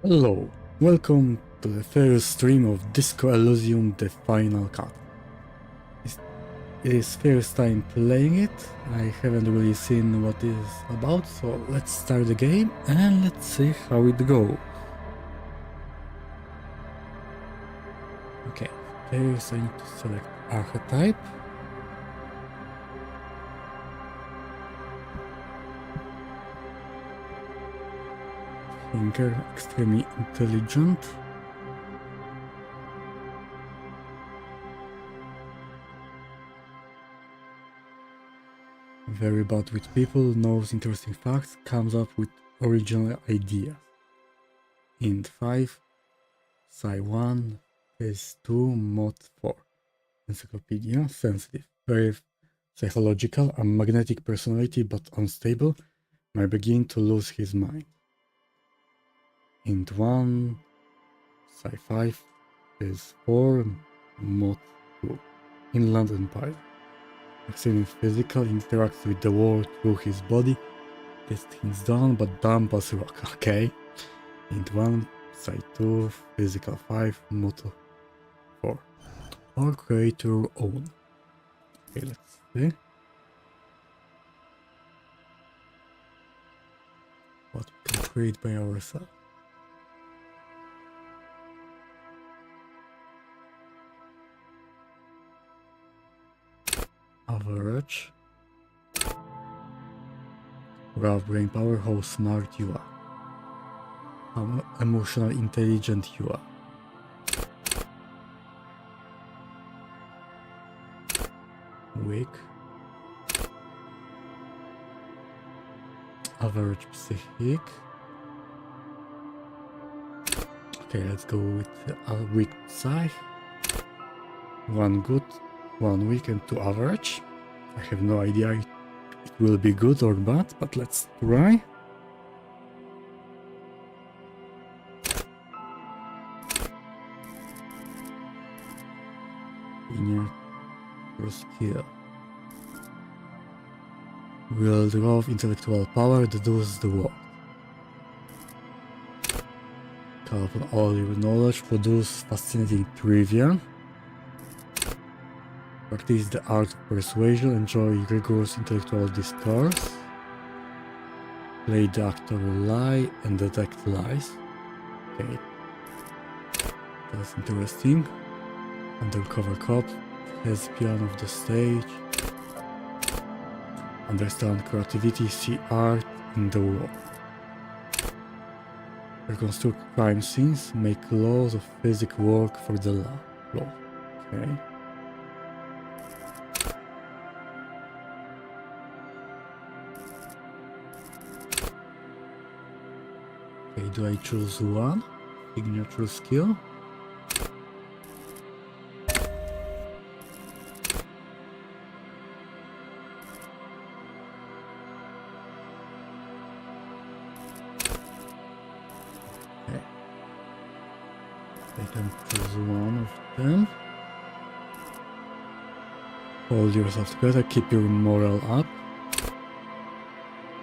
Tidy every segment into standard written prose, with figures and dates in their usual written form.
Hello, welcome to the first stream of Disco Elysium The Final Cut. It is first time playing it, I haven't really seen what it is about, so let's start the game and let's see how it goes. Okay, first I need to select archetype. Thinker, extremely intelligent. Very bad with people, knows interesting facts, comes up with original ideas. Int 5, Psi 1, Phase 2, Mod 4. Encyclopedia, sensitive, very psychological, a magnetic personality but unstable, might begin to lose his mind. Int 1, Psi 5, Phase 4, Mod 2. Inland Empire. Extremely physical, interacts with the world through his body, gets things done, but dumb as rock. Okay. Int 1, Psi 2, Physical 5, Moto 4. Or create your own. Okay, let's see. What we can create by ourselves. Average. Raw brain power, how smart you are. How emotional intelligent you are. Weak. Average psychic. Okay, let's go with a weak psych. 1 good, 1 weak and 2 average. I have no idea it will be good or bad, but let's try. Linear skill. Wield raw intellectual power that does the work. Call upon all your knowledge, produce fascinating trivia. Practice the art of persuasion, enjoy rigorous intellectual discourse. Play the actor lie and detect lies. Okay. That's interesting. Undercover cop, thespian of the stage. Understand creativity, see art in the world. Reconstruct crime scenes, make laws of physics work for the law. Okay. Okay, do I choose one? Signature skill? Okay. I can choose one of them. Hold yourself together, keep your morale up.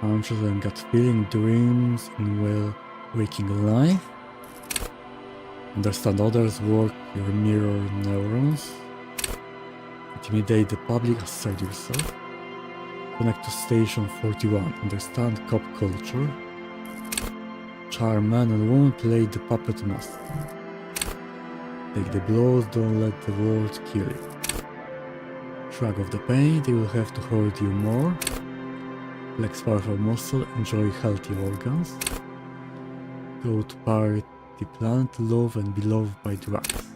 Hunches and gut feeling, dreams in waking life. Understand others, work your mirror neurons. Intimidate the public, assert yourself. Connect to station 41, understand cop culture. Charm man and woman, play the puppet master. Take the blows, don't let the world kill you. Shrug off the pain, they will have to hurt you more. Flex powerful muscle, enjoy healthy organs. Go to party planet, love and be loved by drugs.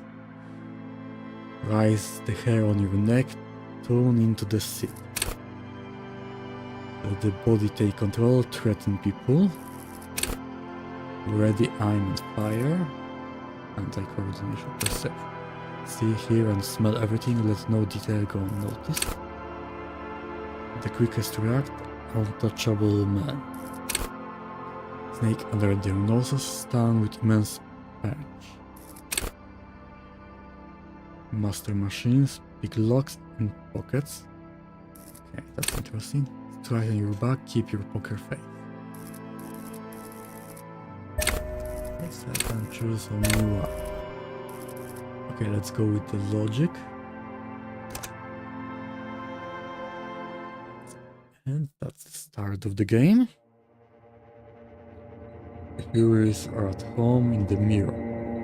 Rise the hair on your neck, tune into the seat. Let the body take control, threaten people. Ready, aim and fire. Anti-coordination, perception. See, hear and smell everything, let no detail go unnoticed. The quickest react, untouchable man. Snake under their noses, stun with immense punch. Master machines, big locks and pockets. Okay, that's interesting. Straighten your back, keep your poker face. Yes, I can choose only one. Okay, let's go with the logic. And that's the start of the game. The heroes are at home in the mirror.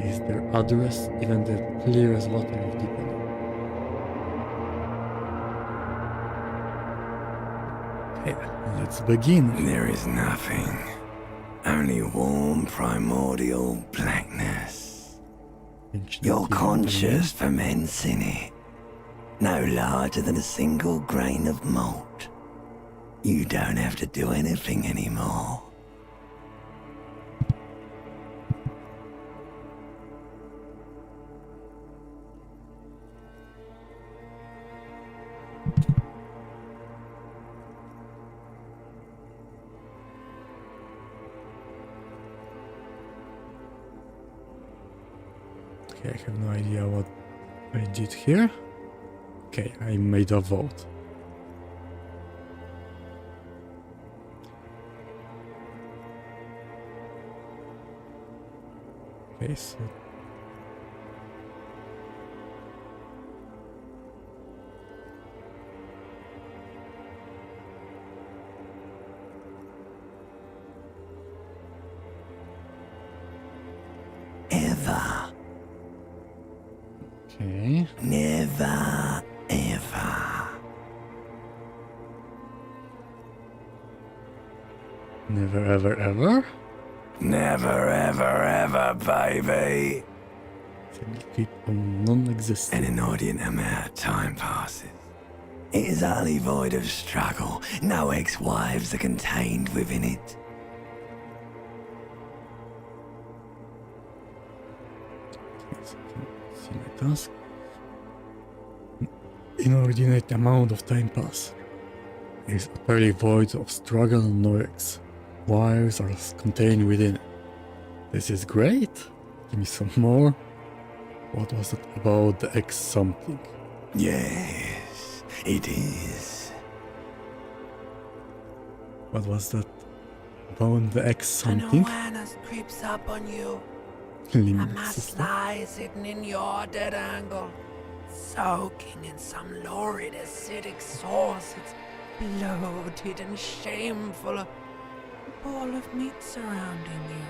Is their address even the clear as water of deep end? Okay, let's begin. There is nothing. Only warm primordial blackness. You're conscious ferments in it. No larger than a single grain of malt. You don't have to do anything anymore. Okay, I have no idea what I did here. Okay, I made a vote. Okay, so Ever. okay. Never, ever. Never ever ever. Never, ever, ever, baby. Keep on non-existent. An inordinate amount of time passes. It is utterly void of struggle. No ex-wives are contained within it. See my task. Inordinate amount of time pass. Is utterly void of struggle and no X. Wires are contained within it. This is great. Give me some more. What was it about the X something? Yes, it is. What was that about the X An something? awareness creeps up on you. A Limbic mass system. lies hidden in your dead angle, soaking in some lurid acidic source. It's bloated and shameful, a ball of meat surrounding you.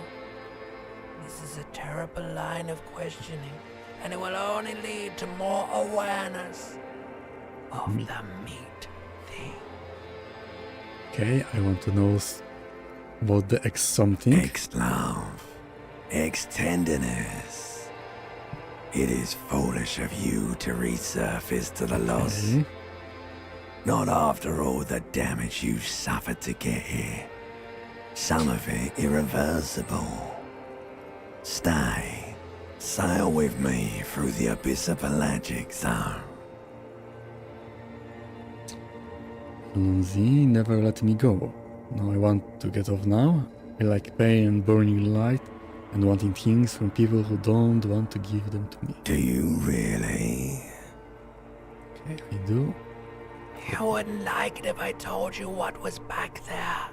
This is a terrible line of questioning, and it will only lead to more awareness of Meat. the meat thing. Okay, I want to know about the X something. Ex-love. Ex-tenderness. It is foolish of you to resurface to the loss. Okay. Not after all the damage you've suffered to get here. Some of it irreversible. Stay. Sail with me through the abyss of pelagic zone. Lonzy, never let me go. No, I want to get off now. I like pain and burning light and wanting things from people who don't want to give them to me. Do you really? Okay, I do. You wouldn't like it if I told you what was back there.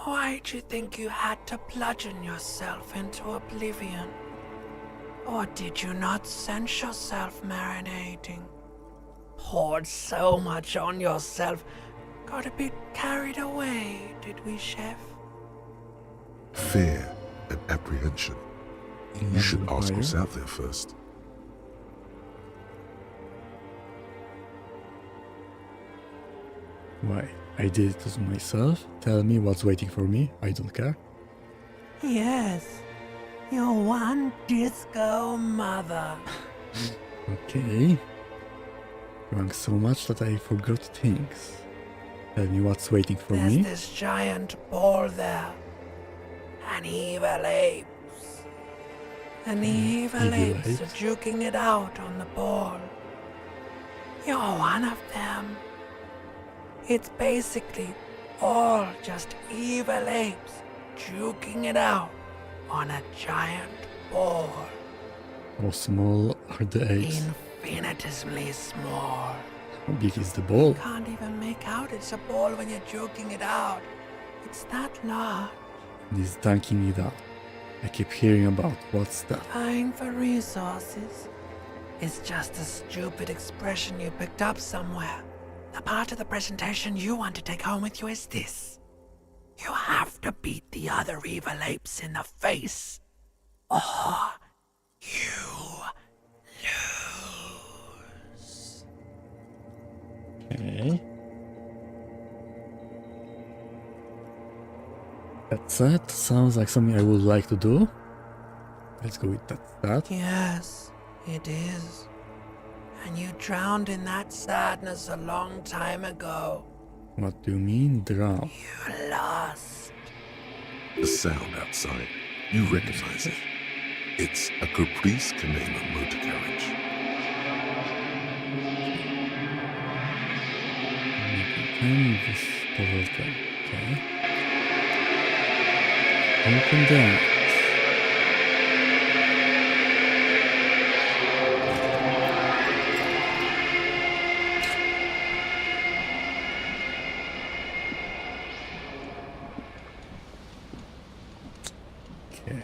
Why'd you think you had to bludgeon yourself into oblivion? Or did you not sense yourself marinating? Poured so much on yourself, got a bit carried away, did we, Chef? Fear and apprehension. You should ask Empire. what's out there first. Why? I did it to myself. Tell me what's waiting for me. I don't care. Yes, your one disco mother. Okay. Drank so much that I forgot things. Tell me what's waiting for There's me. this giant ball there. An evil apes. And the evil Evil apes apes? are juking it out on the ball. You're one of them. It's basically all just evil apes juking it out on a giant ball. How small are the apes? Infinitesimally small. How big is the ball? Can't even make out it's a ball when you're juking it out. It's that large. He's dunking it out. I keep hearing about. What's that? Vying for resources? It's just a stupid expression you picked up somewhere. The part of the presentation you want to take home with you is this. You have to beat the other evil apes in the face, or you lose. Okay. That's it. Sounds like something I would like to do. Let's go with that. Yes, it is. And you drowned in that sadness a long time ago. What do you mean, drown? You lost. The sound outside. You recognize it. It's a Caprice Canema motor carriage. And this puzzle thing. Okay. Open that. Okay.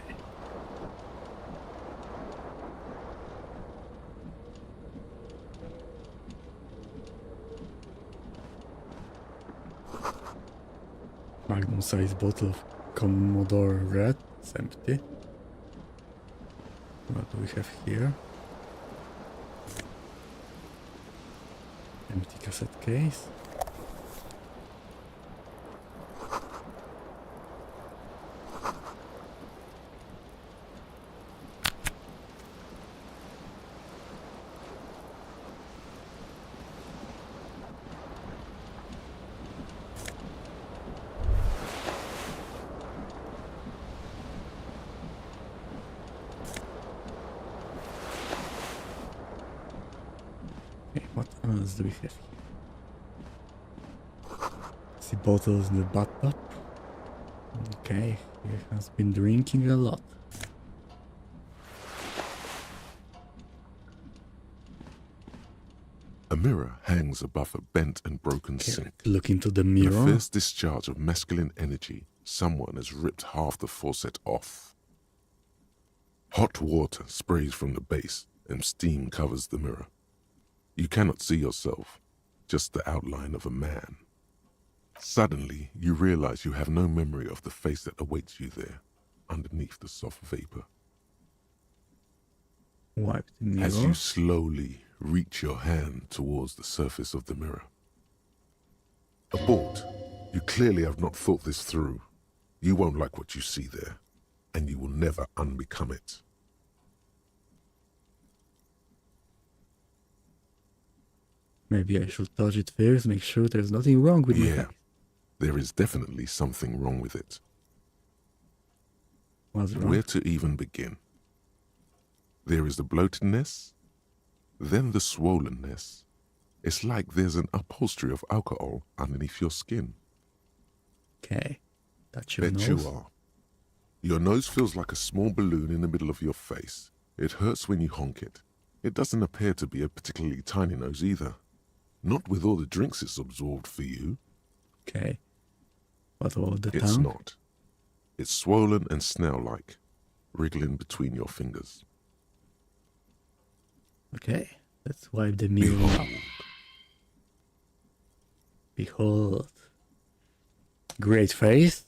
Magnum-sized bottle of Commodore Red. It's empty. What do we have here? Empty cassette case. Okay, what else do we have here? See bottles in the bathtub. Okay, he has been drinking a lot. A mirror hangs above a bent and broken Okay, sink. look into the In a mirror. fierce discharge of masculine energy, someone has ripped half the faucet off. Hot water sprays from the base and steam covers the mirror. You cannot see yourself, just the outline of a man. Suddenly, you realize you have no memory of the face that awaits you there, underneath the soft vapor. Wipe the mirror. As you slowly reach your hand towards the surface of the mirror. Abort. You clearly have not thought this through. You won't like what you see there, and you will never unbecome it. Maybe I should touch it first, make sure there's nothing wrong with my Yeah, face. there is definitely something wrong with it. What's wrong? Where to even begin? There is the bloatedness, then the swollenness. It's like there's an upholstery of alcohol underneath your skin. Okay. Touch your Bet nose. you are. Your nose feels like a small balloon in the middle of your face. It hurts when you honk it. It doesn't appear to be a particularly tiny nose either. Not with all the drinks it's absorbed for you. Okay. What about the It's tongue? not. It's swollen and snail-like, wriggling between your fingers. Okay. Let's wipe the mirror up. Behold. Behold. Great face.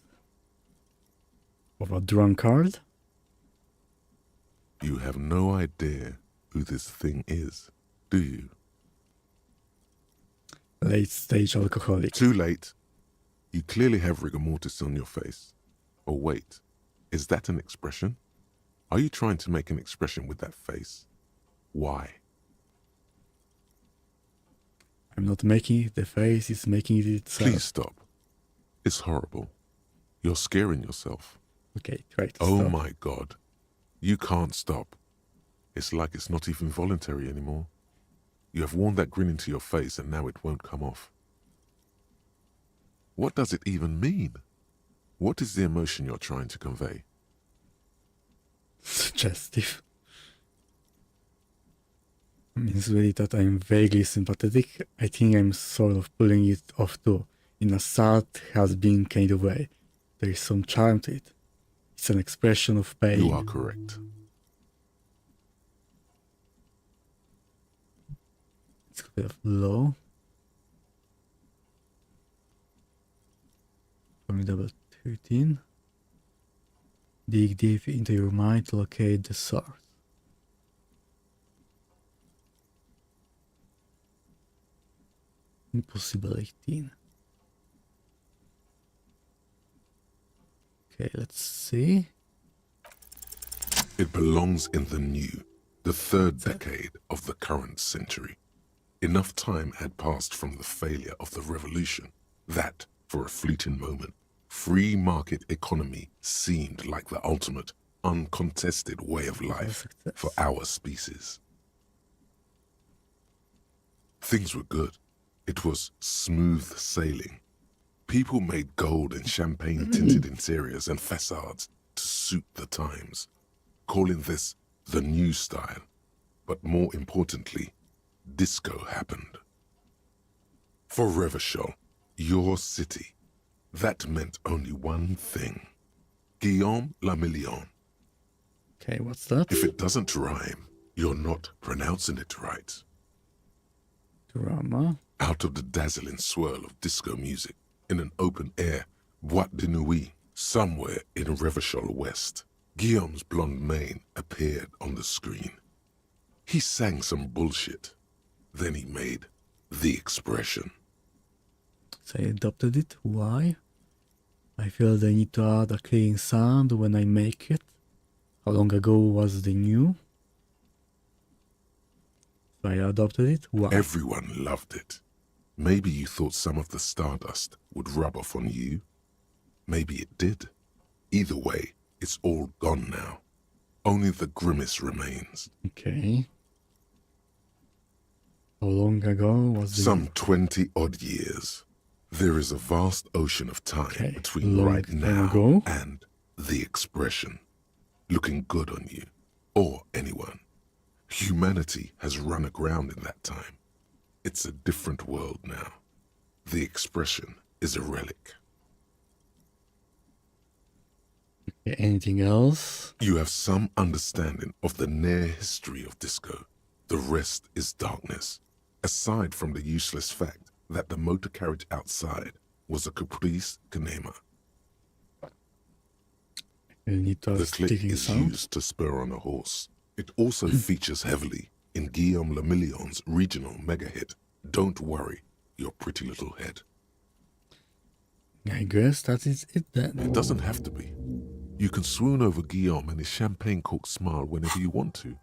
Of a drunkard. You have no idea who this thing is, do you? Late stage alcoholic. Too late. You clearly have rigor mortis on your face. Oh wait, is that an expression? Are you trying to make an expression with that face? Why? I'm not making it, the face is making it itself. Please stop. It's horrible. You're scaring yourself. Okay, try to Oh stop. my God. You can't stop. It's like it's not even voluntary anymore. You have worn that grin into your face and now it won't come off. What does it even mean? What is the emotion you're trying to convey? Suggestive. Means really that I'm vaguely sympathetic. I think I'm sort of pulling it off too. In a sad, has-been kind of way. There is some charm to it. It's an expression of pain. You are correct. It's a bit of low. Formidable 13. Dig deep into your mind to locate the source. Impossible 18. Okay, let's see. It belongs in the new, the third decade of the current century. Enough time had passed from the failure of the revolution that, for a fleeting moment, free market economy seemed like the ultimate, uncontested way of life for our species. Things were good. It was smooth sailing. People made gold and champagne-tinted interiors and facades to suit the times, calling this the new style. But more importantly, disco happened. For Revachol, your city, that meant only one thing. Guillaume le Million. Okay, what's that? If it doesn't rhyme, you're not pronouncing it right. Drama. Out of the dazzling swirl of disco music, in an open-air boîte de nuit, somewhere in Revachol West, Guillaume's blonde mane appeared on the screen. He sang some bullshit. Then he made the expression. So I adopted it. Why? I feel they need to add a clean sound when I make it. How long ago was the new? So I adopted it. Why? Everyone loved it. Maybe you thought some of the stardust would rub off on you. Maybe it did. Either way, it's all gone now. Only the grimace remains. Okay. How long ago was the... Some 20-odd years. There is a vast ocean of time between long right time now ago. and the expression. Looking good on you, or anyone. Humanity has run aground in that time. It's a different world now. The expression is a relic. Okay, anything else? You have some understanding of the near history of disco. The rest is darkness. Aside from the useless fact that the motor carriage outside was a caprice canema. You need to have The click sticking is sound. used to spur on a horse. It also features heavily in Guillaume le Million's regional mega hit, Don't Worry Your Pretty Little Head. I guess that is it then. It doesn't have to be. You can swoon over Guillaume and his champagne-corked smile whenever you want to.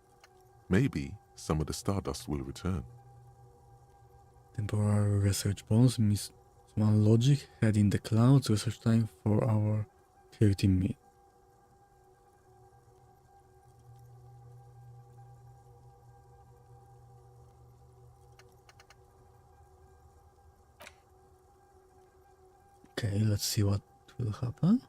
Maybe some of the stardust will return. Temporary research bonus, small logic, head in the clouds, research time for our 13 minutes. Okay, let's see what will happen.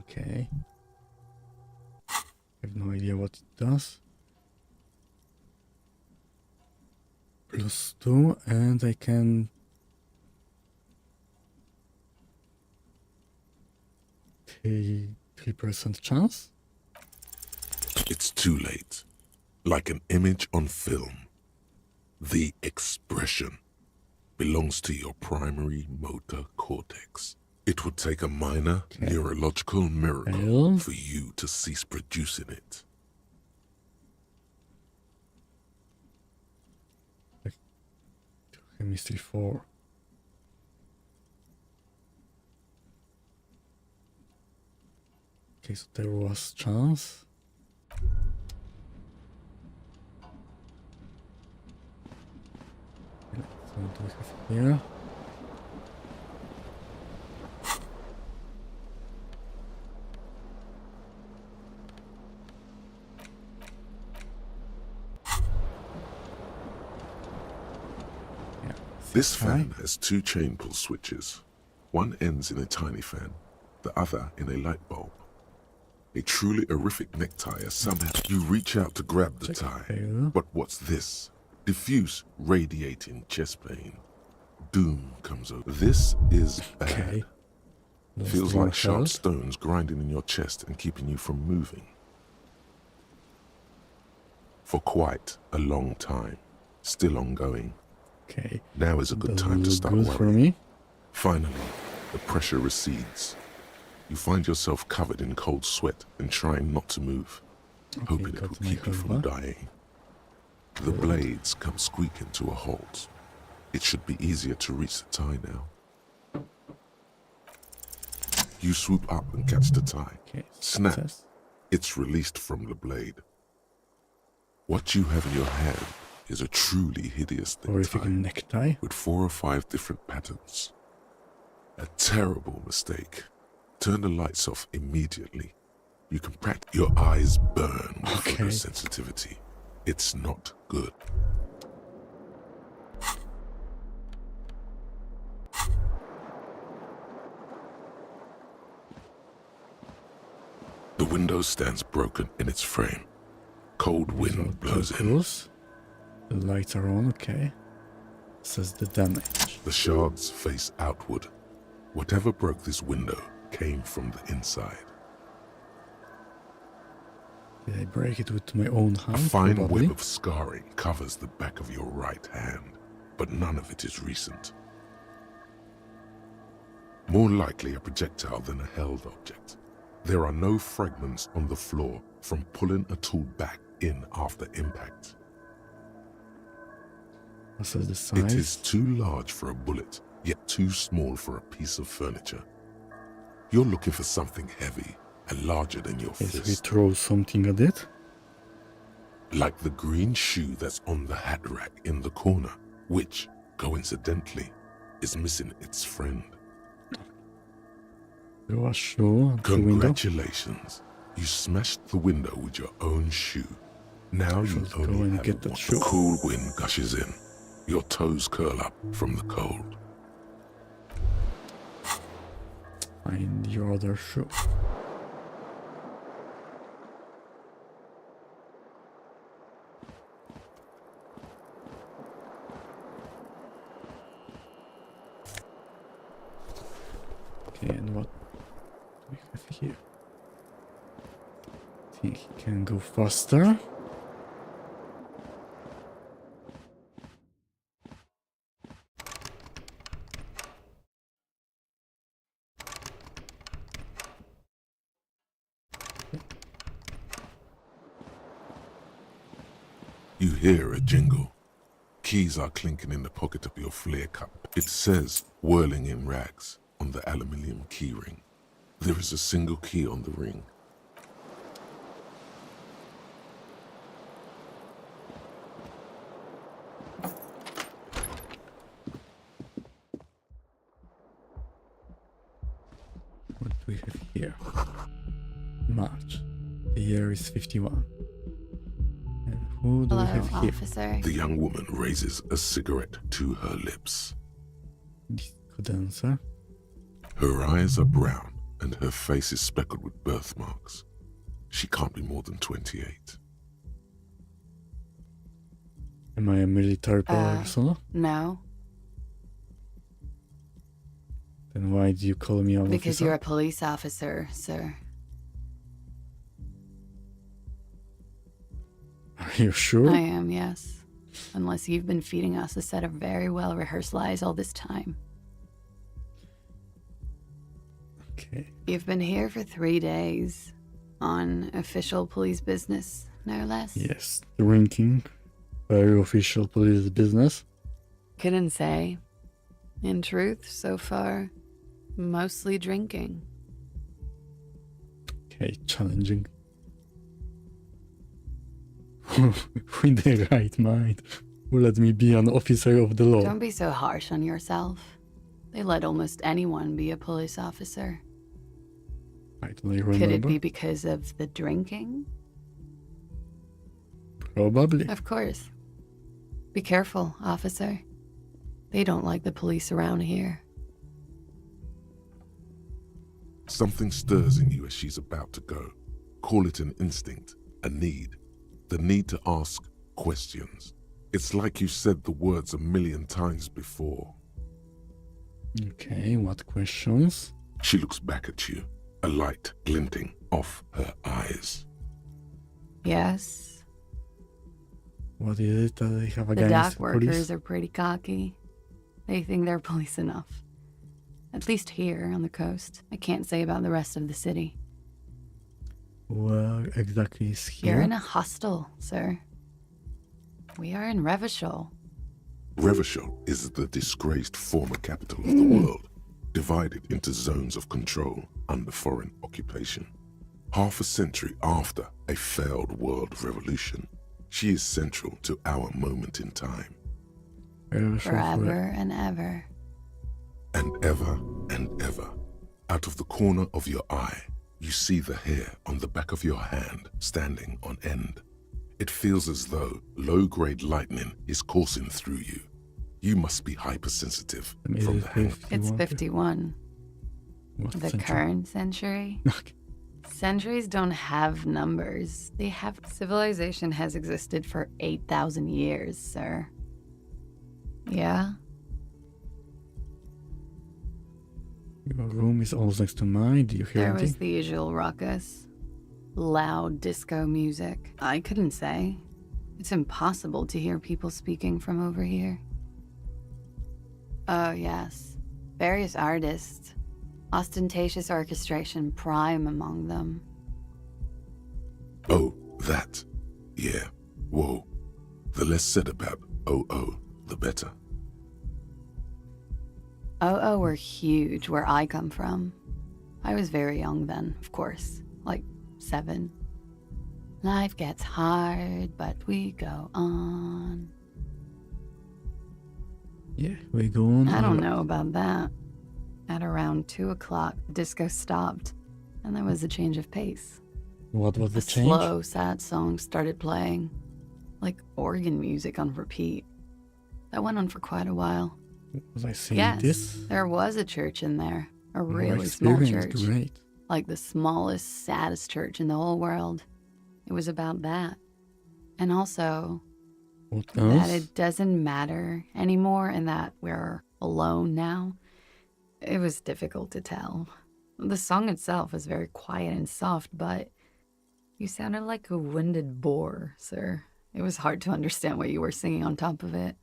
Okay. I have no idea what it does. +2, and I can... take 3% chance? It's too late. Like an image on film. The expression belongs to your primary motor cortex. It would take a minor neurological miracle for you to cease producing it. Chemistry 4. Okay, so there was chance. So what do we have here? This fan has 2 chain pull switches. One ends in a tiny fan, the other in a light bulb. A truly horrific necktie as somehow you reach out to grab the Check tie. fail. But what's this? Diffuse, radiating chest pain. Doom comes over. This is bad. Okay. Lost Feels one like sharp health. stones grinding in your chest and keeping you from moving. For quite a long time. Still ongoing. Okay. Now is a good time to That's start good for worrying. me. Finally, the pressure recedes. You find yourself covered in cold sweat and trying not to move, hoping it got will my keep you from health back. dying. The blades come squeaking to a halt. It should be easier to reach the tie now. You swoop up and catch the tie. Okay. Snap. Success. It's released from the blade. What you have in your hand is a truly hideous Horrific necktie necktie. with 4 or 5 different patterns. A terrible mistake. Turn the lights off immediately. You can practice. Your eyes burn with Okay. photosensitivity. It's not good. The window stands broken in its frame. Cold wind blows in. Close. The lights are on, okay. Says the damage. The shards face outward. Whatever broke this window came from the inside. Did I break it with my own hand? A fine Probably. web of scarring covers the back of your right hand, but none of it is recent. More likely a projectile than a held object. There are no fragments on the floor from pulling a tool back in after impact. What says the size? It is too large for a bullet, yet too small for a piece of furniture. You're looking for something heavy and larger than your Yes, we fist. throw something at it. Like the green shoe that's on the hat rack in the corner, which, coincidentally, is missing its friend. Throw a shoe at the window. Congratulations. You smashed the window with your own shoe. Now you Should go only and have get that one. shoe. Cool wind gushes in. Your toes curl up from the cold. Find your other shoe. Okay, and what do we have here? I think he can go faster. You hear a jingle. Keys are clinking in the pocket of your flare cup. It says, whirling in rags, on the aluminium key ring. There is a single key on the ring. What do we have here? March. The year is 51. And who do we Hello, have here? officer. The young woman raises a cigarette to her lips. Disco dancer. Her eyes are brown and her face is speckled with birthmarks. She can't be more than 28. Am I a military person? No, Then why do you call me an because officer? you're a police officer, sir. Are you sure? I am, yes. Unless you've been feeding us a set of very well-rehearsed lies all this time. Okay. You've been here for 3 days. On official police business, no less. Yes, drinking. Very official police business. Couldn't say. In truth, so far, mostly drinking. Okay, challenging. In the right mind. Who let me be an officer of the law? Don't be so harsh on yourself. They let almost anyone be a police officer. I don't remember. Could it be because of the drinking? Probably. Of course. Be careful, officer. They don't like the police around here. Something stirs in you as she's about to go. Call it an instinct, a need, the need to ask questions. It's like you said the words a million times before. Okay, what questions? She looks back at you, a light glinting off her eyes. Yes. What is it that they have The against dock workers police? are pretty cocky. They think they're police enough. At least here on the coast. I can't say about the rest of the city. Where exactly is here? You're in a hostel, sir. We are in Revachol. Revachol is the disgraced former capital of the world, divided into zones of control under foreign occupation. Half a century after a failed world revolution, she is central to our moment in time. Forever and ever. And ever and ever, out of the corner of your eye, you see the hair on the back of your hand standing on end. It feels as though low-grade lightning is coursing through you. You must be hypersensitive from the hang. It's 51. What The century? current century? Okay. Centuries don't have numbers. They have... Civilization has existed for 8,000 years, sir. Yeah? Your room is almost next to mine. Do you hear There was anything? the usual ruckus. Loud disco music. I couldn't say. It's impossible to hear people speaking from over here. Oh, yes. Various artists. Ostentatious orchestration prime among them. Oh, that. Yeah. Whoa. The less said about OO, the better. Oh, were huge where I come from. I was very young then, of course. Like 7. Life gets hard, but we go on. Yeah, we go on. I don't know about that. At around 2 o'clock, the disco stopped, and there was a change of pace. What was the A change? slow, sad song started playing, like organ music on repeat. That went on for quite a while. Was I saying Yes, this? there was a church in there, a Your really small experience church, is great. like the smallest, saddest church in the whole world. It was about that. And also, What that else? it doesn't matter anymore and that we're alone now. It was difficult to tell. The song itself was very quiet and soft, but you sounded like a winded boar, sir. It was hard to understand what you were singing on top of it.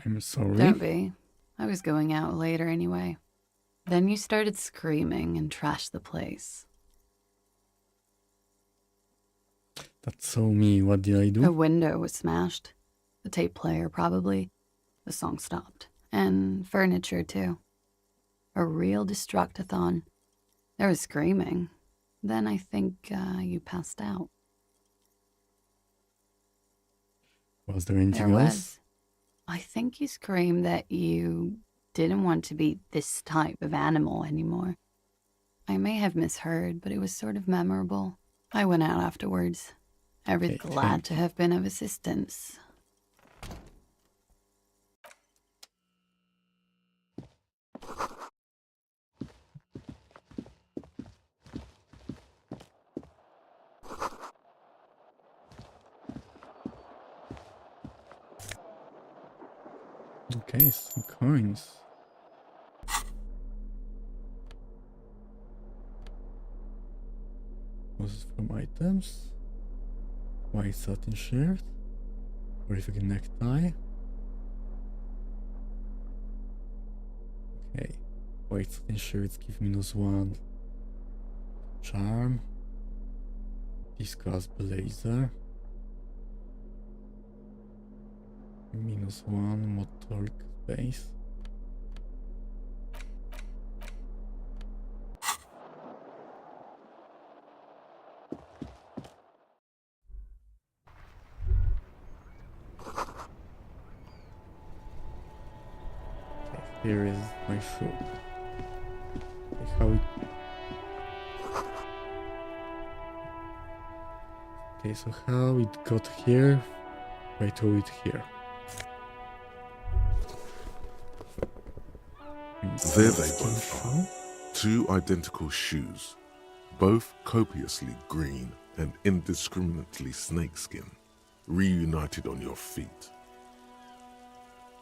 I'm sorry. Don't be. I was going out later anyway. Then you started screaming and trashed the place. That's so me. What did I A do? window was smashed. The tape player, probably. The song stopped. And furniture, too. A real destructathon. There was screaming. Then I think you passed out. Was there anything There else? was. I think you screamed that you didn't want to be this type of animal anymore. I may have misheard, but it was sort of memorable. I went out afterwards. I was Okay, glad thank to have been of assistance. Okay, some coins. Was it from items? White satin shirt? Horrific necktie? Okay. White satin shirts give -1. Charm. Discuss blazer. -1 motoric base. Okay, here is my shoe. Okay, how it... Okay, so how it got here? I threw it here. There they both are. 2 identical shoes, both copiously green and indiscriminately snakeskin, reunited on your feet,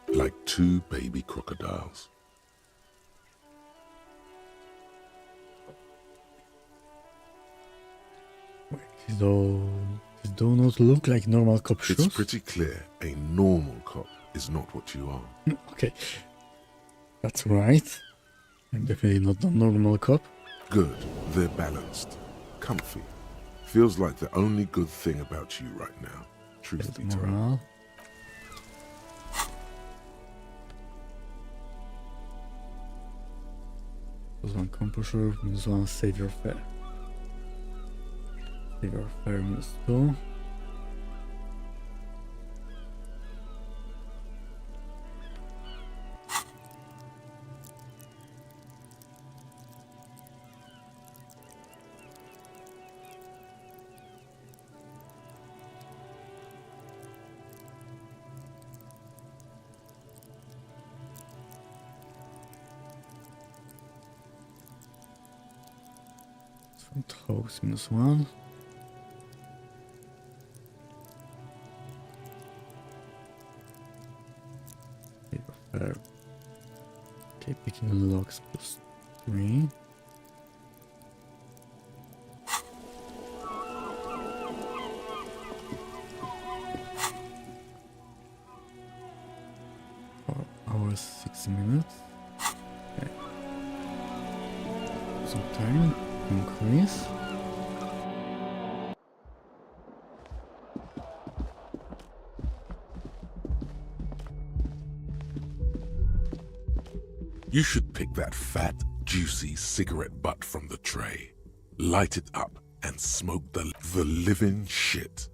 like 2 baby crocodiles. These do not look like normal cop shoes. It's pretty clear a normal cop is not what you are. Okay, that's right. I'm definitely not a normal cop. Good, they're balanced, comfy. Feels like the only good thing about you right now, truth be told. Morale. +1 composure, -1 save your fare. Save your fare -2. Front hose -1. Save your fare. Okay, picking locks +3. Hours 6 minutes. Okay. Some time increase. You should pick that fat, juicy cigarette butt from the tray, light it up, and smoke the living shit.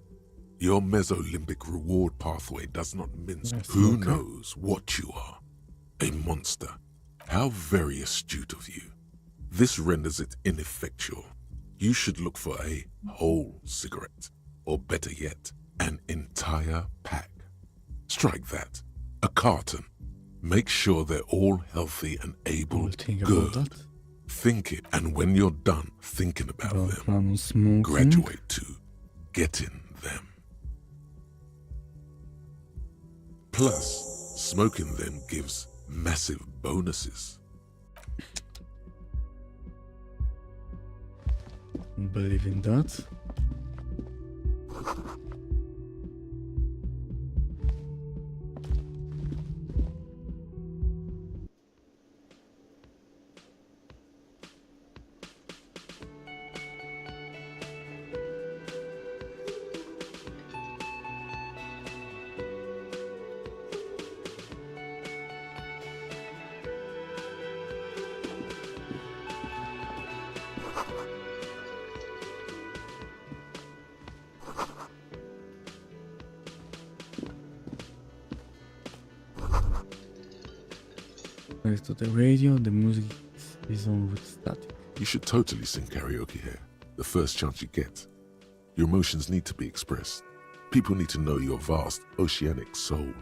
Your Mesolimbic reward pathway does not mince. Yes, Who okay. knows what you are? A monster. How very astute of you. This renders it ineffectual. You should look for a whole cigarette, or better yet, an entire pack. Strike that. A carton. Make sure they're all healthy and able. We'll think about Good. that. Think it, and when you're done thinking about Don't them, plan on smoking. graduate to getting them. Plus, smoking them gives massive bonuses. Believe in that. Next to the radio, the music is on with static. You should totally sing karaoke here, the first chance you get. Your emotions need to be expressed. People need to know your vast, oceanic soul.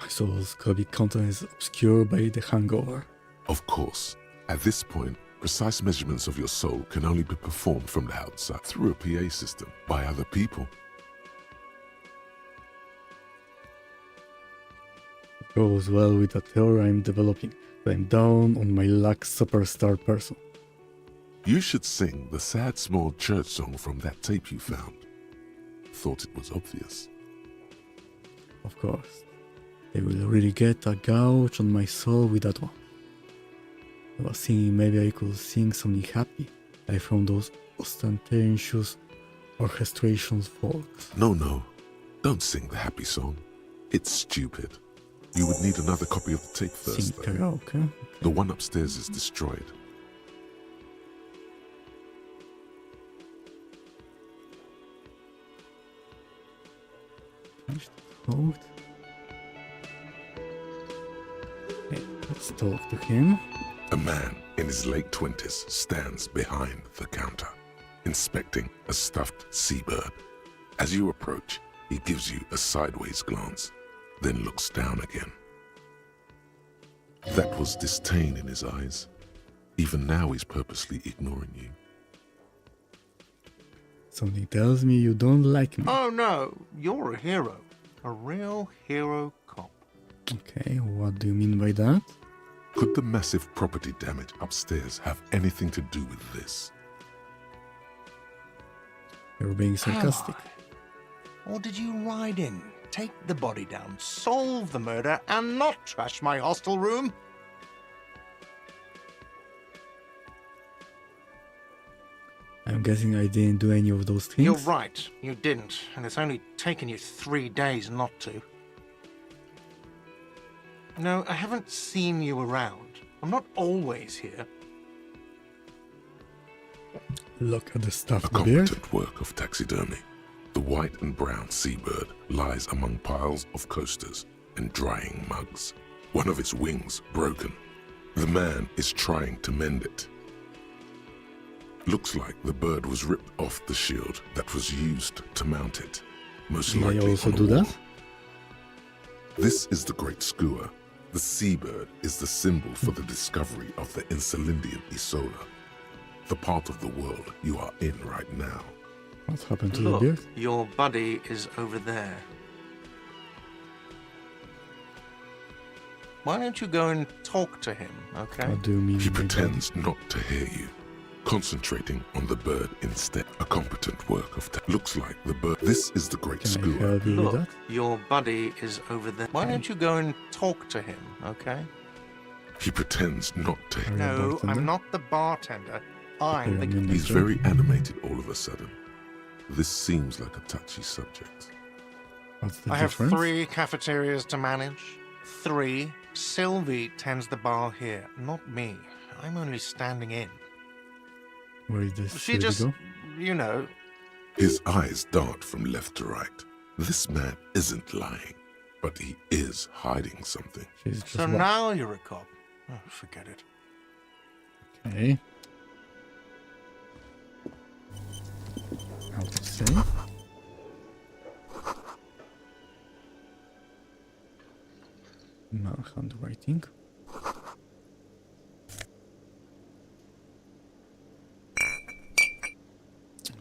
My soul's could content is obscured by the hangover. Of course, at this point, precise measurements of your soul can only be performed from the outside through a PA system by other people. Goes well with the theory I'm developing. But I'm down on my luck superstar person. You should sing the sad small church song from that tape you found. Thought it was obvious. Of course. They will really get a gouge on my soul with that one. I was thinking maybe I could sing something happy, like from those ostentatious orchestrations folks. No, don't sing the happy song. It's stupid. You would need another copy of the tape Sing first, though. karaoke. The one upstairs is destroyed. Finish the code. Okay, let's talk to him. A man in his late 20s stands behind the counter, inspecting a stuffed seabird. As you approach, he gives you a sideways glance, then looks down again. That was disdain in his eyes. Even now he's purposely ignoring you. Something tells me you don't like me. Oh no, you're a hero. A real hero cop. Okay, what do you mean by that? Could the massive property damage upstairs have anything to do with this? You're being sarcastic. Or did you ride in, take the body down, solve the murder, and not trash my hostel room? I'm guessing I didn't do any of those things. You're right, you didn't, and it's only taken you 3 days not to. No, I haven't seen you around. I'm not always here. Look at the A stuffed beard. competent work of taxidermy. The white and brown seabird lies among piles of coasters and drying mugs. One of its wings broken. The man is trying to mend it. Looks like the bird was ripped off the shield that was used to mount it. Most Did I likely also on a do wall. that? This is the great skua. The seabird is the symbol for the discovery of the Insulindian Isola, the part of the world you are in right now. What happened to the Look, beard? your buddy is over there. Why don't you go and talk to him, okay? What do you mean He by that? pretends not to hear you, concentrating on the bird instead. A competent work of looks like the bird. This is the great Can I skua. help you with Look, that? your buddy is over there. Why don't you go and talk to him, okay? He pretends not to hear. Are you a No, bartender? I'm not the bartender. I'm You're a the... manager? He's very animated all of a sudden. This seems like a touchy subject. What's the I have difference? 3 cafeterias to manage. 3. Sylvie tends the bar here, not me. I'm only standing in. Where is this? She just, go? you know, His eyes dart from left to right. This man isn't lying, but he is hiding something. She's just so what? now you're a cop. Oh, forget it. Okay. How to say? No handwriting.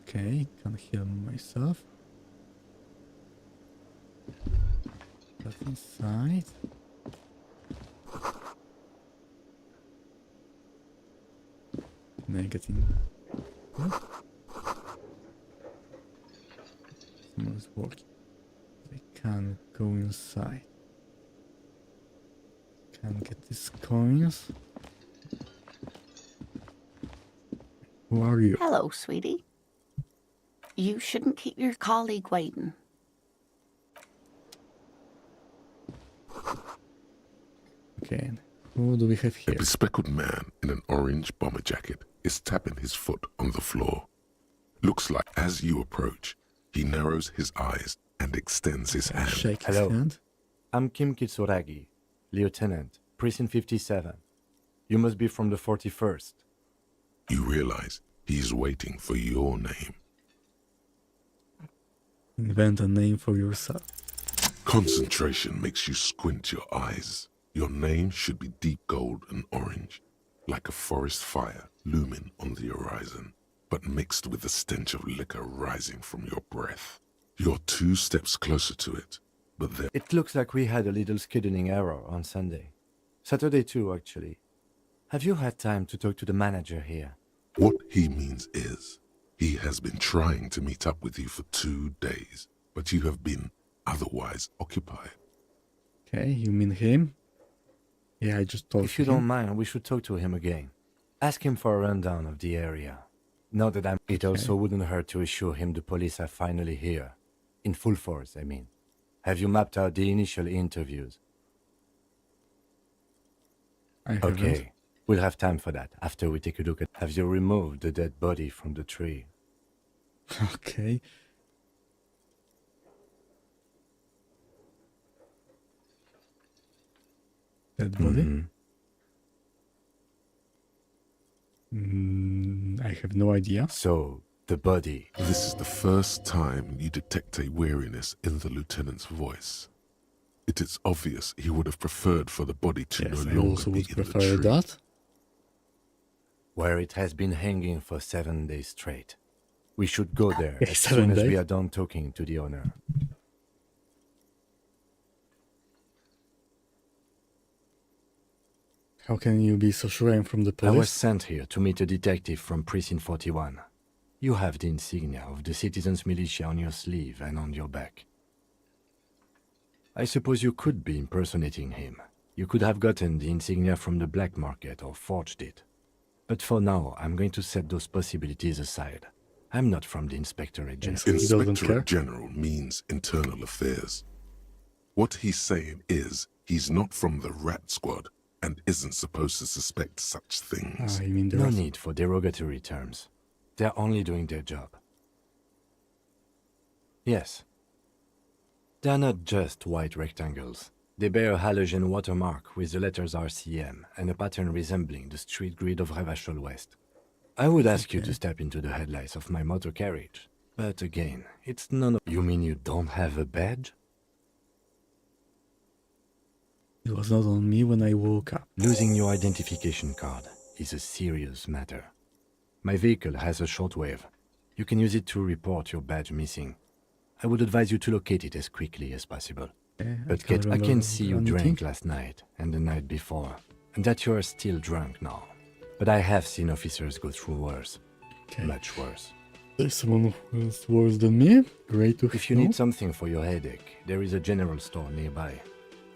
Okay, can heal myself. That's inside. Can I get in? What? Someone's walking. I can go inside. Can get these coins. Who are you? Hello, sweetie. You shouldn't keep your colleague waiting. Okay, who do we have A here? bespectacled man in an orange bomber jacket is tapping his foot on the floor. Looks like as you approach, he narrows his eyes and extends his hand. Shake his Hello. hand. I'm Kim Kitsuragi, Lieutenant, Precinct 57. You must be from the 41st. You realize he's waiting for your name. Invent a name for yourself. Concentration makes you squint your eyes. Your name should be deep gold and orange, like a forest fire looming on the horizon, but mixed with the stench of liquor rising from your breath. You're 2 steps closer to it, but there It looks like we had a little scheduling error on Sunday. Saturday too, actually. Have you had time to talk to the manager here? what he means is, he has been trying to meet up with you for 2 days, but you have been otherwise occupied. Okay, you mean him? Yeah, I just talked If to you don't him. mind, we should talk to him again. Ask him for a rundown of the area. Now that I'm... It also wouldn't hurt to assure him the police are finally here. In full force, I mean. Have you mapped out the initial interviews? I haven't. Okay, we'll have time for that after we take a look at... Have you removed the dead body from the tree? Okay. Dead body? Mhm. I have no idea. So, the body. This is the first time you detect a weariness in the lieutenant's voice. It is obvious he would have preferred for the body to Yes, no I longer also be would in the prefer tree. that. Where it has been hanging for 7 days straight. We should go there Yeah, as 7 soon as we days. are done talking to the owner. How can you be so sure I'm from the I was police? sent here to meet a detective from Precinct 41. You have the insignia of the Citizens Militia on your sleeve and on your back. I suppose you could be impersonating him. You could have gotten the insignia from the black market or forged it. But for now, I'm going to set those possibilities aside. I'm not from the Inspectorate General. He doesn't care. Inspectorate General means internal affairs. What he's saying is he's not from the rat squad and isn't supposed to suspect such things. You mean the No rest? need for derogatory terms. They're only doing their job. Yes. They're not just white rectangles. They bear a halogen watermark with the letters RCM and a pattern resembling the street grid of Revachol West. I would ask you to step into the headlights of my motor carriage. But again, it's none of... You mean you don't have a badge? It was not on me when I woke up. Losing your identification card is a serious matter. My vehicle has a shortwave. You can use it to report your badge missing. I would advise you to locate it as quickly as possible. But Kate, I can see you drank last night and the night before, and that you are still drunk now. But I have seen officers go through worse. Okay. Much worse. There's someone who's worse than me. Great to If you know. need something for your headache, there is a general store nearby.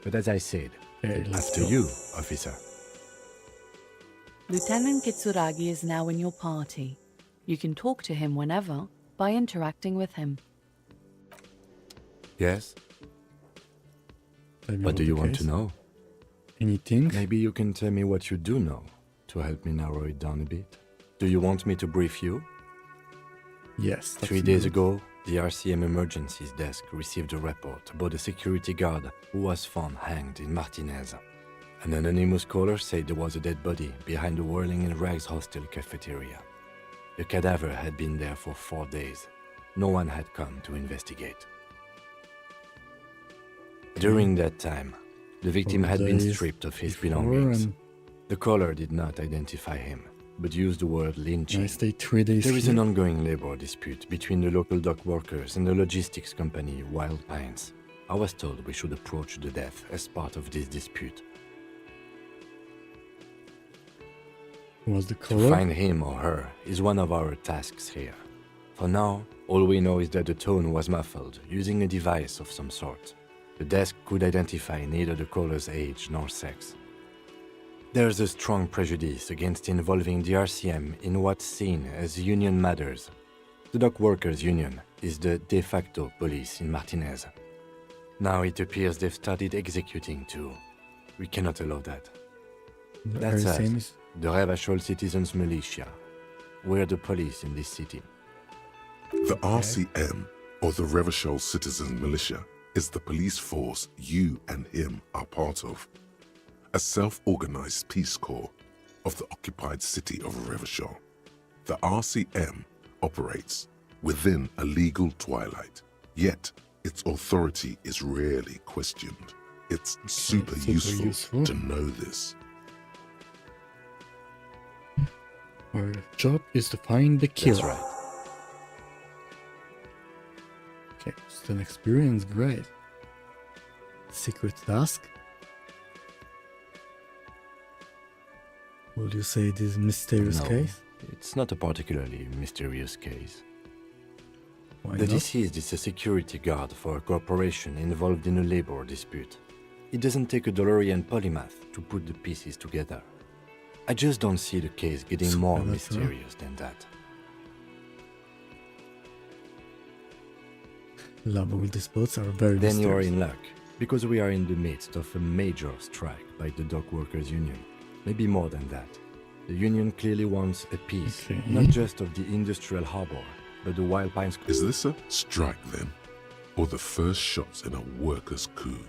But as I said, Okay, let's after go. you, officer. Lieutenant Kitsuragi is now in your party. You can talk to him whenever by interacting with him. Yes? Tell me What about do you the want to case. know? Anything? Maybe you can tell me what you do know to help me narrow it down a bit. Do you want me to brief you? Yes. that's 3 days good. ago, the RCM Emergencies Desk received a report about a security guard who was found hanged in Martinez. An anonymous caller said there was a dead body behind the Whirling in Rags hostel cafeteria. The cadaver had been there for 4 days. No one had come to investigate. During that time, the victim 4 had been days stripped of his before belongings. and The caller did not identify him, but used the word lynching. I stayed 3 days There is here. an ongoing labor dispute between the local dock workers and the logistics company Wild Pines. I was told we should approach the death as part of this dispute. Who was the To caller? find him or her is one of our tasks here. For now, all we know is that the tone was muffled using a device of some sort. The desk could identify neither the caller's age nor sex. There's a strong prejudice against involving the RCM in what's seen as union matters. The dock workers' union is the de facto police in Martinez. Now it appears they've started executing too. We cannot allow that. The That's us, RCM is the Revachol Citizens Militia. We're the police in this city. The RCM, or the Revachol Citizen Militia, is the police force you and him are part of. A self-organized peace corps of the occupied city of Revachol. The RCM operates within a legal twilight, yet its authority is rarely questioned. It's super useful to know this. Our job is to find the killer. That's right. Okay, it's an experience, great. Secret task. Would you say this mysterious No, case? it's not a particularly mysterious case. Why The not? deceased is a security guard for a corporation involved in a labor dispute. It doesn't take a DeLorean polymath to put the pieces together. I just don't see the case getting more Supernatural. mysterious than that. Lava with these boats are very Then you are mysterious. in luck, because we are in the midst of a major strike by the dock workers union. Maybe more than that. The union clearly wants a piece, Okay. not just of the industrial harbor, but the Wild Pines. Is this a strike then? Or the first shots in a workers' coup?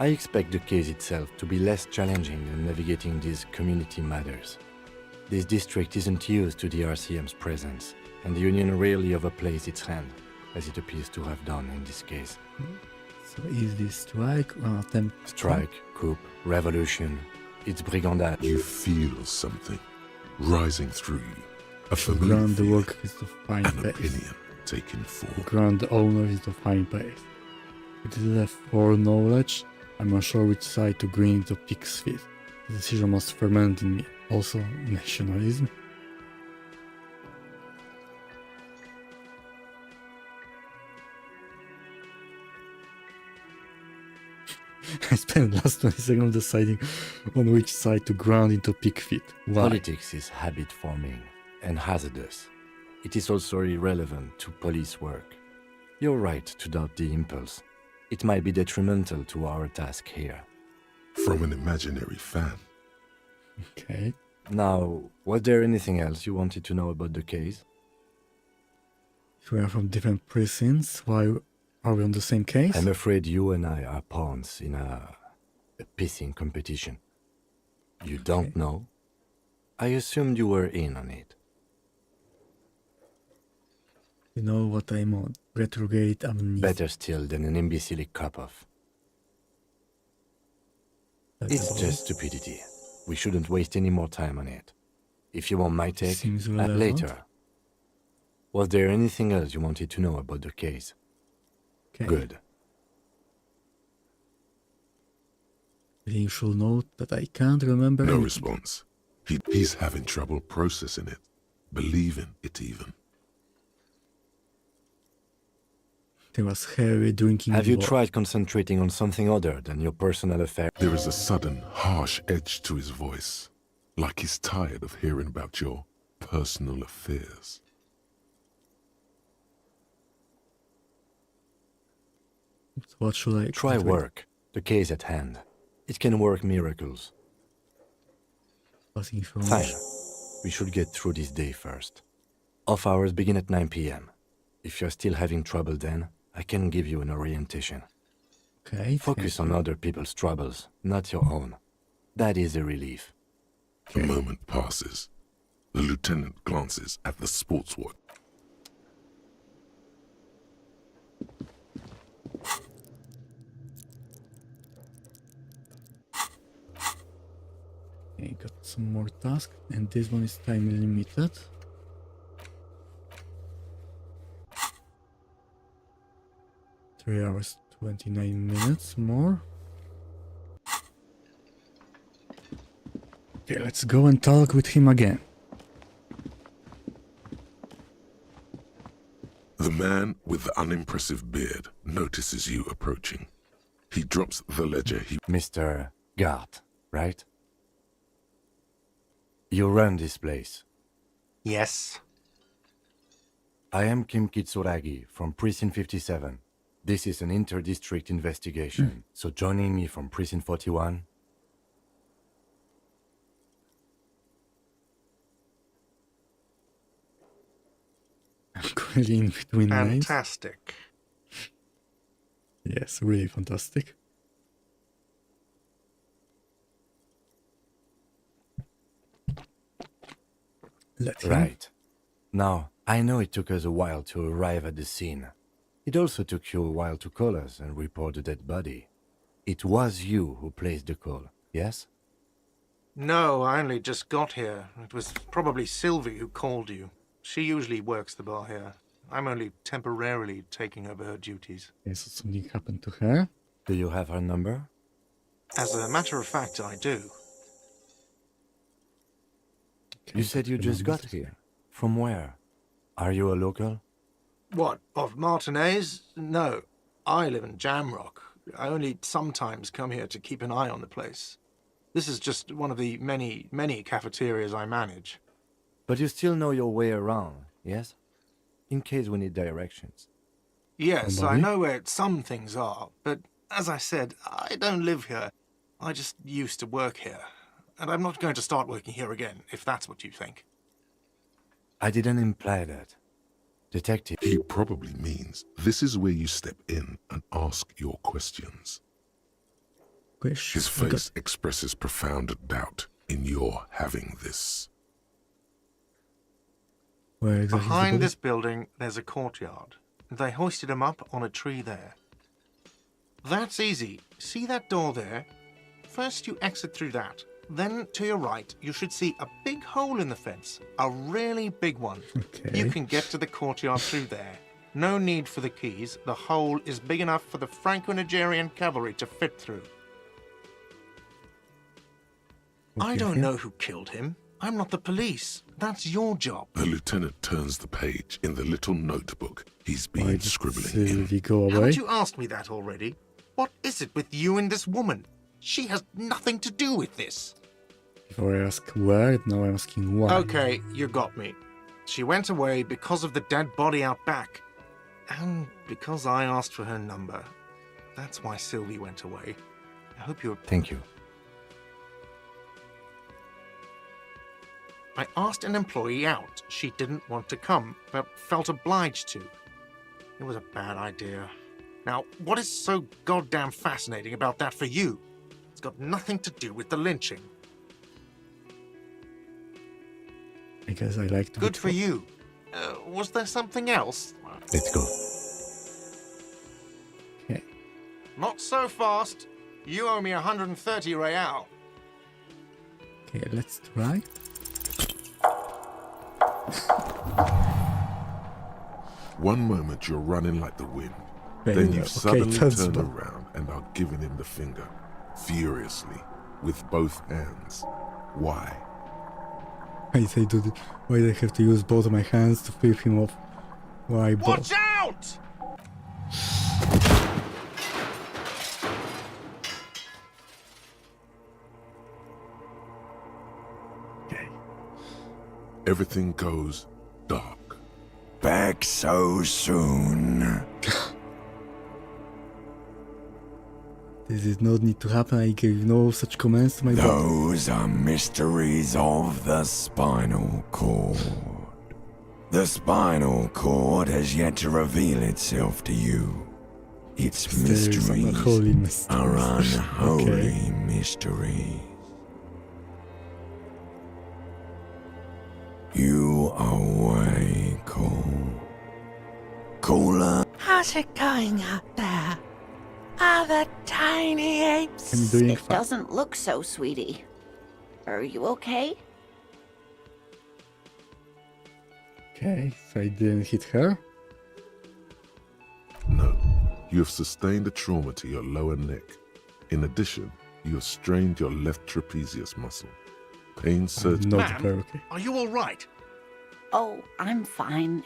I expect the case itself to be less challenging than navigating these community matters. This district isn't used to the RCM's presence, and the union rarely overplays its hand, as it appears to have done in this case. So easily strike or attempt Strike, coup, revolution. It's brigandage. You feel something rising through you. A To familiar grant the feeling, worker is to find an pace. opinion taken form. Grant the owner is to find pace. It is left for knowledge. I'm unsure which side to green the pig's feet. The decision must ferment in me. Also, nationalism. I spent the last 20 seconds deciding on which side to ground into pig feet. Why? Politics is habit forming and hazardous. It is also irrelevant to police work. You're right to doubt the impulse. It might be detrimental to our task here. From an imaginary fan. Okay. Now, was there anything else you wanted to know about the case? If we are from different precincts, why are we on the same case? I'm afraid you and I are pawns in a pissing competition. You don't know? I assumed you were in on it. You know what I'm on. Retrograde amnesia. Better still than an imbecilic cop-off. It's just stupidity. We shouldn't waste any more time on it. If you want my take, Seems relevant. later. Was there anything else you wanted to know about the case? Okay. Good. You should note that I can't remember No anything. response. He's having trouble processing it. Believing it even. There was heavy drinking. Have you involved. tried concentrating on something other than your personal affair? There is a sudden, harsh edge to his voice. Like he's tired of hearing about your personal affairs. So what should I Try concentrate? work. The case at hand. It can work miracles. Passing information. Fine. We should get through this day first. Off hours begin at 9 p.m. If you're still having trouble then, I can give you an orientation. Okay. Focus on other people's troubles, not your own. That is a relief. A moment passes. The lieutenant glances at the sports watch. Okay, got some more tasks, and this one is time limited. Three hours, 29 minutes more. Okay, let's go and talk with him again. The man with the unimpressive beard notices you approaching. He drops the ledger Mr. Gart, right? You run this place. Yes. I am Kim Kitsuragi from Precinct 57. This is an inter-district investigation, so joining me from Precinct 41... I'm currently in between names. Fantastic. Yes, really fantastic. Let him. Right. Now, I know it took us a while to arrive at the scene. It also took you a while to call us and report the dead body. It was you who placed the call, yes? No, I only just got here. It was probably Sylvie who called you. She usually works the bar here. I'm only temporarily taking over her duties. Okay, so something happened to her. Do you have her number? As a matter of fact, I do. Okay, You said you just got here. From where? Are you a local? What, of Martinez? No. I live in Jamrock. I only sometimes come here to keep an eye on the place. This is just one of the many, many cafeterias I manage. But you still know your way around, yes? In case we need directions. Yes, Somebody? I know where some things are, but as I said, I don't live here. I just used to work here. And I'm not going to start working here again, if that's what you think. I didn't imply that. Detective, He probably means this is where you step in and ask your questions. His face expresses profound doubt in your having this. Where exactly is the Behind body? this building, there's a courtyard. They hoisted him up on a tree there. That's easy. See that door there? First you exit through that. Then to your right, you should see a big hole in the fence. A really big one. Okay. You can get to the courtyard through there. No need for the keys. The hole is big enough for the Franco-Nigerian cavalry to fit through. I don't know who killed him. I'm not the police. That's your job. The lieutenant turns the page in the little notebook he's Why been did scribbling in. Sylvie go away? Haven't you asked me that already? What is it with you and this woman? She has nothing to do with this. Before I ask where, now I'm asking why. Okay, you got me. She went away because of the dead body out back. And because I asked for her number. That's why Sylvie went away. I hope you're... Thank you. I asked an employee out. She didn't want to come, but felt obliged to. It was a bad idea. Now, what is so goddamn fascinating about that for you? It's got nothing to do with the lynching. I guess I like to Good for you. Was there something else? Let's go. Okay. Not so fast. You owe me 130 real. Okay, let's try. One moment you're running like the wind. Very Then well. you Okay, suddenly that's turn bad. around and are giving him the finger, furiously, with both hands. Why? I say, dude, why do I have to use both of my hands to flip him off? Why both? Watch out! Okay. Everything goes dark. Back so soon. This did not need to happen. I gave no such commands to my body. Those are mysteries of the spinal cord. The spinal cord has yet to reveal itself to you. Its There is some mysteries unholy mysteries. are unholy Okay. mysteries. You are way cool. Cooler. How's it going out there? Are the tiny apes? I'm doing It fine. doesn't look so, sweetie. Are you okay? Okay, so I didn't hit her. No, you have sustained a trauma to your lower neck. In addition, you have strained your left trapezius muscle. Pain surge. Not Ma'am? very okay. Are you all right? Oh, I'm fine.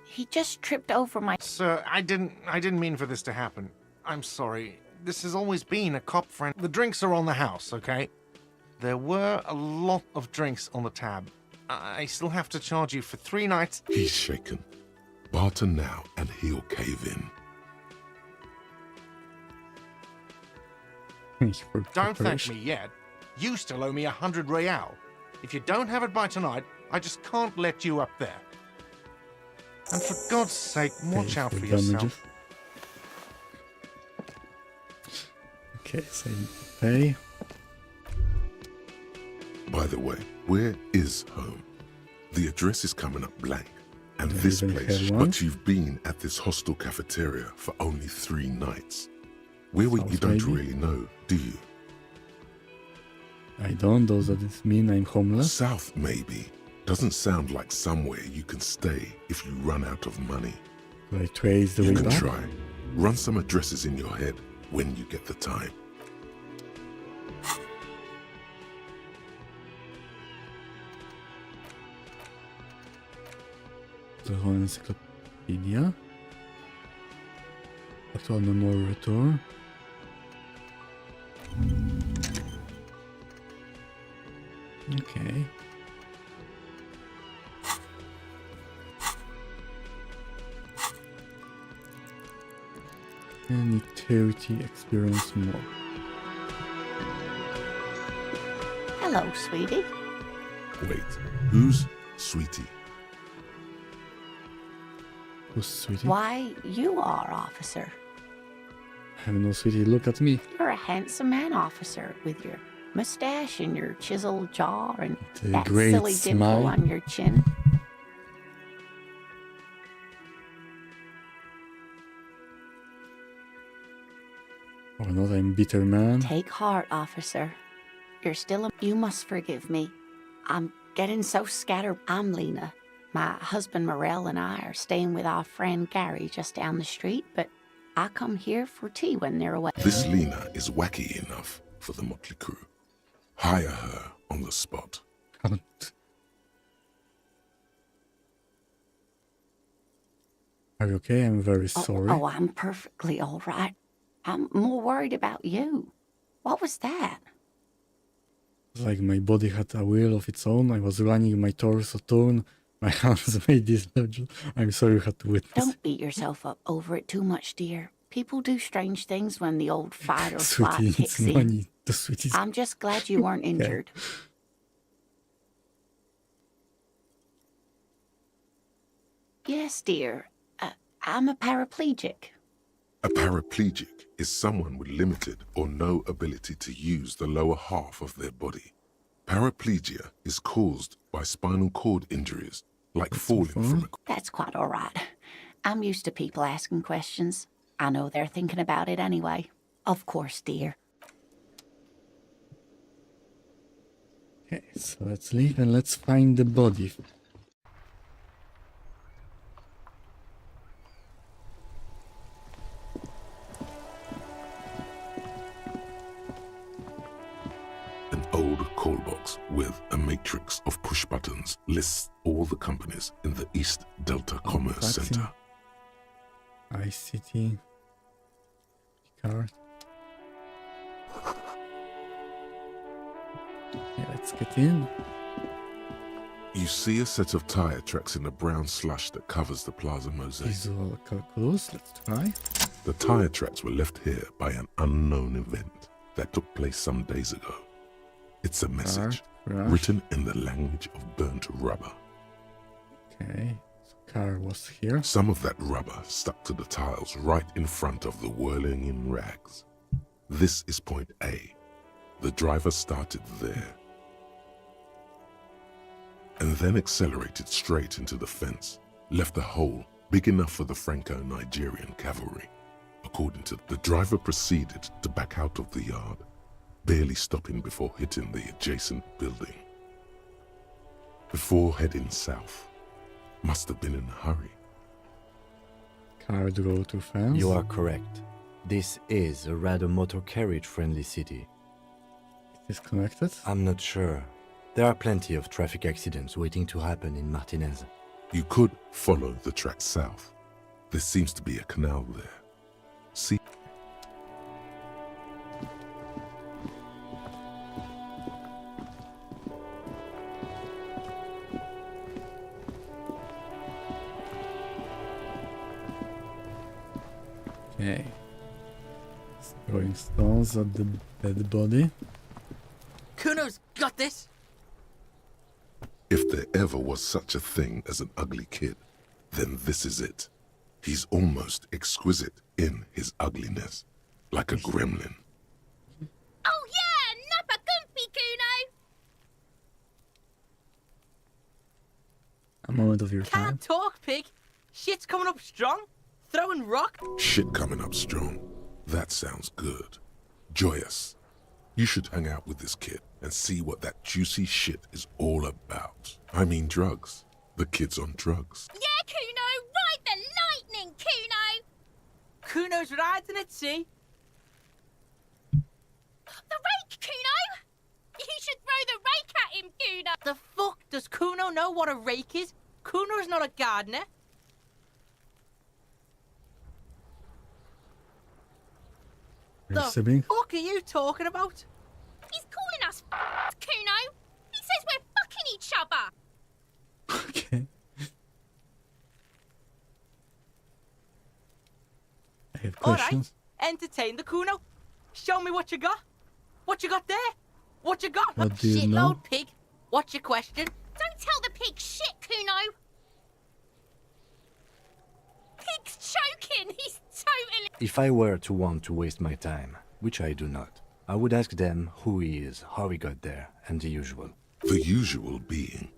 He just tripped over my... Sir, I didn't mean for this to happen. I'm sorry. This has always been a cop friend. The drinks are on the house, okay? There were a lot of drinks on the tab. I still have to charge you for 3 nights. He's shaken. Barter now and he'll cave in. Thank you for Don't thank preparation. me yet. You still owe me 100 real. If you don't have it by tonight, I just can't let you up there. And for God's sake, watch Pay out for damages. yourself. Okay, so I need to pay. By the way, where is home? The address is coming up blank. And I this even place, had one. but you've been at this hostel cafeteria for only 3 nights. Where were you South, don't maybe? really know, do you? I don't. Does that mean I'm homeless? South, maybe. Doesn't sound like somewhere you can stay if you run out of money. Do I trace the You way can back? try. Run some addresses in your head when you get the time. Trochę encyklopedia. Aktualny narrator. Okay. And need 30 experience more. Hello, sweetie. Wait, who's Sweetie? Who's Sweetie? Why, you are, officer. I have no Sweetie. Look at me. You're a handsome man, officer, with your mustache and your chiseled jaw and The that great silly dimple smile. on your chin. Or not, I'm bitter man. Take heart, officer. You're still a... You must forgive me. I'm getting so scattered. I'm Lena. My husband Morel and I are staying with our friend Gary just down the street, but I come here for tea when they're away. This Lena is wacky enough for the motley crew. Hire her on the spot. Are you okay? I'm very sorry. Oh, I'm perfectly all right. I'm more worried about you. What was that? Like my body had a will of its own. I was running, my torso torn. My hands made this legend. I'm sorry you had to witness. Don't beat yourself up over it too much, dear. People do strange things when the old fight or flight Sweetie, kicks it's in. money. The sweetie. I'm just glad you weren't injured. Yes, dear. I'm a paraplegic. A paraplegic is someone with limited or no ability to use the lower half of their body. Paraplegia is caused by spinal cord injuries, like falling from a... That's quite all right. I'm used to people asking questions. I know they're thinking about it anyway. Of course, dear. Okay, so let's leave and let's find the body. An old call box with a matrix of push buttons lists all the companies in the East Delta Commerce Taxi. Center. ICT. Card. Okay, let's get in. You see a set of tire tracks in the brown slush that covers the plaza mosaic. Visual calculus. Let's try. The tire tracks were left here by an unknown event that took place some days ago. It's a message Crash. written in the language of burnt rubber. Okay, so car was here. Some of that rubber stuck to the tiles right in front of the whirling in rags. This is point A. The driver started there and then accelerated straight into the fence, left a hole big enough for the Franco-Nigerian cavalry. According to the driver, proceeded to back out of the yard, barely stopping before hitting the adjacent building. Before heading south, must have been in a hurry. Car drove to fence. You are correct. This is a rather motor carriage-friendly city. It is connected. I'm not sure. There are plenty of traffic accidents waiting to happen in Martinez. You could follow the track south. There seems to be a canal there. See? Okay. Throwing stones at the dead body. Kuno's got this. If there ever was such a thing as an ugly kid, then this is it. He's almost exquisite in his ugliness, like a gremlin. Oh yeah, nappa gumpy, Kuno! A moment of your time. Can't talk, pig. Shit's coming up strong. Throwing rock. Shit coming up strong. That sounds good. Joyous. You should hang out with this kid and see what that juicy shit is all about. I mean drugs. The kid's on drugs. Yeah, Kuno, ride the lightning, Kuno! Kuno's riding it, see? The rake, Kuno! You should throw the rake at him, Kuno! The fuck does Kuno know what a rake is? Kuno's not a gardener. Your The sibling. fuck are you talking about? He's calling us Kuno! He says we're fucking each other! Okay. I have All right, questions. entertain the Kuno. Show me what you got. What you got there? What you got? What do you Shitload, know? pig. What's your question? Don't tell the pig shit, Kuno! Pig's choking! He's totally... If I were to want to waste my time, which I do not, I would ask them who he is, how he got there, and the usual. The usual being.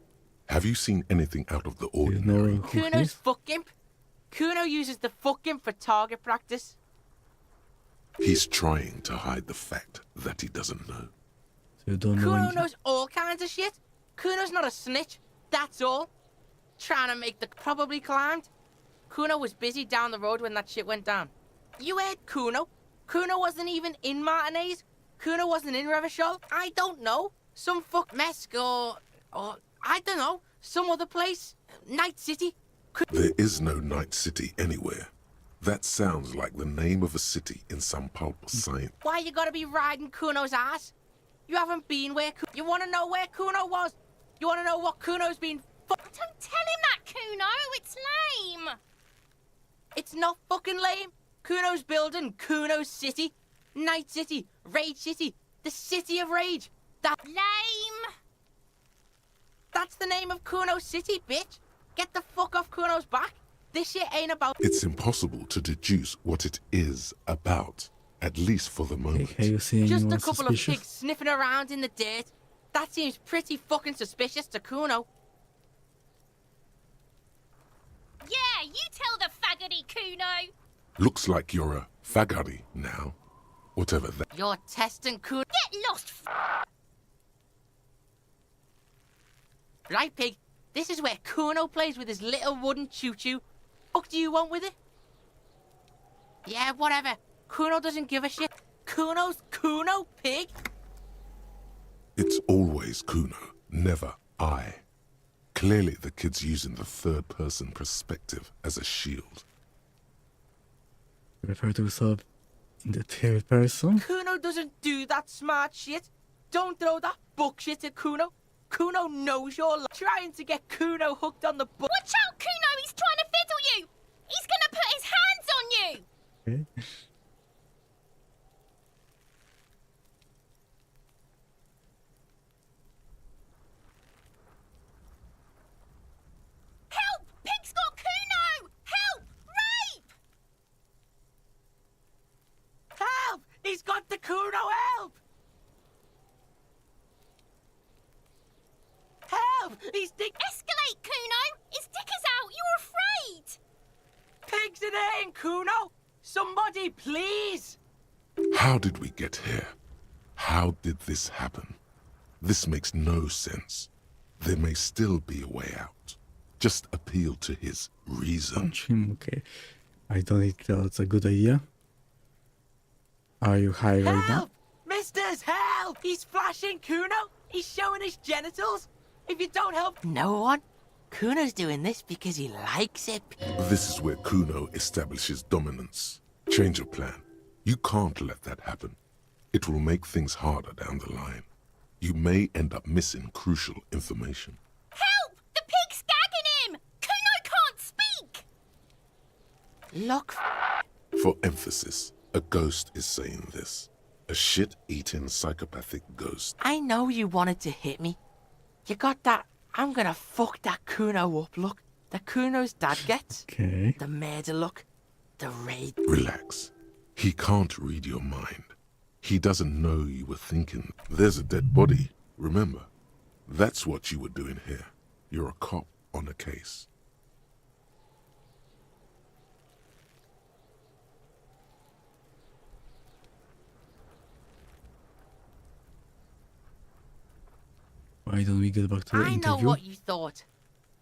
Have you seen anything out of the ordinary? Ignoring Kuno's cookies. fuck imp. Kuno uses the fuck imp for target practice. He's trying to hide the fact that he doesn't know. So you don't know Kuno anything. knows all kinds of shit. Kuno's not a snitch, that's all. Trying to make the probably climbed. Kuno was busy down the road when that shit went down. You heard Kuno? Kuno wasn't even in Martinez. Kuno wasn't in Revachol. I don't know. Some fuck Mesk or I don't know. Some other place. Night City. There is no Night City anywhere. That sounds like the name of a city in some pulp science. Why you gotta be riding Kuno's ass? You haven't been where you wanna know where Kuno was? You wanna know what Kuno's been Don't tell him that, Kuno. It's lame. It's not fucking lame. Kuno's building Kuno's City. Night City. Rage City. The City of Rage. Lame. That's the name of Kuno's City, bitch. Get the fuck off Kuno's back. This shit ain't about... It's impossible to deduce what it is about, at least for the moment. Hey, you see Just anyone a couple suspicious? of pigs sniffing around in the dirt. That seems pretty fucking suspicious to Kuno. Yeah, you tell the faggoty, Kuno. Looks like you're a faggoty now. Whatever that... You're testing Kuno. Get lost. Right, pig. This is where Kuno plays with his little wooden choo-choo. Fuck do you want with it? Yeah, whatever. Kuno doesn't give a shit. Kuno's Kuno, pig. It's always Kuno, never I. Clearly the kid's using the third-person perspective as a shield. Refer to yourself in the third person? Kuno doesn't do that smart shit. Don't throw that bullshit at Kuno. Kuno knows you're trying to get Kuno hooked on the book. Watch out, Kuno. He's trying to fiddle you. He's gonna put his hands on you. Okay. Help! Pig's got Kuno. Help! Rape! Help! He's got the Kuno, help! Help! He's dick... Escalate, Kuno. His dick is out. You're afraid. Pigs in here, Kuno! Somebody, please! How did we get here? How did this happen? This makes no sense. There may still be a way out. Just appeal to his reason. Punch him, okay. I don't think that's a good idea. Are you high right now? Help! Misters, help! He's flashing Kuno! He's showing his genitals! If you don't help no one, Kuno's doing this because he likes it. This is where Kuno establishes dominance. Change your plan. You can't let that happen. It will make things harder down the line. You may end up missing crucial information. Help! The pig's gagging him. Kuno can't speak. Look, For emphasis, a ghost is saying this. A shit-eating psychopathic ghost. I know you wanted to hit me. You got that, I'm gonna fuck that Kuno up look. The Kuno's dad gets. Okay. The murder look. The raid. Relax. He can't read your mind. He doesn't know you were thinking. There's a dead body, remember? That's what you were doing here. You're a cop on a case. Why don't we get back to the I know interview? what you thought.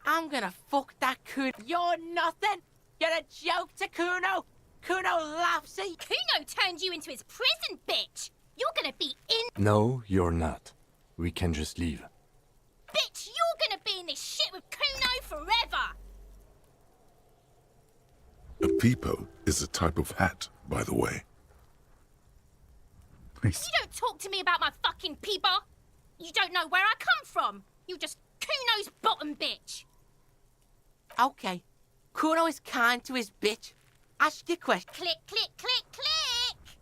I'm gonna fuck that Kuno. You're nothing. You're a joke to Kuno. Kuno laughs at you. Kuno turned you into his prison, bitch. You're gonna be in... No, you're not. We can just leave. Bitch, you're gonna be in this shit with Kuno forever. A peepo is a type of hat, by the way. Nice. You don't talk to me about my fucking peeper. You don't know where I come from. You just Kuno's bottom bitch. Okay. Kuno is kind to his bitch. Ask your question. Click, click, click, click.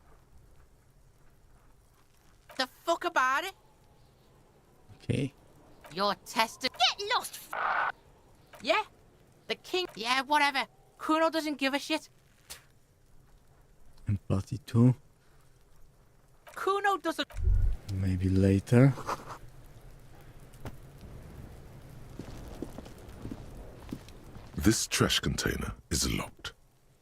The fuck about it? Okay. You're tested. Get lost. Yeah. The king. Yeah, whatever. Kuno doesn't give a shit. Empathy too. Kuno doesn't. Maybe later. This trash container is locked.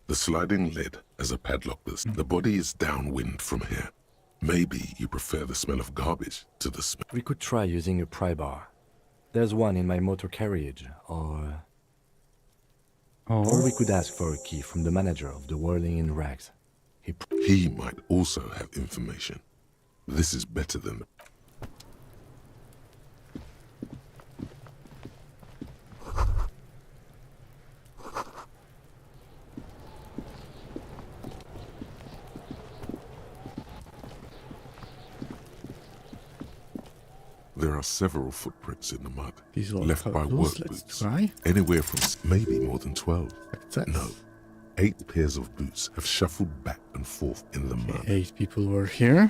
The sliding lid as a padlock this. The body is downwind from here. Maybe you prefer the smell of garbage to the smell. We could try using a pry bar. There's one in my motor carriage, or we could ask for a key from the manager of the Whirling in Rags. He might also have information. This is better than... There are several footprints in the mud, These are left by work Let's boots. try. Anywhere from maybe more than 12. Success. No, 8 pairs of boots have shuffled back and forth in the mud. 8 people were here.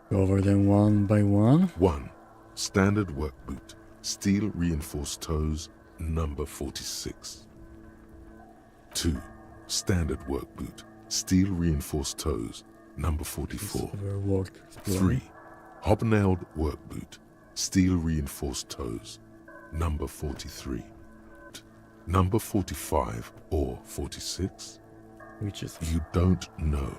Go over them one by one. 1. Standard work boot, steel reinforced toes, number 46. 2. Standard work boot, steel reinforced toes, number 44. Were worked. 3. Hobnailed work boot, steel reinforced toes, number 43. Number 45 or 46? Which is You don't know.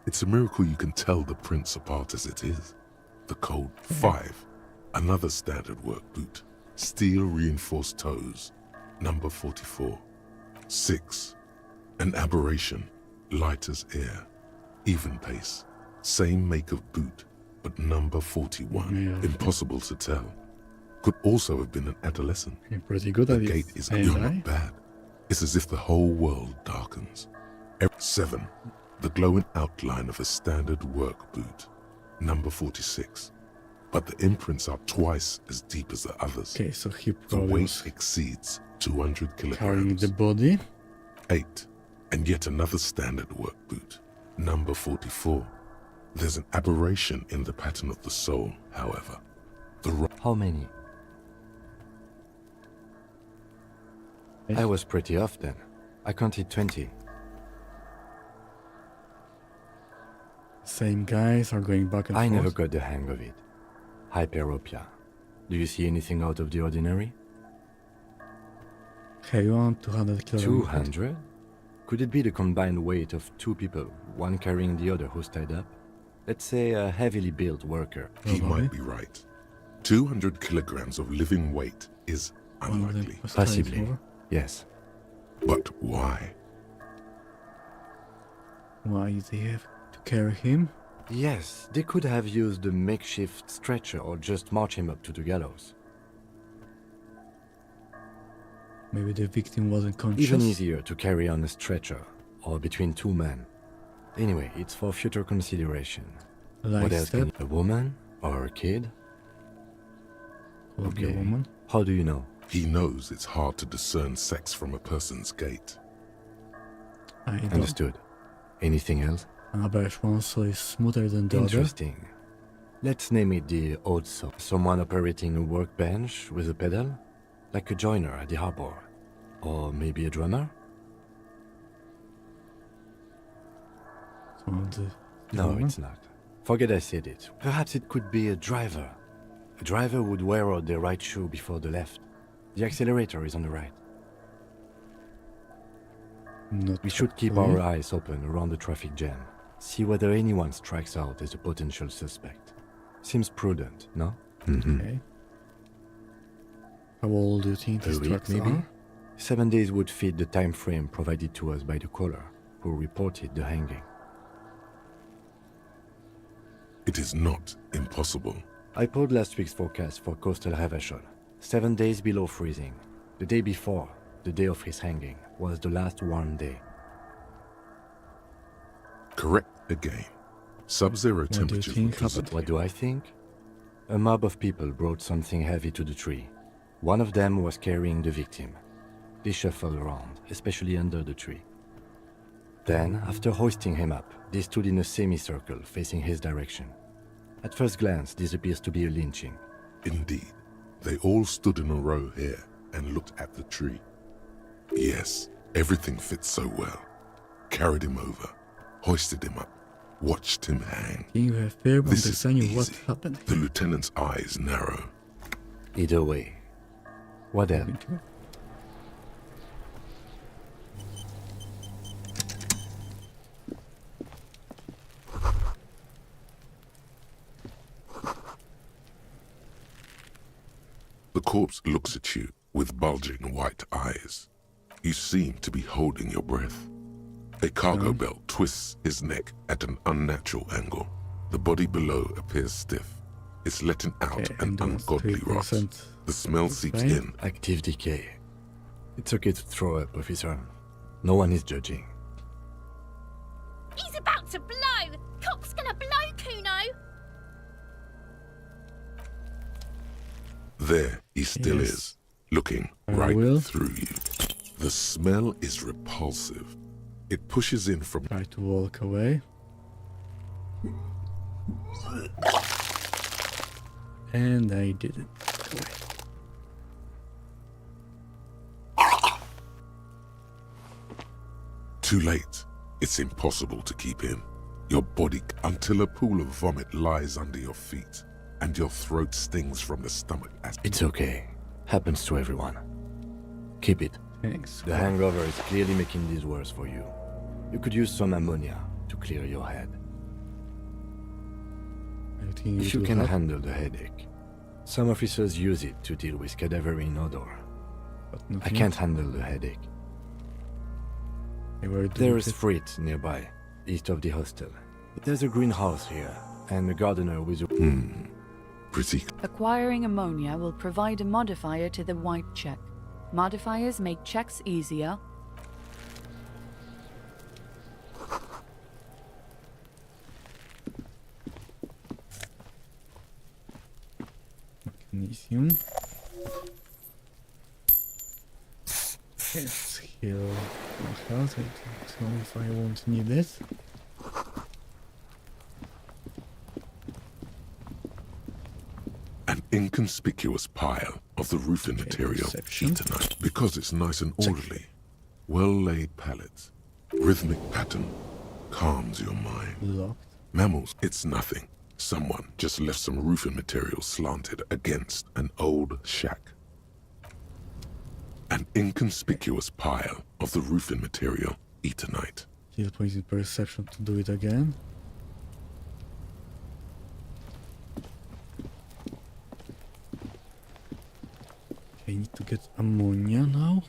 It's a miracle you can tell the prints apart as it is. The code 5. Another standard work boot, steel reinforced toes, number 44. 6. An aberration, light as air, even pace, same make of boot, but number 41. Yeah. Impossible to tell. Could also have been an adolescent. you're pretty good The at it. gate is ain't you're I? not bad. It's as if the whole world darkens. 7. The glowing outline of a standard work boot, number 46. But the imprints are twice as deep as the others. Okay, so he The probably weight was exceeds 200 carrying kilograms. the body. 8. And yet another standard work boot, number 44. There's an aberration in the pattern of the sole, however. How many? I was pretty off then. I counted 20. Same guys are going back and I forth. never got the hang of it. Hyperopia. Do you see anything out of the ordinary? Okay, you want 200 kilograms. 200? Could it be the combined weight of 2 people, one carrying the other who's tied up? Let's say a heavily built worker. He Probably. might be right. 200 kilograms of living weight is One of them unlikely. was tied Possibly. over. Yes. But why? Why did they have to carry him? Yes, they could have used a makeshift stretcher or just march him up to the gallows. Maybe the victim wasn't conscious. Even easier to carry on a stretcher, or between 2 men. Anyway, it's for future consideration. Like What else step can... A woman? Or a kid? would be a Okay. woman. How do you know? He knows it's hard to discern sex from a person's gait. I don't. Understood. Anything else? An average one, so it's smoother than the other. Interesting. Let's name it the odd saw. Someone operating a workbench with a pedal? Like a joiner at the harbor. Or maybe a drummer? So the No, woman? it's not. Forget I said it. Perhaps it could be a driver. A driver would wear out the right shoe before the left. The accelerator is on the right. Not We should keep really. our eyes open around the traffic jam. See whether anyone strikes out as a potential suspect. Seems prudent, no? Okay. How old do you think these A week, trucks maybe? are? 7 days would fit the time frame provided to us by the caller, who reported the hanging. It is not impossible. I pulled last week's forecast for coastal Havashol. 7 days below freezing. The day before, the day of his hanging, was the last warm day. Correct again. Sub-zero do you temperatures think would preserve- happened? What do I think? A mob of people brought something heavy to the tree. One of them was carrying the victim. They shuffled around, especially under the tree. Then, after hoisting him up, they stood in a semicircle facing his direction. At first glance, this appears to be a lynching. Indeed. They all stood in a row here and looked at the tree. Yes, everything fits so well. Carried him over, hoisted him up, watched him hang. Think you have fair This is understanding what easy. happened? The lieutenant's eyes narrow. Either way. What else? corpse looks at you with bulging white eyes. You seem to be holding your breath. A cargo belt twists his neck at an unnatural angle. The body below appears stiff. It's letting out an ungodly rot. The smell seeps in. Active decay. It's okay to throw up, officer. No one is judging. He's about to blow! Cock's gonna blow, Kuno! There he still is, looking right through you. The smell is repulsive. It pushes in from... Try to walk away. And I didn't. Go away. Too late. It's impossible to keep in. Your body until a pool of vomit lies under your feet and your throat stings from the stomach. It's okay. Happens to everyone. Keep it. Thanks. The hangover is clearly making this worse for you. You could use some ammonia to clear your head. If you can handle the headache. Some officers use it to deal with cadaverine odor. I can't handle the headache. There is fruit nearby, east of the hostel. There's a greenhouse here, and a gardener with a... Pretty. Acquiring ammonia will provide a modifier to the white check. Modifiers make checks easier. Magnesium. Let's heal my health. I don't know if I won't need it. An inconspicuous pile of the roofing material eaten up because it's nice and orderly. Well-laid pallets. Rhythmic pattern calms your mind. Locked. Mammals, it's nothing. Someone just left some roofing material slanted against an old shack. An inconspicuous pile of the roofing material etonite. Heal points in perception to do it again. Okay, I need to get ammonia now.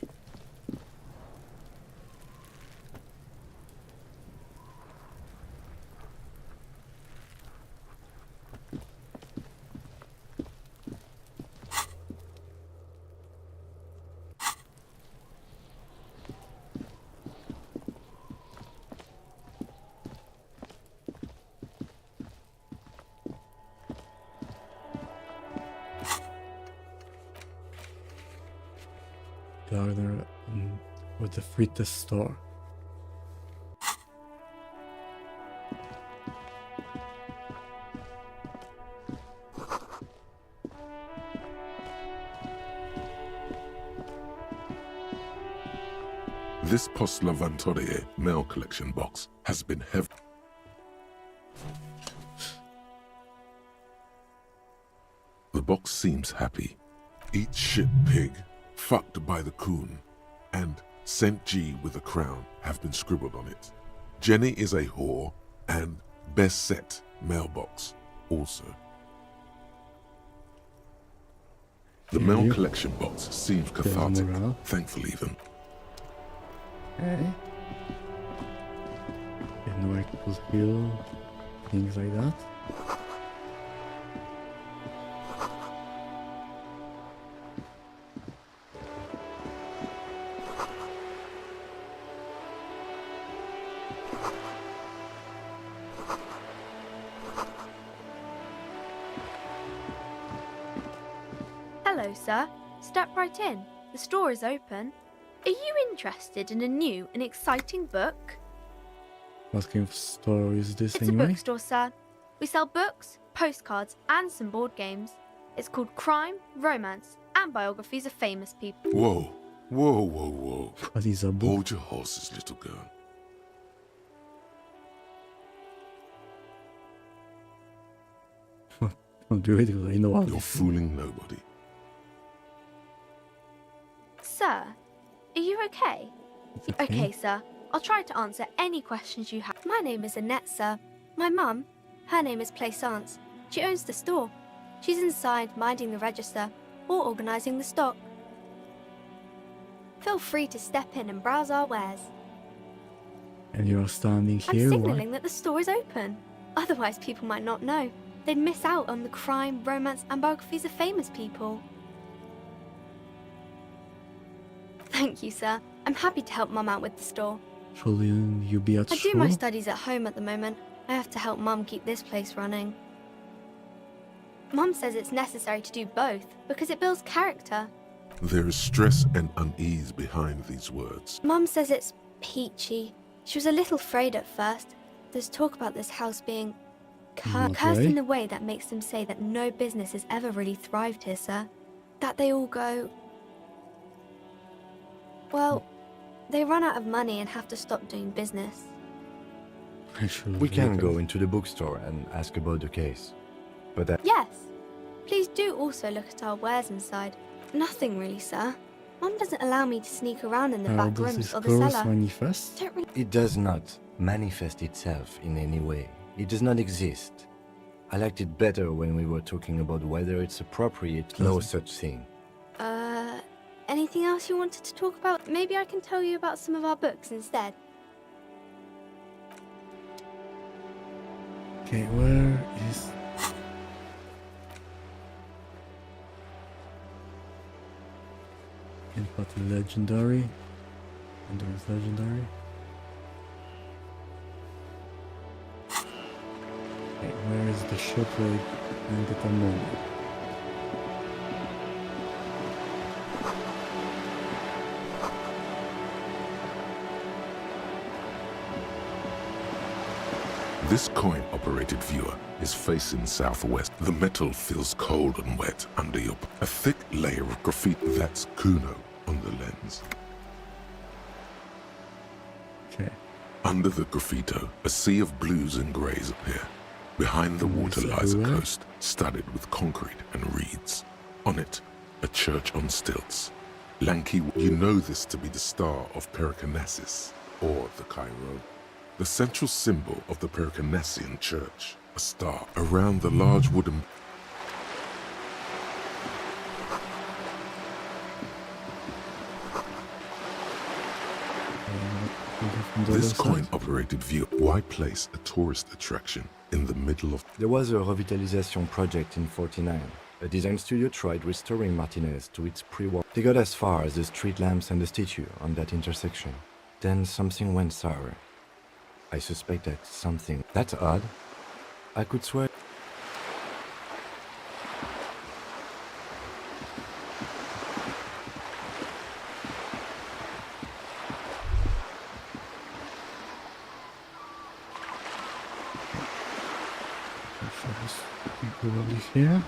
Gardener with the Frites store. This Post Lavantorie mail collection box has been heavy. The box seems happy. Eat shit, pig. Fucked by the coon, and St. G with a crown have been scribbled on it. Jenny is a whore, and best set mailbox also. The mail collection box seems cathartic, thankfully even. Okay. And no, I could heal things like that. Hello, sir. Step right in. The store is open. Are you interested in a new and exciting book? What kind of store is this It's anyway? a bookstore, sir. We sell books, postcards, and some board games. It's called Crime, Romance, and Biographies of Famous People. Whoa, whoa, whoa, whoa. What is a book? Hold your horses, little girl. Don't do it because I know all You're this. fooling nobody. Sir, are you okay? It's Okay, sir. I'll try to answer any questions you have. My name is Annette, sir. My mum, her name is Plaisance. She owns the store. She's inside minding the register. or organising the stock. Feel free to step in and browse our wares. And you're standing I'm here, signalling that the store is open. Otherwise, people might not know. They'd miss out on the crime, romance, and biographies of famous people. Thank you, sir. I'm happy to help Mum out with the store. Shouldn't you be at I school? do my studies at home at the moment. I have to help Mum keep this place running. Mum says it's necessary to do both because it builds character. There is stress and unease behind these words. Mum says it's peachy. She was a little afraid at first. There's talk about this house being cursed in a way that makes them say that no business has ever really thrived here, sir. That they all go... Well, they run out of money and have to stop doing business. We can go into the bookstore and ask about the case. But Yes. Please do also look at our wares inside. Nothing really, sir. Mum doesn't allow me to sneak around in the How back does rooms this or the course cellar. manifest? Don't really... it does not manifest itself in any way. It does not exist. I liked it better when we were talking about whether it's appropriate. No such thing. Anything else you wanted to talk about? Maybe I can tell you about some of our books instead. Okay, where is... Input legendary. And there is legendary. Okay, where is the shipwreck and the moment? This coin-operated viewer is facing southwest. The metal feels cold and wet under your... A thick layer of graffiti. That's Kuno on the lens. Okay. Under the graffito, a sea of blues and greys appear. Behind the water lies a coast, studded with concrete and reeds. On it, a church on stilts. Lanky, you know this to be the star of Pericarnassus, or the Cairo. The central symbol of the Pericarnassian church, a star. Around the large wooden... This coin-operated view, why place a tourist attraction in the middle of... There was a revitalization project in 49. A design studio tried restoring Martinez to its pre-war. They got as far as the street lamps and the statue on that intersection. Then something went sour. I suspect that something... That's odd. I could swear... Probably here.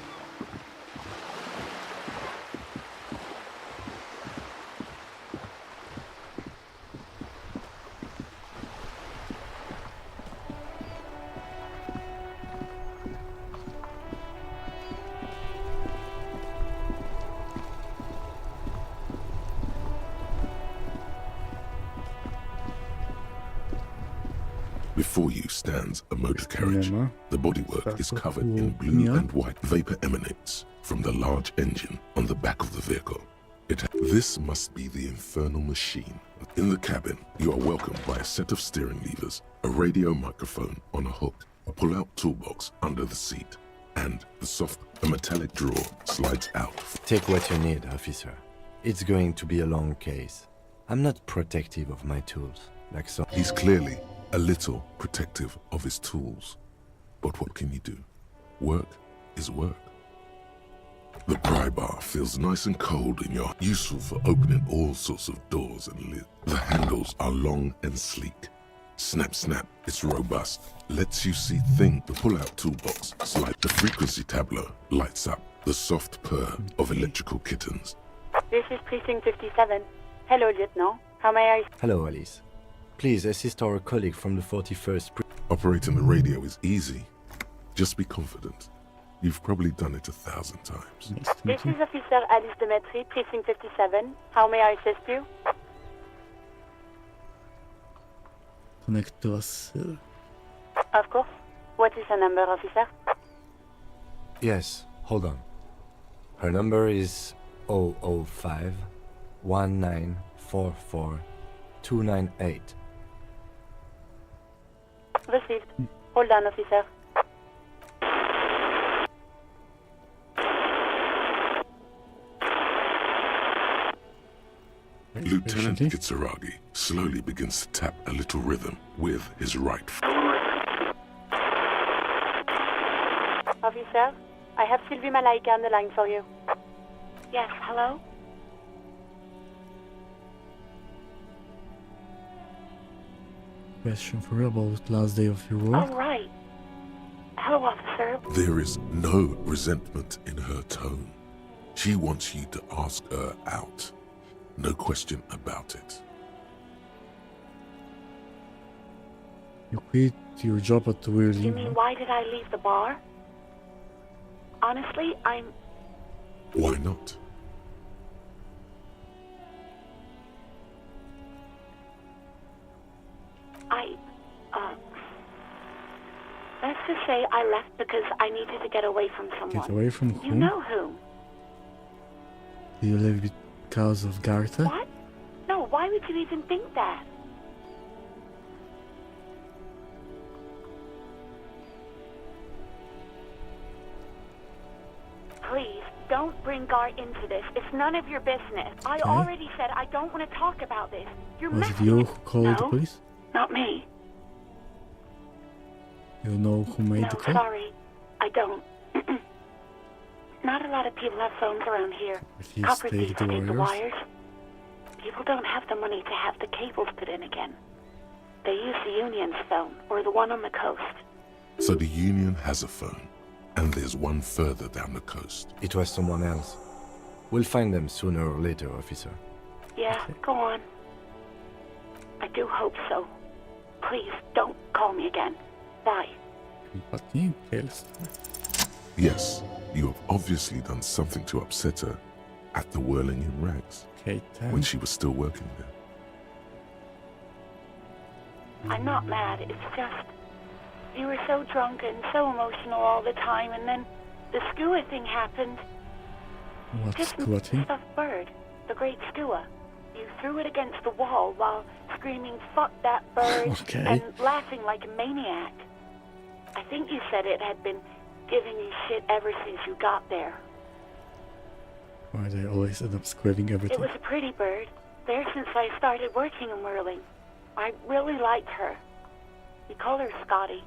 Before you stands a motor carriage. Cinema. The bodywork is covered in Cool. blue Yeah. and white. Vapor emanates from the large engine on the back of the vehicle. This must be the infernal machine. In the cabin, you are welcomed by a set of steering levers, a radio microphone on a hook, a pull-out toolbox under the seat, and a metallic drawer slides out. Take what you need, officer. It's going to be a long case. I'm not protective of my tools, like so. He's clearly a little protective of his tools. But what can you do? Work is work. The pry bar feels nice and cold in your... Useful for opening all sorts of doors and lids. The handles are long and sleek. Snap, snap, it's robust. Lets you see things. The pull-out toolbox slide. The frequency tableau lights up. The soft purr of electrical kittens. This is Precinct 57. Hello, Lieutenant. How may I... Hello, Alice. Please assist our colleague from the 41st... Operating the radio is easy. Just be confident. You've probably done it 1,000 times. This is Officer Alice Demetri, Precinct 57. How may I assist you? Connect to us. Of course. What is the number, officer? Yes, hold on. Her number is 005 1944 298. Received. Hold on, officer. Lieutenant Itsuragi slowly begins to tap a little rhythm with his right foot. Officer, I have Sylvie Malaika on the line for you. Yes, hello? Question for you about last day of your work. Oh, right. Hello, officer. There is no resentment in her tone. She wants you to ask her out. No question about it. You quit your job at the Whirling. You mean, why did I leave the bar? Honestly, Why not? Let's just say I left because I needed to get away from someone. Get away from whom? You know whom? Do you live because of Gartha? What? No, why would you even think that? Please, don't bring Gar into this. It's none of your business. I already said I don't want to talk about this. You're Was it messing you with... who called the police? Not me. You know who made the call? Sorry. I don't. Not a lot of people have phones around here. If you Coppers take used the to take the wires. wires. People don't have the money to have the cables put in again. They use the Union's phone, or the one on the coast. So the Union has a phone, and there's one further down the coast. It was someone else. We'll find them sooner or later, officer. Yeah, go on. I do hope so. Please, don't call me again. Bye. Yes, you have obviously done something to upset her at the Whirling in Rags when she was still working there. I'm not mad, it's just... You were so drunk and so emotional all the time, and then the skua thing happened. What Just skua thing? stuffed bird, the great skua. You threw it against the wall while screaming, "Fuck that bird," and laughing like a maniac. I think you said it had been giving you shit ever since you got there. Why they always end up squirting everything? It was a pretty bird, there since I started working in Whirling. I really liked her. We call her Scotty.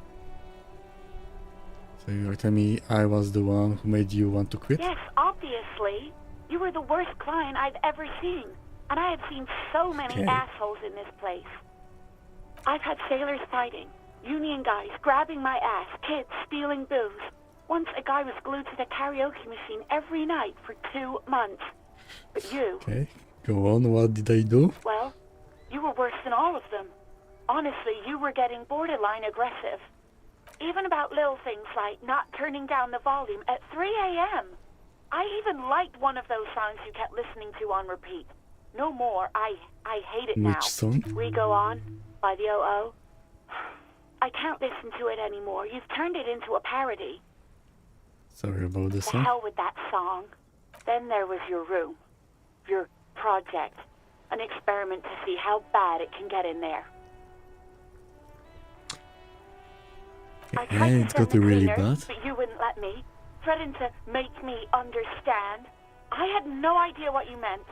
So you're telling me I was the one who made you want to quit? Yes, obviously. You were the worst client I've ever seen. And I have seen so many assholes in this place. I've had sailors fighting, union guys grabbing my ass, kids stealing booze. Once a guy was glued to the karaoke machine every night for 2 months. But you... Okay, go on, what did I do? Well, you were worse than all of them. Honestly, you were getting borderline aggressive. Even about little things like not turning down the volume at 3 a.m. I even liked one of those songs you kept listening to on repeat. No more. I hate it now. Which song? We Go On by the O.O. I can't listen to it anymore. You've turned it into a parody. Sorry about the The song. hell with that song. Then there was your room. Your project. An experiment to see how bad it can get in there. And it's got really bad. But you wouldn't let me. Threatened to make me understand. I had no idea what you meant.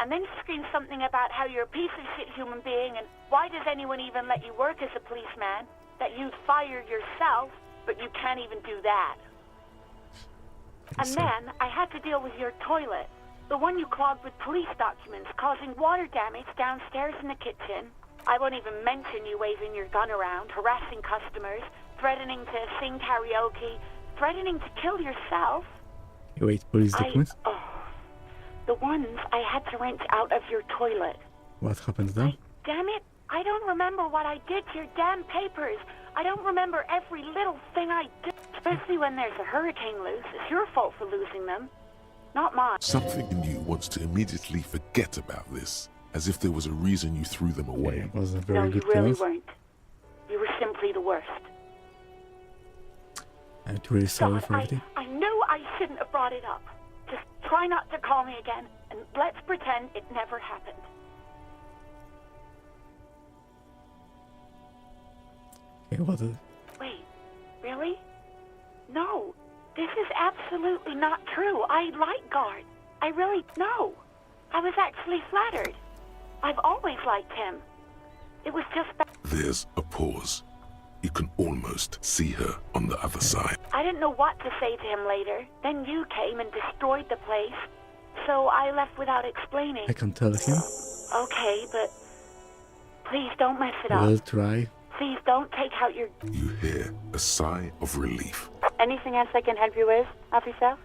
And then you screamed something about how you're a piece of shit human being, and why does anyone even let you work as a policeman? That you'd fire yourself, but you can't even do that. And then I had to deal with your toilet. The one you clogged with police documents, causing water damage downstairs in the kitchen. I won't even mention you waving your gun around, harassing customers, threatening to sing karaoke, threatening to kill yourself. Wait, police documents? The ones I had to rent out of your toilet. What happened then? Damn it, I don't remember what I did to your damn papers. I don't remember every little thing I did. Especially when there's a hurricane loose. It's your fault for losing them, not mine. Something in you wants to immediately forget about this, as if there was a reason you threw them away. It was a very No, good you really plan. weren't. You were simply the worst. I'm really sorry God, for everything. I knew I shouldn't have brought it up. try not to call me again, and let's pretend it never happened. Okay, what is... Wait, really? No, this is absolutely not true. I like Guard. I really, no. I was actually flattered. I've always liked him. It was just that There's a pause. You can almost see her on the other side. I didn't know what to say to him later. Then you came and destroyed the place. So I left without explaining. I can tell him. Okay, but please don't mess it We'll up. try. Please don't take out your... You hear a sigh of relief. Anything else I can help you with, officer?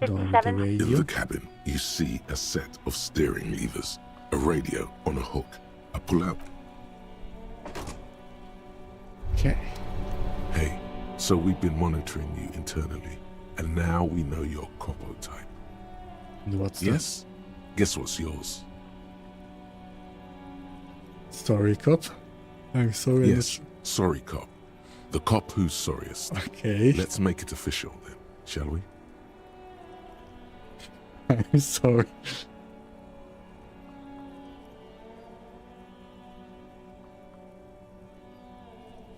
Down the 57? In radio. the cabin, you see a set of steering levers, a radio on a hook, a pull-out. Okay. Hey, so we've been monitoring you internally, and now we know your Copo type. And what's Yes? Guess what's yours? that? Sorry, cop. I'm sorry. Yes, sorry cop. The cop who's sorriest. Okay. Let's make it official then, shall we? I'm sorry.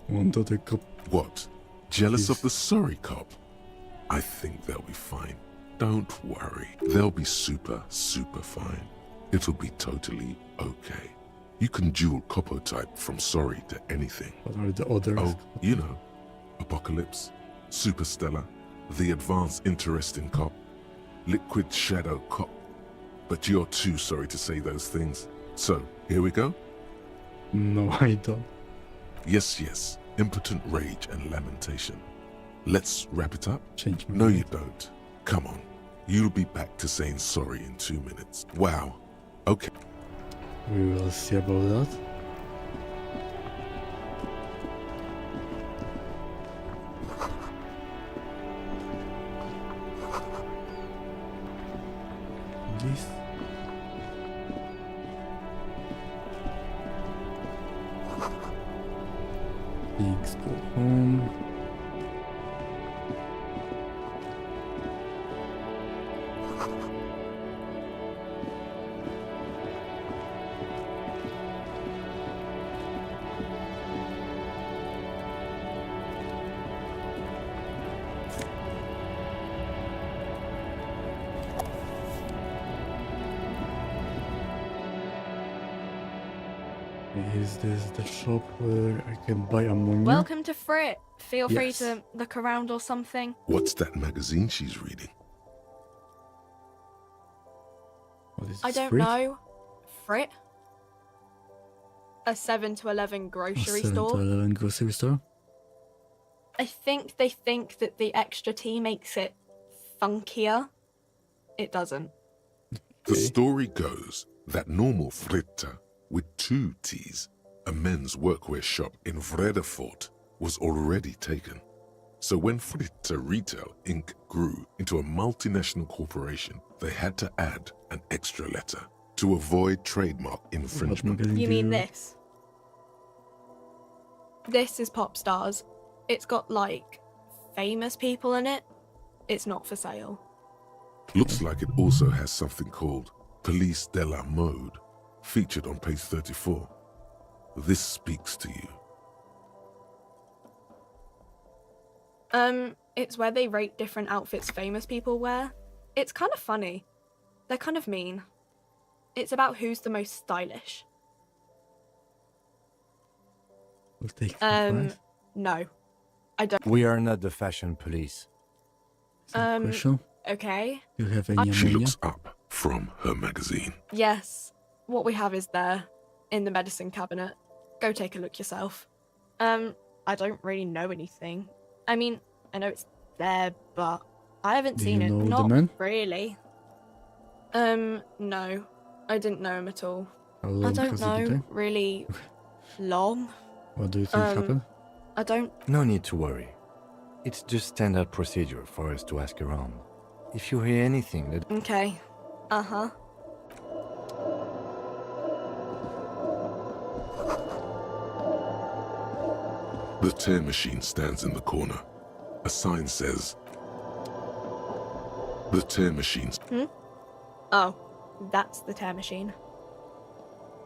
One other cop. What? Jealous He's- of the sorry cop? I think they'll be fine. Don't worry. They'll be super, super fine. It'll be totally okay. You can dual Copo type from sorry to anything. What are the others? Oh, you know, Apocalypse, Superstellar, the Advanced Interesting Cop, Liquid Shadow Cop. But you're too sorry to say those things. So, here we go? No, I don't. Yes, yes, impotent rage and lamentation. Let's wrap it up? Change my No, mind. you don't. Come on. You'll be back to saying sorry in 2 minutes. Wow. Okay. We will see about that. This. Pigs go home. Is this the shop where I can buy ammonia? Welcome to Frit. Feel free Yes. to look around or something. What's that magazine she's reading? What is I this, don't Frit? know. Frit? A 7 to 11 A grocery 7 store. to 11 grocery store? I think they think that the extra tea makes it funkier. It doesn't. The Okay. story goes that normal Fritta with 2 T's, a men's workwear shop in Vredefort, was already taken. So when Fritta Retail Inc. grew into a multinational corporation, they had to add an extra letter to avoid trademark infringement. magazine You do mean you- this? This is Pop Stars. It's got, like, famous people in it. It's not for sale. Looks like it also has something called Police de la Mode, featured on page 34. This speaks to you. It's where they rate different outfits famous people wear. It's kind of funny. They're kind of mean. It's about who's the most stylish. We'll take the price. No. I don't. We are not the fashion police. Some question? Okay. Do you have any She ammonia? looks up from her magazine. Yes. What we have is there, in the medicine cabinet. Go take a look yourself. I don't really know anything. I mean, I know it's there, but I haven't Do seen you it. know the Not man? really. No. I didn't know him at all. How I long don't has it been know there? really long. What do you think happened? I don't. No need to worry. It's just standard procedure for us to ask around. If you hear anything that Okay. Uh-huh. The tear machine stands in the corner. A sign says, The tear machines. Oh, that's the tear machine.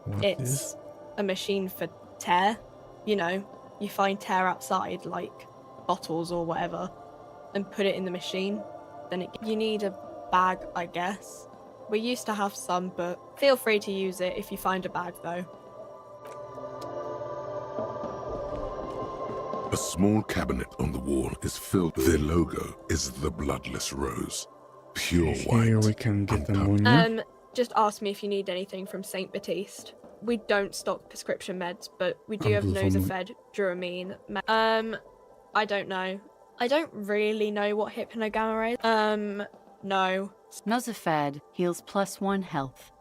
What It's is? a machine for tear. You know, you find tear outside, like bottles or whatever, and put it in the machine. Then you need a bag, I guess. We used to have some, but feel free to use it if you find a bag, though. A small cabinet on the wall is filled. Their logo is the bloodless rose. Pure white. Here we can get ammonia. Just ask me if you need anything from St. Baptiste. We don't stock prescription meds, but we do have Nosafed, Duramine. I don't know. I don't really know what hypnogamma is. No. Nosafed heals +1 health.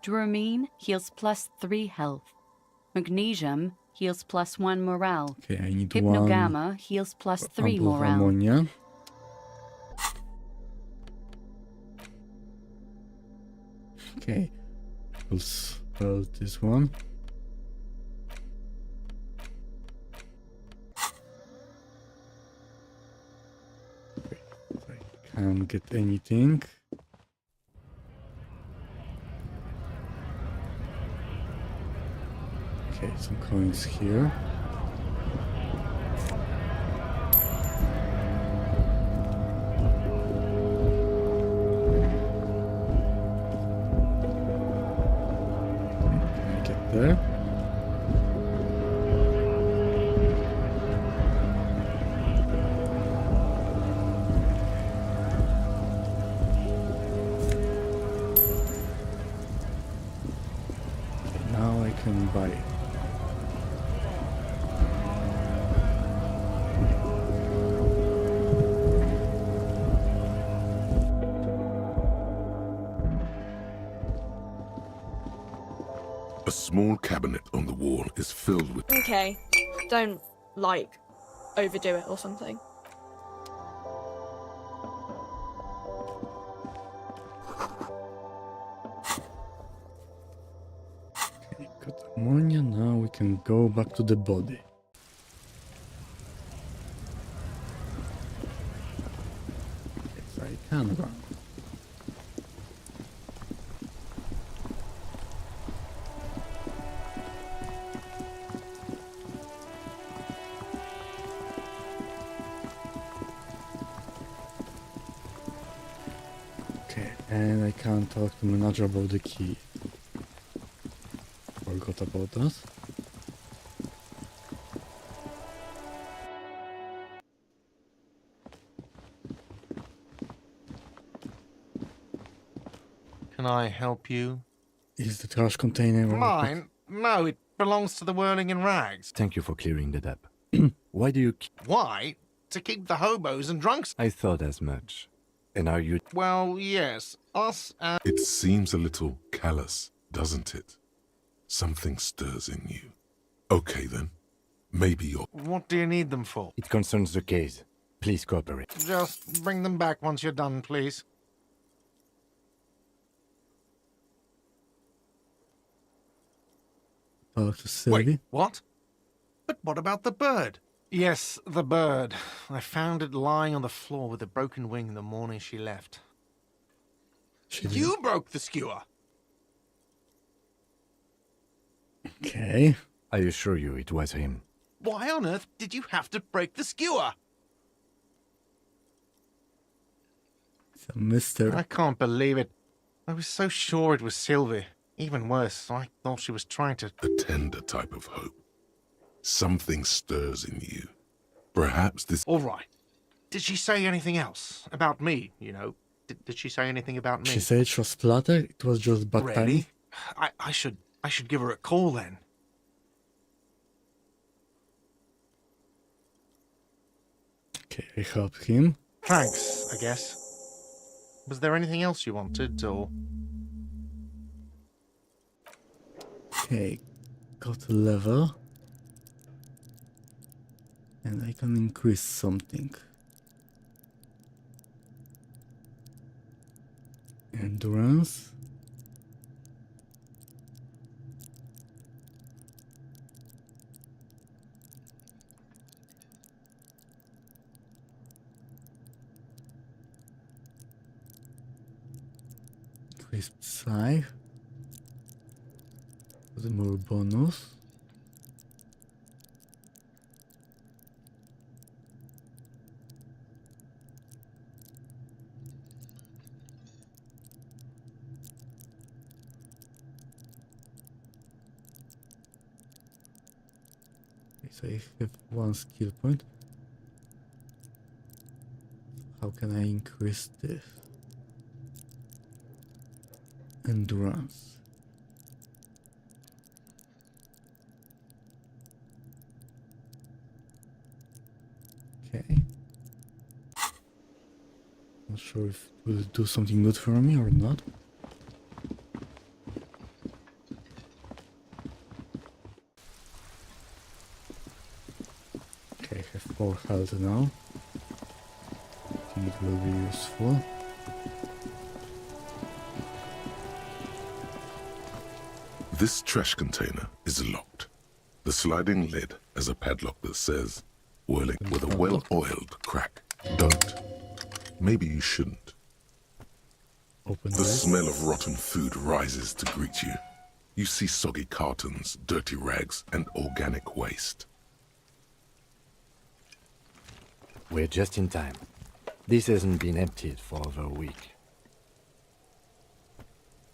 Duramine heals +3 health. Magnesium heals +1 morale. Okay, I need Hypnogamma heals +3 ample of morale. ammonia. Okay, we'll spell this one. Okay, I can't get anything. Okay, some coins here. There. Okay, now I can buy it. A small cabinet on the wall is filled with... Okay. Don't, like, overdo it or something. Okay, got ammonia. Now we can go back to the body. Yes, I can run. And I can't talk to manager about the key. Forgot about that. Can I help you? Is the trash container mine? No, it belongs to the Whirling in Rags. Thank you for clearing that up. Why do you... Why? To keep the hobos and drunks. I thought as much. And are you... Well, yes. Us and... It seems a little callous, doesn't it? Something stirs in you. Okay then. Maybe you're... What do you need them for? It concerns the case. Please cooperate. Just bring them back once you're done, please. Talk to Sylvie. Wait, what? But what about the bird? Yes, the bird. I found it lying on the floor with a broken wing the morning she left. You broke the skewer! Okay. I assure you it was him. Why on earth did you have to break the skewer? It's a mystery. I can't believe it. I was so sure it was Sylvie. Even worse, I thought she was trying to... A tender type of hope. Something stirs in you. Perhaps this... All right. Did she say anything else? About me, you know? Did she say anything about me? She said it was splatter. It was just bad timing. I should give her a call then. Okay, I helped him. Thanks, I guess. Was there anything else you wanted, or... Okay, got a level. And I can increase something. Endurance. Crisp side. The more bonus. Okay, so I have 1 skill point. How can I increase this? Endurance. Okay. Not sure if it will do something good for me or not. Okay, I have 4 health now. I think it will be useful. This trash container is locked. The sliding lid has a padlock that says, whirling with a well-oiled crack. Don't. Maybe you shouldn't. Open The smell of rotten food rises to greet you. You see soggy cartons, dirty rags, and organic waste. We're just in time. This hasn't been emptied for over a week.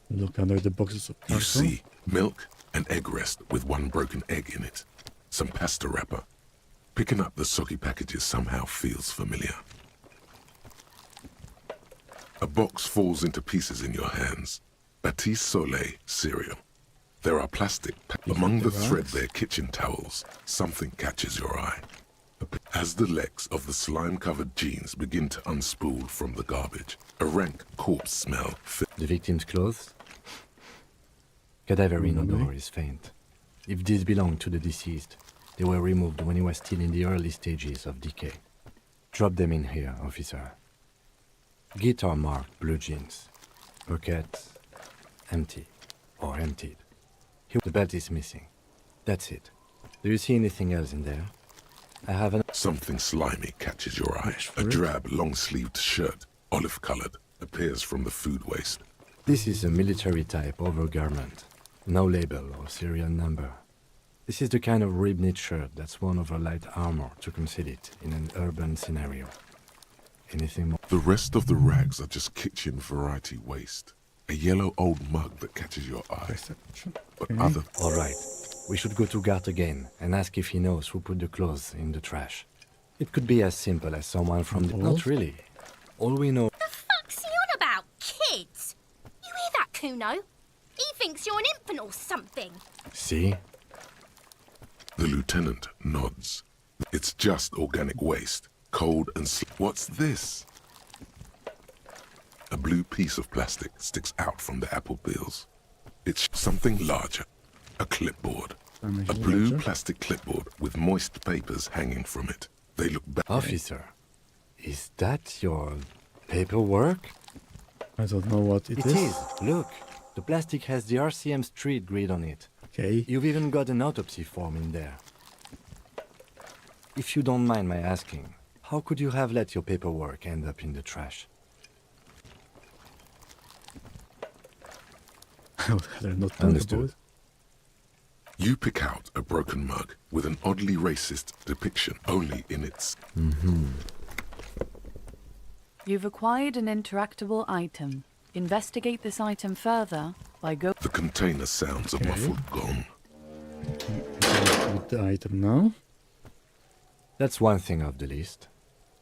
Look under the boxes of You carton. see milk and egg rest with 1 broken egg in it. Some pasta wrapper. Picking up the soggy packages somehow feels familiar. A box falls into pieces in your hands. Batiste Soleil cereal. There are plastic among the threadbare kitchen towels. Something catches your eye. As the legs of the slime-covered jeans begin to unspool from the garbage, a rank corpse smell. The victim's clothes? Cadaverine odor is faint. If these belong to the deceased, they were removed when he was still in the early stages of decay. Drop them in here, officer. Guitar marked blue jeans. Pockets empty or emptied. The belt is missing. That's it. Do you see anything else in there? I have Something slimy catches your eye. A drab, long-sleeved shirt, olive-colored, appears from the food waste. This is a military-type overgarment. No label or serial number. This is the kind of rib-knit shirt that's worn over light armor to conceal it in an urban scenario. Anything more? The rest of the rags are just kitchen variety waste. A yellow old mug that catches your eye. But other... All right. We should go to Gart again and ask if he knows who put the clothes in the trash. It could be as simple as someone from the... Not really. All we know... The fuck's he on about, kids? You hear that, Kuno? He thinks you're an infant or something. See? The lieutenant nods. It's just organic waste. Cold and what's this? A blue piece of plastic sticks out from the apple peels. It's something larger. A clipboard. A blue plastic clipboard with moist papers hanging from it. They look back. Officer, is that your paperwork? I don't know what it is. It is. Look, the plastic has the RCM street grid on it. Okay. You've even got an autopsy form in there. If you don't mind my asking, how could you have let your paperwork end up in the trash? I would rather not talk Understood. about it. You pick out a broken mug with an oddly racist depiction only in its... You've acquired an interactable item. Investigate this item further by go... The container sounds a muffled gong. With the item now. That's one thing off the list.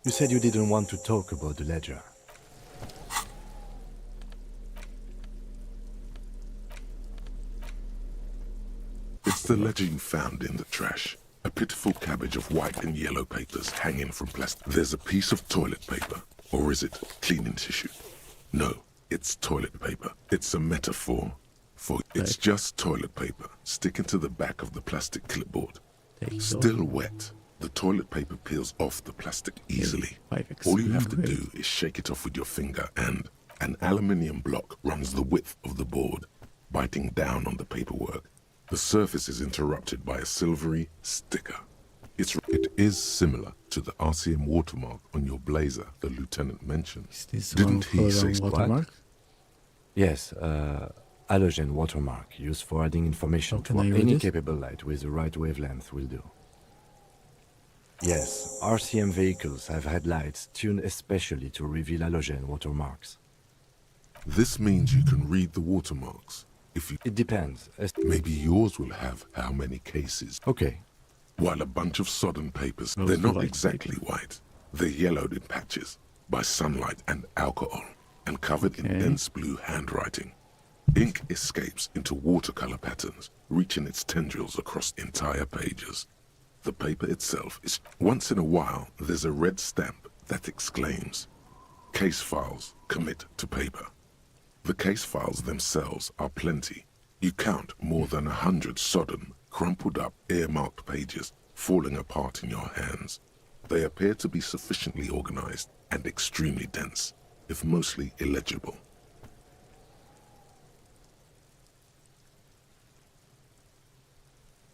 You said you didn't want to talk about the ledger. It's the ledger you found in the trash. A pitiful cabbage of white and yellow papers hanging from plastic. There's a piece of toilet paper. Or is it cleaning tissue? No, it's toilet paper. It's a metaphor for it's just toilet paper sticking to the back of the plastic clipboard. Still wet. The toilet paper peels off the plastic easily. All you have to do is shake it off with your finger and an aluminium block runs the width of the board, biting down on the paperwork. The surface is interrupted by a silvery sticker. It is similar to the RCM watermark on your blazer the lieutenant mentioned. Didn't he say watermark? Yes, halogen watermark used for adding information How can to I read any this? capable light with the right wavelength will do. Yes, RCM vehicles have headlights tuned especially to reveal halogen watermarks. This means you can read the watermarks. If you... It depends. Maybe yours will have how many cases. Okay. While a bunch of sodden papers, Those they're not light exactly white. They're yellowed in patches by sunlight and alcohol and covered in dense blue handwriting. Ink escapes into watercolor patterns, reaching its tendrils across entire pages. The paper itself is... Once in a while, there's a red stamp that exclaims, "Case files commit to paper." The case files themselves are plenty. You count more than 100 sodden, crumpled up, earmarked pages falling apart in your hands. They appear to be sufficiently organized and extremely dense, if mostly illegible.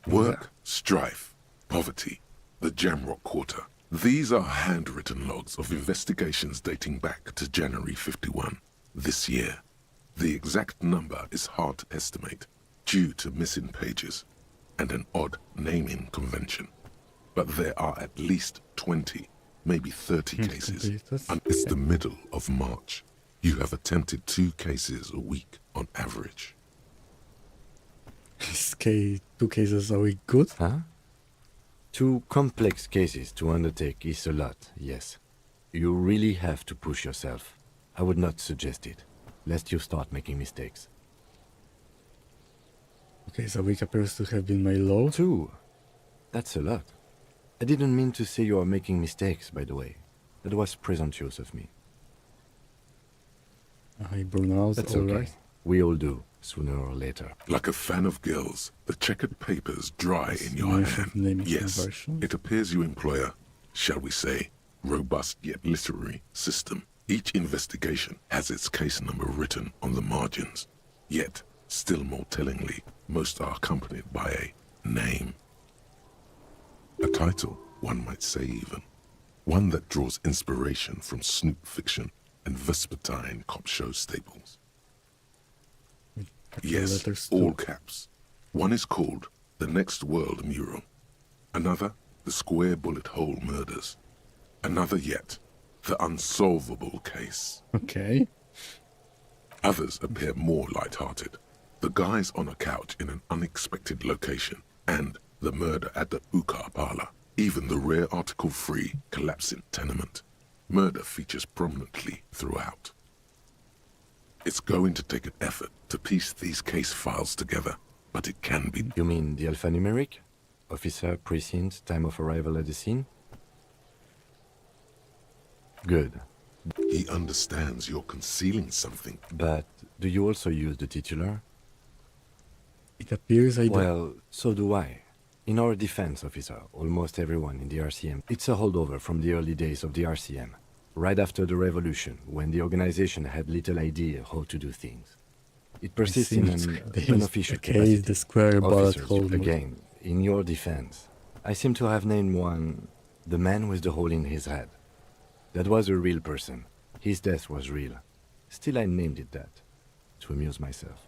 Work, strife, poverty, the Jamrock Quarter. These are handwritten logs of investigations dating back to January 51, this year. The exact number is hard to estimate due to missing pages and an odd naming convention. But there are at least 20, maybe 30 cases. And it's the middle of March. You have attempted 2 cases a week on average. Is 2 cases a week good? Huh? 2 complex cases to undertake is a lot, yes. You really have to push yourself. I would not suggest it, lest you start making mistakes. Okay, so a week appears to have been my low. 2? That's a lot. I didn't mean to say you are making mistakes, by the way. That was presumptuous of me. I burn out, That's all okay. right. We all do, sooner or later. Like a fan of gills, the checkered papers dry in your hand. Yes, it appears you employ a, shall we say, robust yet literary system. Each investigation has its case number written on the margins. Yet, still more tellingly, most are accompanied by a name. A title, one might say even. One that draws inspiration from snoop fiction and vespertine cop show staples. Yes, all caps. One is called The Next World Mural. Another, The Square Bullet Hole Murders. Another yet, The Unsolvable Case. Okay. Others appear more light-hearted. The guys on a couch in an unexpected location, and the murder at the Ukar Parlor. Even the rare article-free collapsing tenement. Murder features prominently throughout. It's going to take an effort to piece these case files together, but it can be. You mean the alphanumeric? Officer, precinct, time of arrival at the scene? Good. He understands you're concealing something. But do you also use the titular? It appears I do. Well, so do I. In our defense, officer, almost everyone in the RCM, it's a holdover from the early days of the RCM, right after the revolution, when the organization had little idea how to do things. It persists in an unofficial capacity. The square bullet hole. Again, in your defense, I seem to have named one, the man with the hole in his head. That was a real person. His death was real. Still, I named it that, to amuse myself.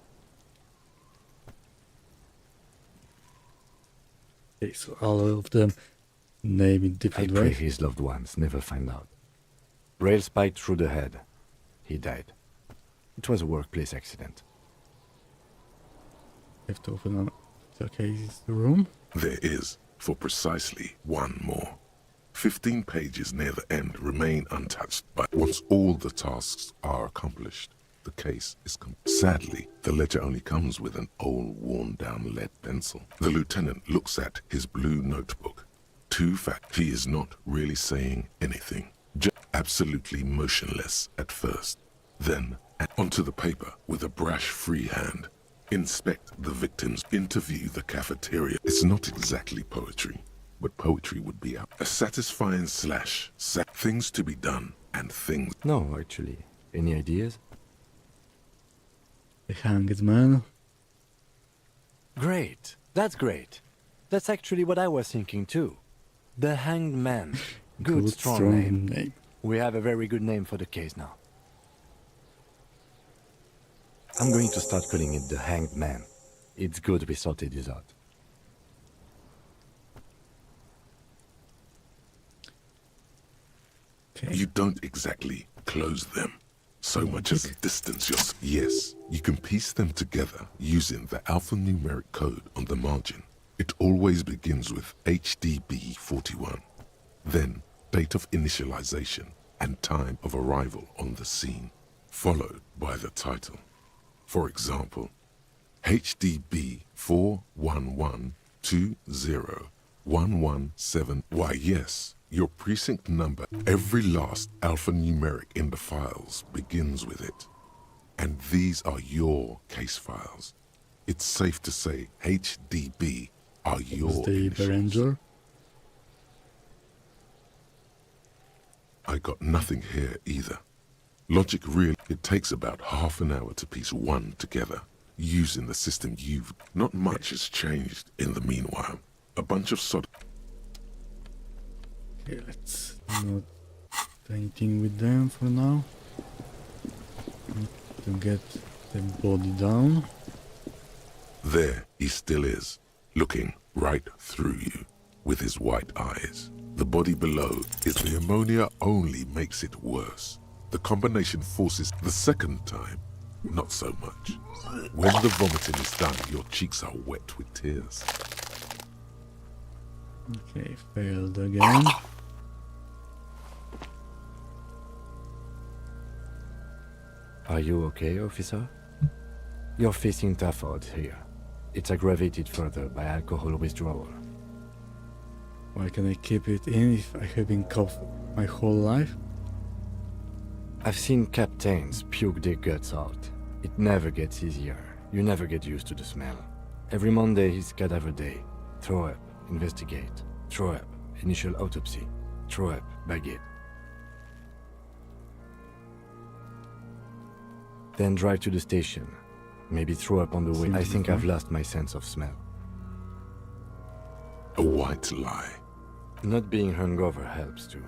Okay, so all of them name in different I pray ways. his loved ones never find out. Rail spiked through the head. He died. It was a workplace accident. Have to open up the case room. There is, for precisely one more. 15 pages near the end remain untouched, but once all the tasks are accomplished, the case is Sadly, the ledger only comes with an old, worn-down lead pencil. The lieutenant looks at his blue notebook. Too fat. He is not really saying anything. Just absolutely motionless at first. Then, onto the paper with a brash free hand. Inspect the victims. Interview the cafeteria. It's not exactly poetry, but poetry would be a satisfying slash. Things to be done and things. No, actually. Any ideas? The Hanged Man. Great. That's great. That's actually what I was thinking too. The Hanged Man. Good, strong name. We have a very good name for the case now. I'm going to start calling it the Hanged Man. It's good we sorted this out. Okay. You don't exactly close them so much as distance yourself. Yes, you can piece them together using the alphanumeric code on the margin. It always begins with HDB41, then date of initialization and time of arrival on the scene, followed by the title. For example, HDB 411201117. Why, yes, your precinct number, every last alphanumeric in the files begins with it. And these are your case files. It's safe to say HDB are your the initials. Ranger. I got nothing here either. Logic really, it takes about half an hour to piece one together, using the system you've... Not much has changed in the meanwhile. A bunch of sod... Okay, let's not do anything with them for now. Need to get the body down. There he still is, looking right through you with his white eyes. The body below is the ammonia only makes it worse. The combination forces the second time, not so much. When the vomiting is done, your cheeks are wet with tears. Okay, failed again. Are you okay, officer? You're facing tough odds here. It's aggravated further by alcohol withdrawal. Why can I keep it in if I have been cuffed my whole life? I've seen captains puke their guts out. It never gets easier. You never get used to the smell. Every Monday is cadaver day. Throw up, investigate. Throw up, initial autopsy. Throw up, baguette. Then drive to the station. Maybe throw up on the way. I think I've lost my sense of smell. A white lie. Not being hungover helps too.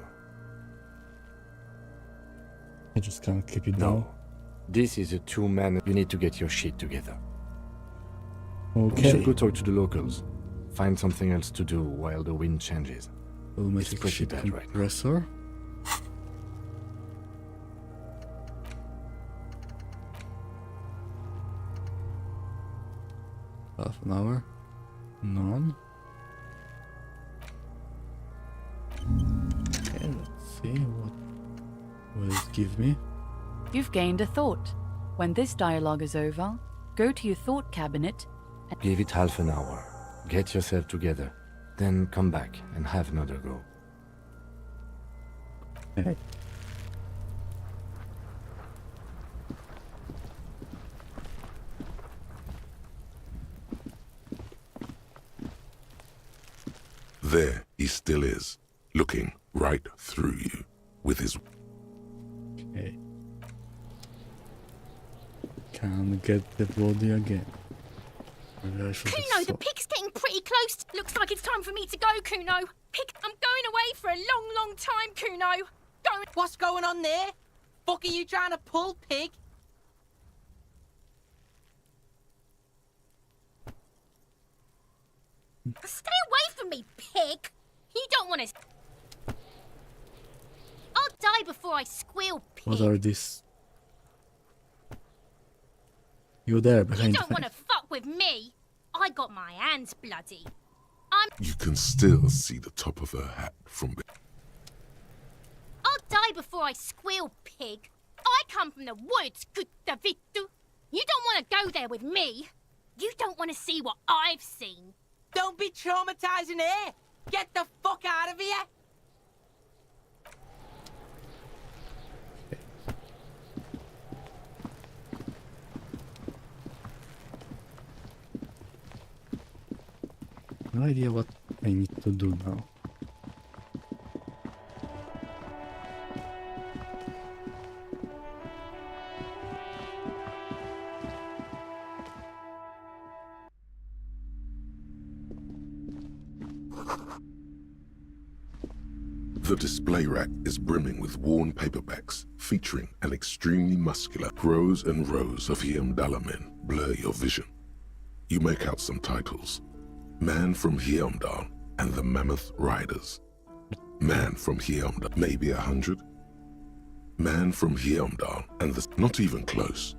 I just can't keep it No. down. This is a two-man... You need to get your shit together. You Okay. should go talk to the locals. Find something else to do while the wind changes. Automatic pretty ship bad right now. compressor. Half an hour. None. Okay, let's see what will it give me. You've gained a thought. When this dialogue is over, go to your thought cabinet and Give it half an hour. Get yourself together. Then come back and have another go. Okay. There he still is, looking right through you with his... Okay. Can't get the body again. Maybe I should have Kuno, the stopped. pig's getting pretty close. Looks like it's time for me to go, Kuno. Pig, I'm going away for a long, long time, Kuno. Going... What's going on there? Fuck are you trying to pull, pig? Stay away from me, pig. You don't want to... I'll die before I squeal, pig. What are these? You there You behind don't me? want to fuck with me. I got my hands bloody. You can still see the top of her hat from... I'll die before I squeal, pig. I come from the woods, Guttavitu. You don't want to go there with me. You don't want to see what I've seen. Don't be traumatizing her. Get the fuck out of here. No idea what I need to do now. The display rack is brimming with worn paperbacks featuring an extremely muscular rows and rows of Hyamdala men blur your vision. You make out some titles. Man from Hyamdal and the Mammoth Riders. Man from Hyamdal, maybe 100. Man from Hyamdal and the... Not even close.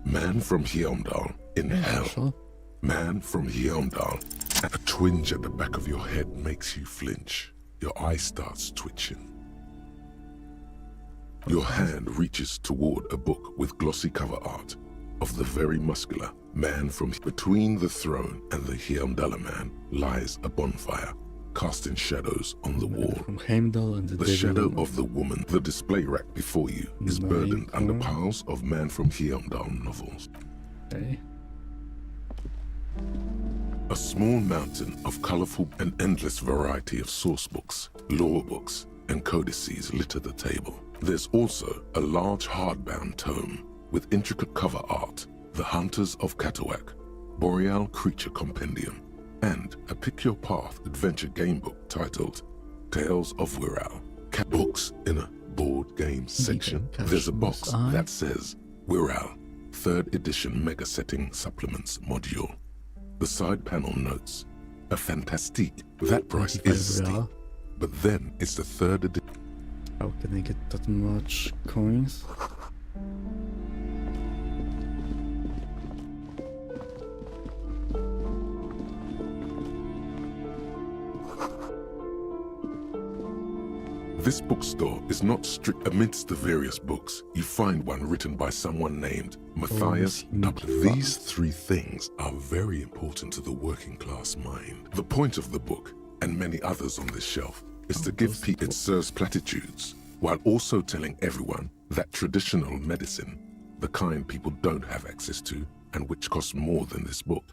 Man from Hyamdal in hell. Man from Hyamdal. A twinge at the back of your head makes you flinch. Your eye starts twitching. Your hand reaches toward a book with glossy cover art of the very muscular man from... Between the throne and the Hyamdala man lies a bonfire, casting shadows on the wall. From Heimdall and the shadow of the woman. The display rack before you is burdened under piles of Man from Hyamdal novels. Okay. A small mountain of colorful and endless variety of source books, lore books, and codices litter the table. There's also a large hardbound tome with intricate cover art, The Hunters of Katawak, Boreal Creature Compendium, and a Pick Your Path adventure game book titled Tales of Wirral. Books in a board game section. There's a box that says Wirral, 3rd edition mega setting supplements module. The side panel notes, a fantastique. That price is steep, but then it's the 3rd edition. How can I get that much coins? This bookstore is not strict. Amidst the various books, you find one written by someone named Matthias W. These 3 things are very important to the working class mind. The point of the book, and many others on this shelf, is to give people... It serves platitudes, while also telling everyone that traditional medicine, the kind people don't have access to, and which costs more than this book,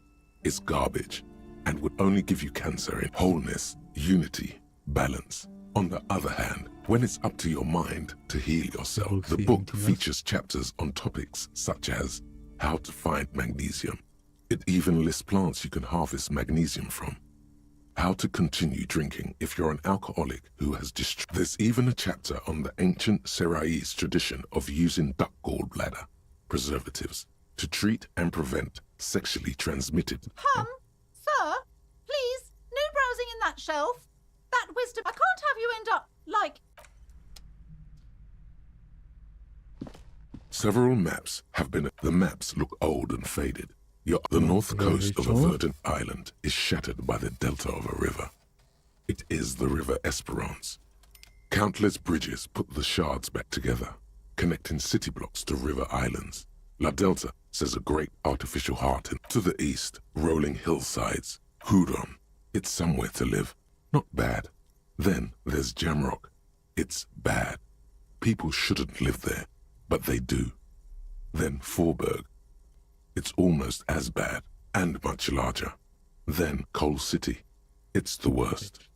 is garbage, and would only give you cancer in wholeness, unity, balance. On the other hand, when it's up to your mind to heal yourself, the book features chapters on topics such as how to find magnesium. It even lists plants you can harvest magnesium from. How to continue drinking if you're an alcoholic who has There's even a chapter on the ancient Seraïs tradition of using duck gallbladder preservatives to treat and prevent sexually transmitted... Sir, please, no browsing in that shelf. That wisdom, I can't have you end up like... Several maps have been... The maps look old and faded. The north coast of a verdant island is shattered by the delta of a river. It is the River Esperance. Countless bridges put the shards back together, connecting city blocks to river islands. La Delta says a great artificial heart. To the east, rolling hillsides. Huron, it's somewhere to live. Not bad. Then there's Jamrock. It's bad. People shouldn't live there, but they do. Then Forberg. It's almost as bad, and much larger. Then Coal City. It's the worst.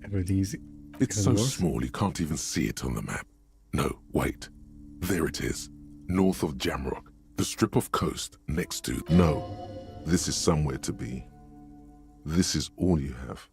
Everything's... It's so small you can't even see it on the map. No, wait. There it is. North of Jamrock. The strip of coast next to... No. This is somewhere to be. This is all you have.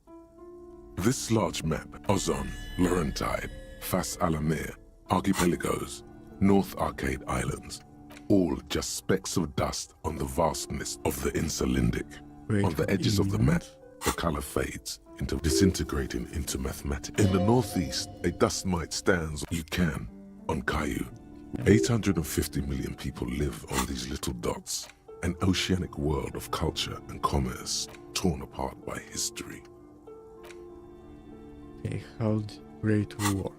This large map, Ozon, Laurentide, Fas Alamer, Archipelagos, North Arcade Islands, all just specks of dust on the vastness of the Insulindic. On the edges of the map, the color fades, disintegrating into mathematics. In the northeast, a dust mite stands. You can, on Caillou. 850 million people live on these little dots. An oceanic world of culture and commerce torn apart by history. Okay, how great reward.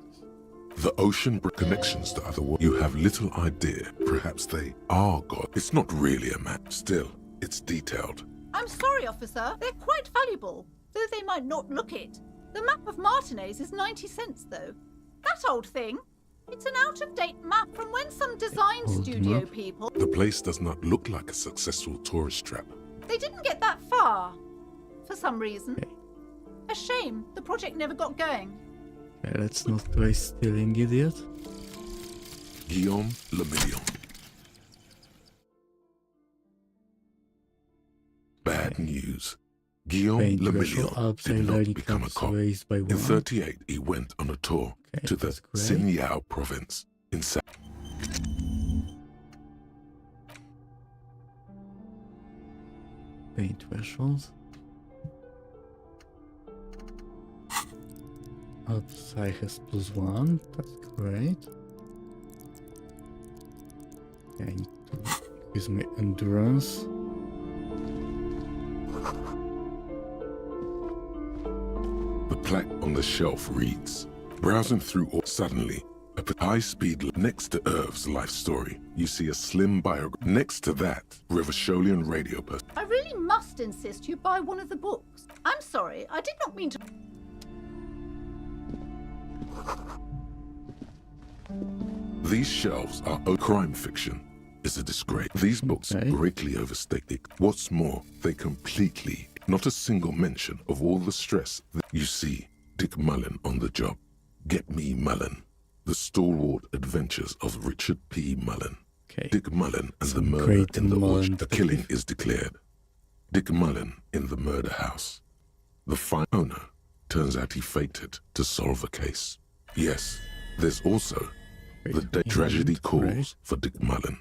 The ocean connections to other worlds. You have little idea. Perhaps they are God. It's not really a map. Still, it's detailed. I'm sorry, officer. They're quite valuable, though they might not look it. The map of Martinez is 90 cents, though. That old thing. It's an out-of-date map from when some design studio people... The place does not look like a successful tourist trap. They didn't get that far, for some reason. A shame the project never got going. Okay, let's not try stealing it yet. Guillaume Le Million. Bad news. Guillaume Paint Lemillion outside did not learning become a clubs cop. raised by In one. 38, he went on a tour to the that's great. Xinyao province in South. Paint thresholds. Outside has +1. That's great. Okay, I need to increase my endurance. The plaque on the shelf reads, browsing through all suddenly, at the high speed next to Irv's life story, you see a slim biography. Next to that, Rivasholian radio person. I really must insist you buy one of the books. I'm sorry, I did not mean to. These shelves are crime fiction. Is a disgrace. These books greatly overstate it. What's more, they completely, not a single mention of all the stress that you see. Dick Mullen on the job. Get me Mullen. The stalwart adventures of Richard P. Mullen. Dick Mullen and the murder in the orchard. A killing is declared. Dick Mullen in the murder house. The fine owner. Turns out he faked it to solve a case. Yes, there's also the tragedy calls for Dick Mullen.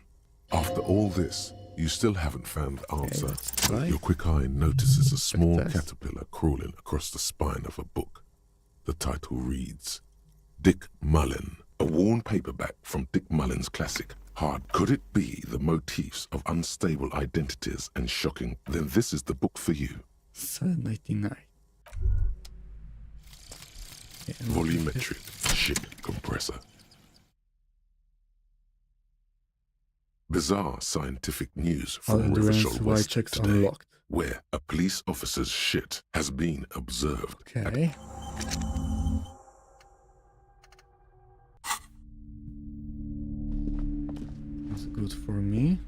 After all this, you still haven't found the answer. Your quick eye notices a small caterpillar crawling across the spine of a book. The title reads, Dick Mullen, a worn paperback from Dick Mullen's classic, Hard. Could it be the motifs of unstable identities and shocking? Then this is the book for you. 799. Volumetric ship compressor. Bizarre scientific news from Endurance Rivashol West checks today, unlocked. where a police officer's shit has been observed. Okay. That's good for me.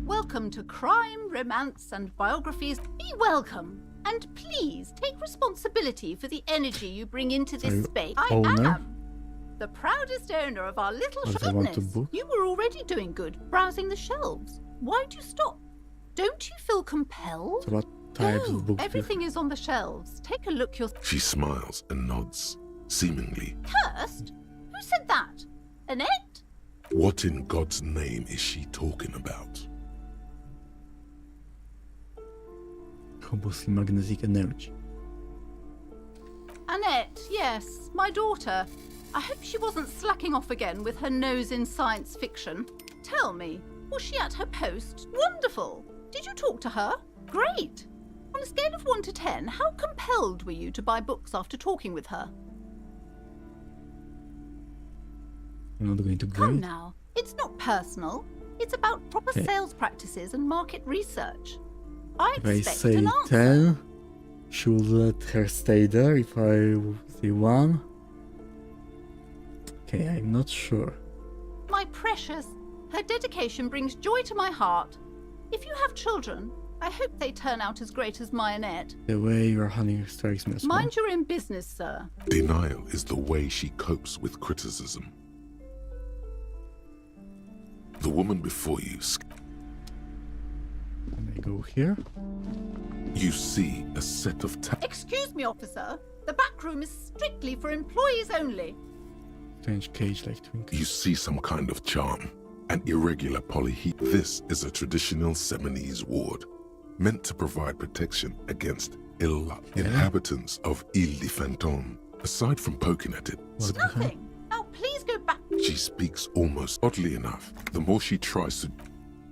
Welcome to Crime, Romance, and Biographies. Be welcome, and please take responsibility for the energy you bring into this space. I am the proudest owner of our little shopness. You were already doing good, browsing the shelves. Why'd you stop? Don't you feel compelled? So what types of books? Everything is on the shelves. Take a look yourself. She smiles and nods, seemingly. Cursed? Who said that? Annette? What in God's name is she talking about? Combustion magnetic energy. Annette, yes, my daughter. I hope she wasn't slacking off again with her nose in science fiction. Tell me, was she at her post? Wonderful! Did you talk to her? Great! On a scale of 1 to 10, how compelled were you to buy books after talking with her? I'm not going to Come now, it's not personal. It's about proper sales practices and market research. I If I expect say an answer. 10, she will let her stay there. If I say 1, okay, I'm not sure. My precious, her dedication brings joy to my heart. If you have children, I hope they turn out as great as my Annette. The way you're handling strikes me as well. Mind your own business, sir. Denial is the way she copes with criticism. The woman before you. Can I go here? You see a set of Excuse me, officer. The back room is strictly for employees only. Strange cage-like twinkle. You see some kind of charm, an irregular polyhedron. This is a traditional Seminese ward, meant to provide protection against ill luck. Inhabitants of Ile de Fantôme, aside from poking at it, Nothing. Now please go back. she speaks almost oddly enough. The more she tries to,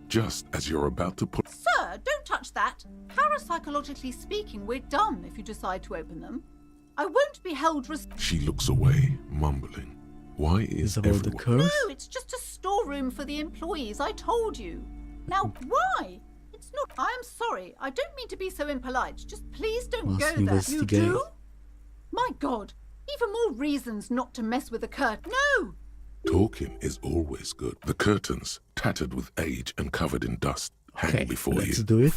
just as you're about to put. Sir, don't touch that. Parapsychologically speaking, we're done if you decide to open them. I won't be held She looks away, mumbling. Why is about the everyone... curse? No, it's just a storeroom for the employees, I told you. Now, why? It's not... I'm sorry, I don't mean to be so impolite. Just please don't Must go there. You investigate. do? My God, even more reasons not to mess with the curtain. No! Talking is always good. The curtains, tattered with age and covered in dust, hang before let's you. do it.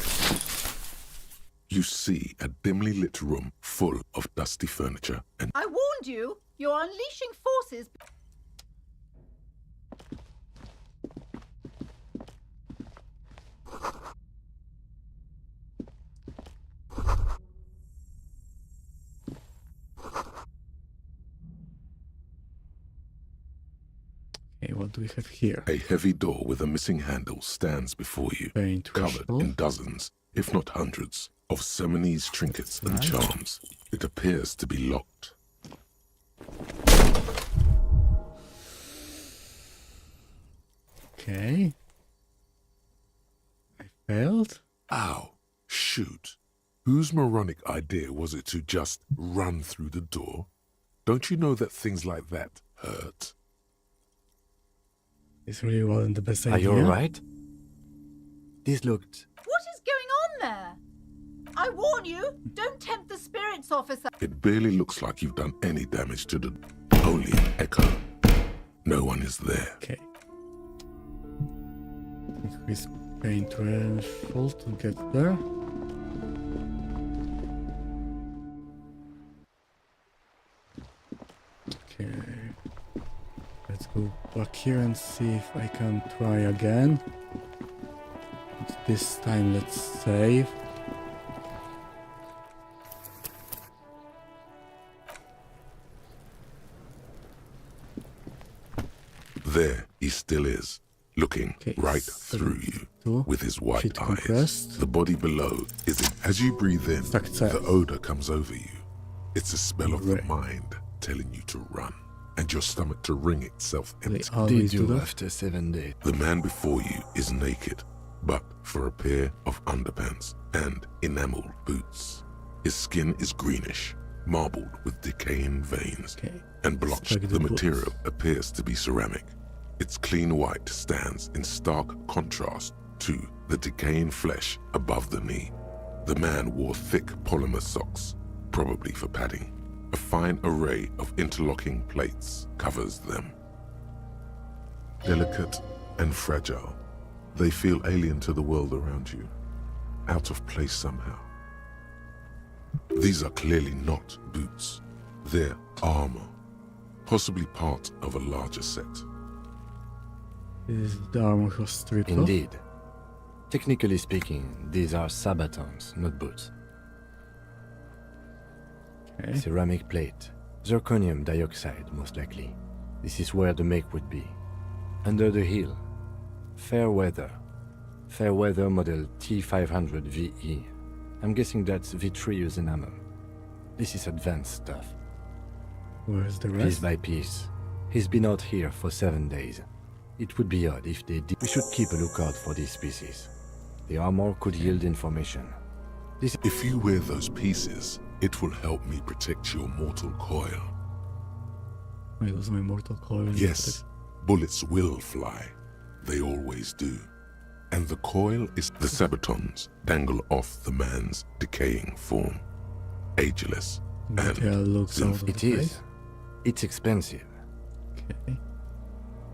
You see a dimly lit room full of dusty furniture and I warned you, you're unleashing forces. what do we have here? A heavy door with a missing handle stands before you, Paint covered threshold. in dozens, if not hundreds, of Seminese trinkets and charms. It appears to be locked. Okay. I failed. Ow. Shoot. Whose moronic idea was it to just run through the door? Don't you know that things like that hurt? This really wasn't the best idea. Are you alright? This looked... What is going on there? I warn you, don't tempt the spirits, officer. It barely looks like you've done any damage to the... Only an echo. No one is there. Okay. Increase paint threshold to get there. Okay. Let's go back here and see if I can try again. This time let's save. There he still is, looking right through you with his white eyes. Compressed. The body below is in. As you breathe in, Success. the odor comes over you. It's a spell of the mind telling you to run, and your stomach to wring itself empty. Did you after 7 days? The man before you is naked, but for a pair of underpants and enameled boots. His skin is greenish, marbled with decaying veins, and blotched. The material appears to be ceramic. Its clean white stands in stark contrast to the decaying flesh above the knee. The man wore thick polymer socks, probably for padding. A fine array of interlocking plates covers them. Delicate and fragile, they feel alien to the world around you, out of place somehow. These are clearly not boots. They're armor, possibly part of a larger set. Is the armor was stripped off? Indeed. Technically speaking, these are sabatons, not boots. Ceramic plate. Zirconium dioxide, most likely. This is where the make would be. Under the heel. Fair weather. Fair weather model T500 VE. I'm guessing that's vitreous enamel. This is advanced stuff. Where's the rest? Piece by piece. He's been out here for 7 days. It would be odd if they did. We should keep a lookout for these pieces. The armor could yield information. If you wear those pieces, it will help me protect your mortal coil. Wait, was my mortal coil? Yes, bullets will fly. They always do. And the coil is the sabatons dangle off the man's decaying form. Ageless and it is. It's expensive.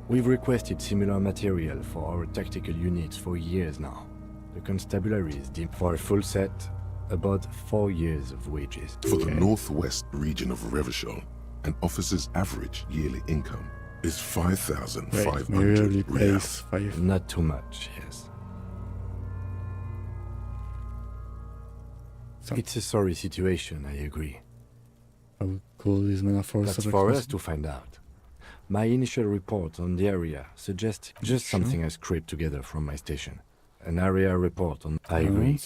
We've requested similar material for our tactical units for years now. The constabulary is deep for a full set, about 4 years of wages. For the northwest region of Revachol, an officer's average yearly income is 5,500 real. Not too much, yes. It's a sorry situation, I agree. How cool is Metaphor? That's for us to find out. My initial report on the area suggests just something I scraped together from my station. An area report on... I agree.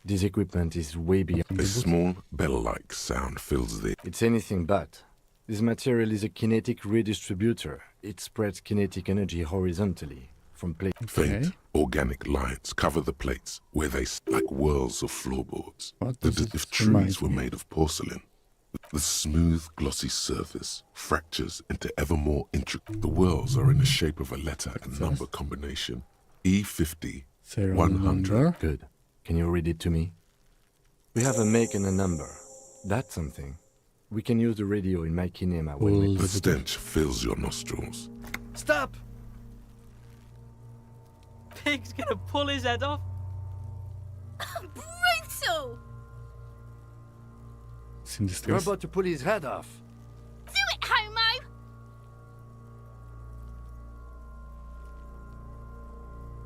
This equipment is way beyond... A small bell-like sound fills the... It's anything but. This material is a kinetic redistributor. It spreads kinetic energy horizontally from plate... Faint, organic lines cover the plates where they like whirls of floorboards. If trees were made of porcelain, the smooth, glossy surface fractures into ever more intricate... The whirls are in the shape of a letter and number combination. E50, 100. Good. Can you read it to me? We have a make and a number. That's something. We can use the radio in my kinema when we... The stench fills your nostrils. Stop! Pig's gonna pull his head off. Brutal! You're about to pull his head off. Do it, homo!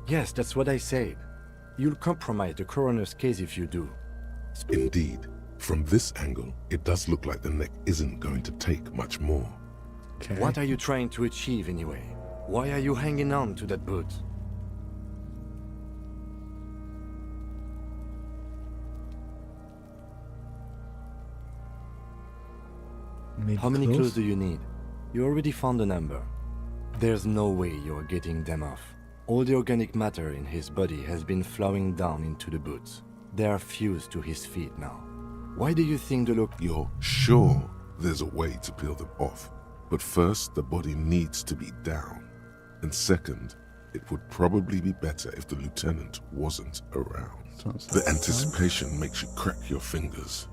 Yes, that's what I said. You'll compromise the coroner's case if you do. Indeed. From this angle, it does look like the neck isn't going to take much more. What are you trying to achieve anyway? Why are you hanging on to that boot? Maybe How many close? clues do you need? You already found a number. There's no way you're getting them off. All the organic matter in his body has been flowing down into the boots. They are fused to his feet now. Why do you think the look... You're sure there's a way to peel them off, but first the body needs to be down. And second, it would probably be better if the lieutenant wasn't around. The anticipation makes you crack your fingers.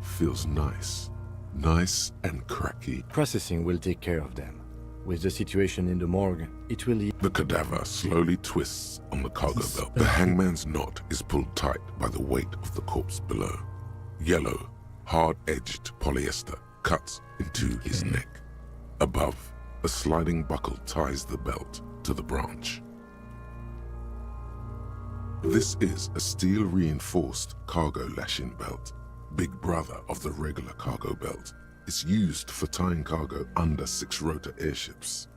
Feels nice. Nice and cracky. Processing will take care of them. With the situation in the morgue, it will... The cadaver slowly twists on the cargo belt. The hangman's knot is pulled tight by the weight of the corpse below. Yellow, hard-edged polyester cuts into his neck. Above, a sliding buckle ties the belt to the branch. This is a steel-reinforced cargo lashing belt, big brother of the regular cargo belt. It's used for tying cargo under 6-rotor airships.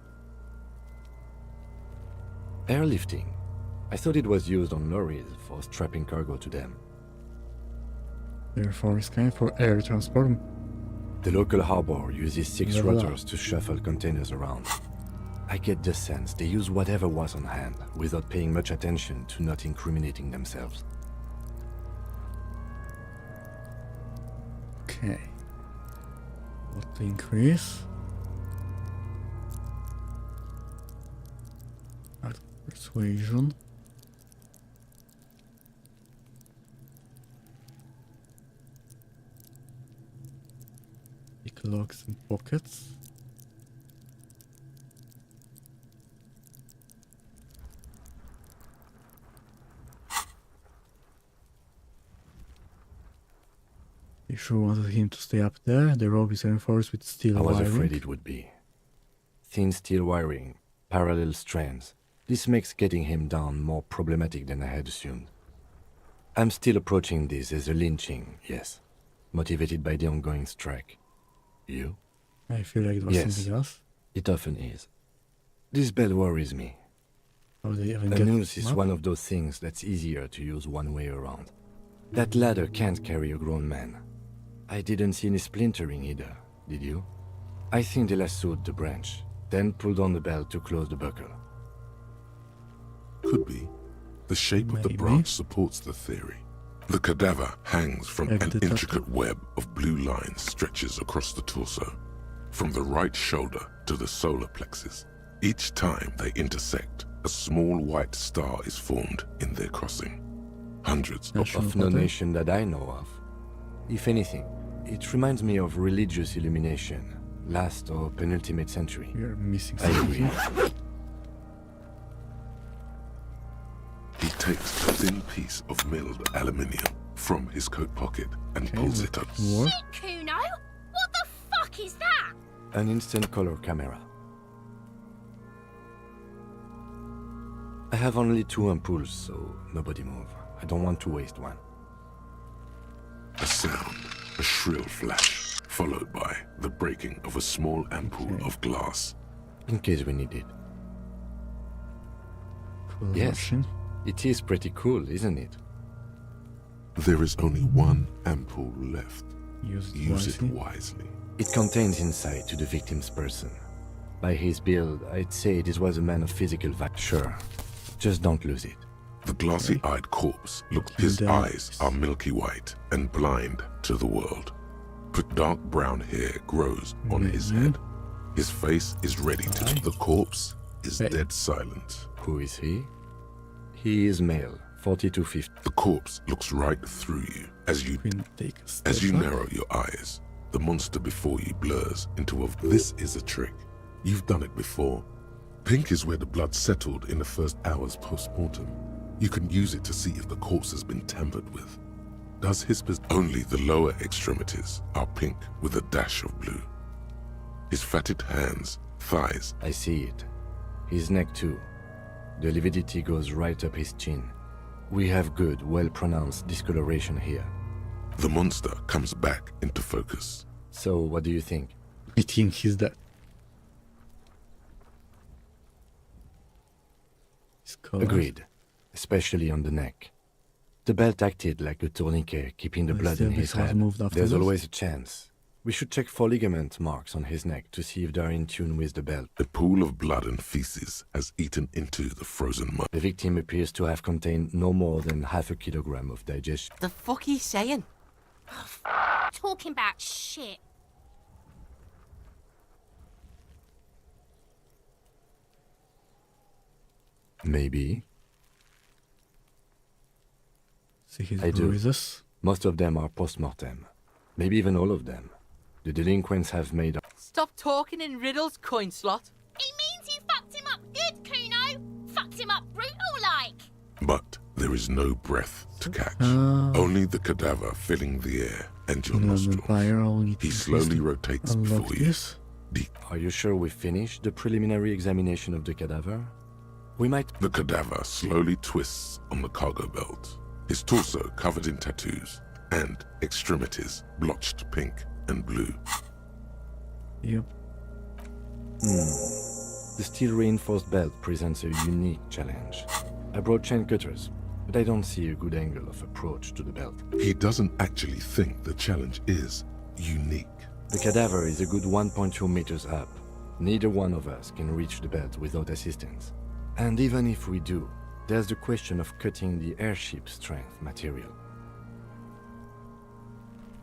Airlifting. I thought it was used on lorries for strapping cargo to them. Therefore, it's kind for air transport. The local harbor uses 6 Level up. rotors to shuffle containers around. I get the sense they use whatever was on hand without paying much attention to not incriminating themselves. Okay. What to increase? Persuasion. Pick locks and pockets. They sure wanted him to stay up there. The rope is reinforced with steel I was wiring. afraid it would be. Thin steel wiring, parallel strands. This makes getting him down more problematic than I had assumed. I'm still approaching this as a lynching, yes. Motivated by the ongoing strike. You? I feel like it was Yes, something else. it often is. This bell worries me. How they even A get noose is map? one of those things that's easier to use one way around. That ladder can't carry a grown man. I didn't see any splintering either, did you? I think they lassoed the branch, then pulled on the bell to close the buckle. Could be. The shape of the branch supports the theory. The cadaver hangs from an intricate web of blue lines stretches across the torso, from the right shoulder to the solar plexus. Each time they intersect, a small white star is formed in their crossing. Hundreds Of no nation that I know of. If anything, it reminds me of religious illumination, last or penultimate century. We are missing I something. agree. He takes a thin piece of milled aluminium from his coat pocket and pulls it up. Shit, Kuno! What the fuck is that? An instant color camera. I have only 2 ampoules, so nobody move. I don't want to waste one. A sound, a shrill flash, followed by the breaking of a small ampoule of glass. In case we need it. Cool Yes, machine. it is pretty cool, isn't it? There is only one ampoule left. Use it wisely. It contains insight to the victim's person. By his build, I'd say this was a man of physical value. Sure, just don't lose it. The glossy-eyed corpse looks. His eyes are milky white and blind to the world. But dark brown hair grows on his head. His face is ready to. The corpse is dead silent. Who is he? He is male, 4250. The corpse looks right through you as you narrow your eyes. The monster before you blurs into a. This is a trick. You've done it before. Pink is where the blood settled in the first hours post-mortem. You can use it to see if the corpse has been tampered with. Does his only the lower extremities are pink with a dash of blue. His fatted hands, thighs. I see it. His neck too. The lividity goes right up his chin. We have good, well-pronounced discoloration here. The monster comes back into focus. So, what do you think? I think he's dead. Discard. Agreed, especially on the neck. The belt acted like a tourniquet, keeping the blood in his head. There's always a chance. We should check for ligament marks on his neck to see if they're in tune with the belt. A pool of blood and feces has eaten into the frozen mud. The victim appears to have contained no more than half a kilogram of digestion. The fuck he's saying? Talking about shit. Maybe. See his I do. bruises. Most of them are post-mortem. Maybe even all of them. The delinquents have made up. Stop talking in riddles, coin slot. He means you fucked him up good, Kuno. Fucked him up brutal like. But there is no breath to catch. Only the cadaver filling the air and your nostrils. He slowly rotates before you. Are you sure we finished the preliminary examination of the cadaver? We might... The cadaver slowly twists on the cargo belt, his torso covered in tattoos, and extremities blotched pink and blue. Yep. The steel-reinforced belt presents a unique challenge. I brought chain cutters, but I don't see a good angle of approach to the belt. He doesn't actually think the challenge is unique. The cadaver is a good 1.2 meters up. Neither one of us can reach the belt without assistance. And even if we do, there's the question of cutting the airship strength material.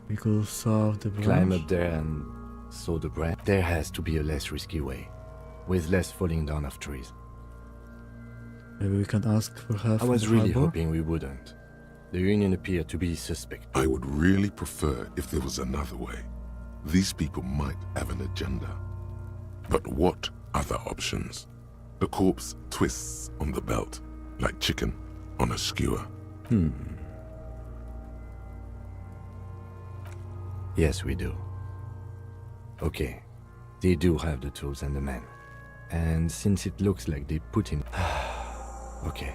We could solve the branch. Climb up there and saw the branch. There has to be a less risky way, with less falling down of trees. Maybe we can ask for help. I was really hoping we wouldn't. The Union appeared to be suspect. I would really prefer if there was another way. These people might have an agenda. But what other options? The corpse twists on the belt, like chicken on a skewer. Yes, we do. Okay, they do have the tools and the men. And since it looks like they put him... Okay,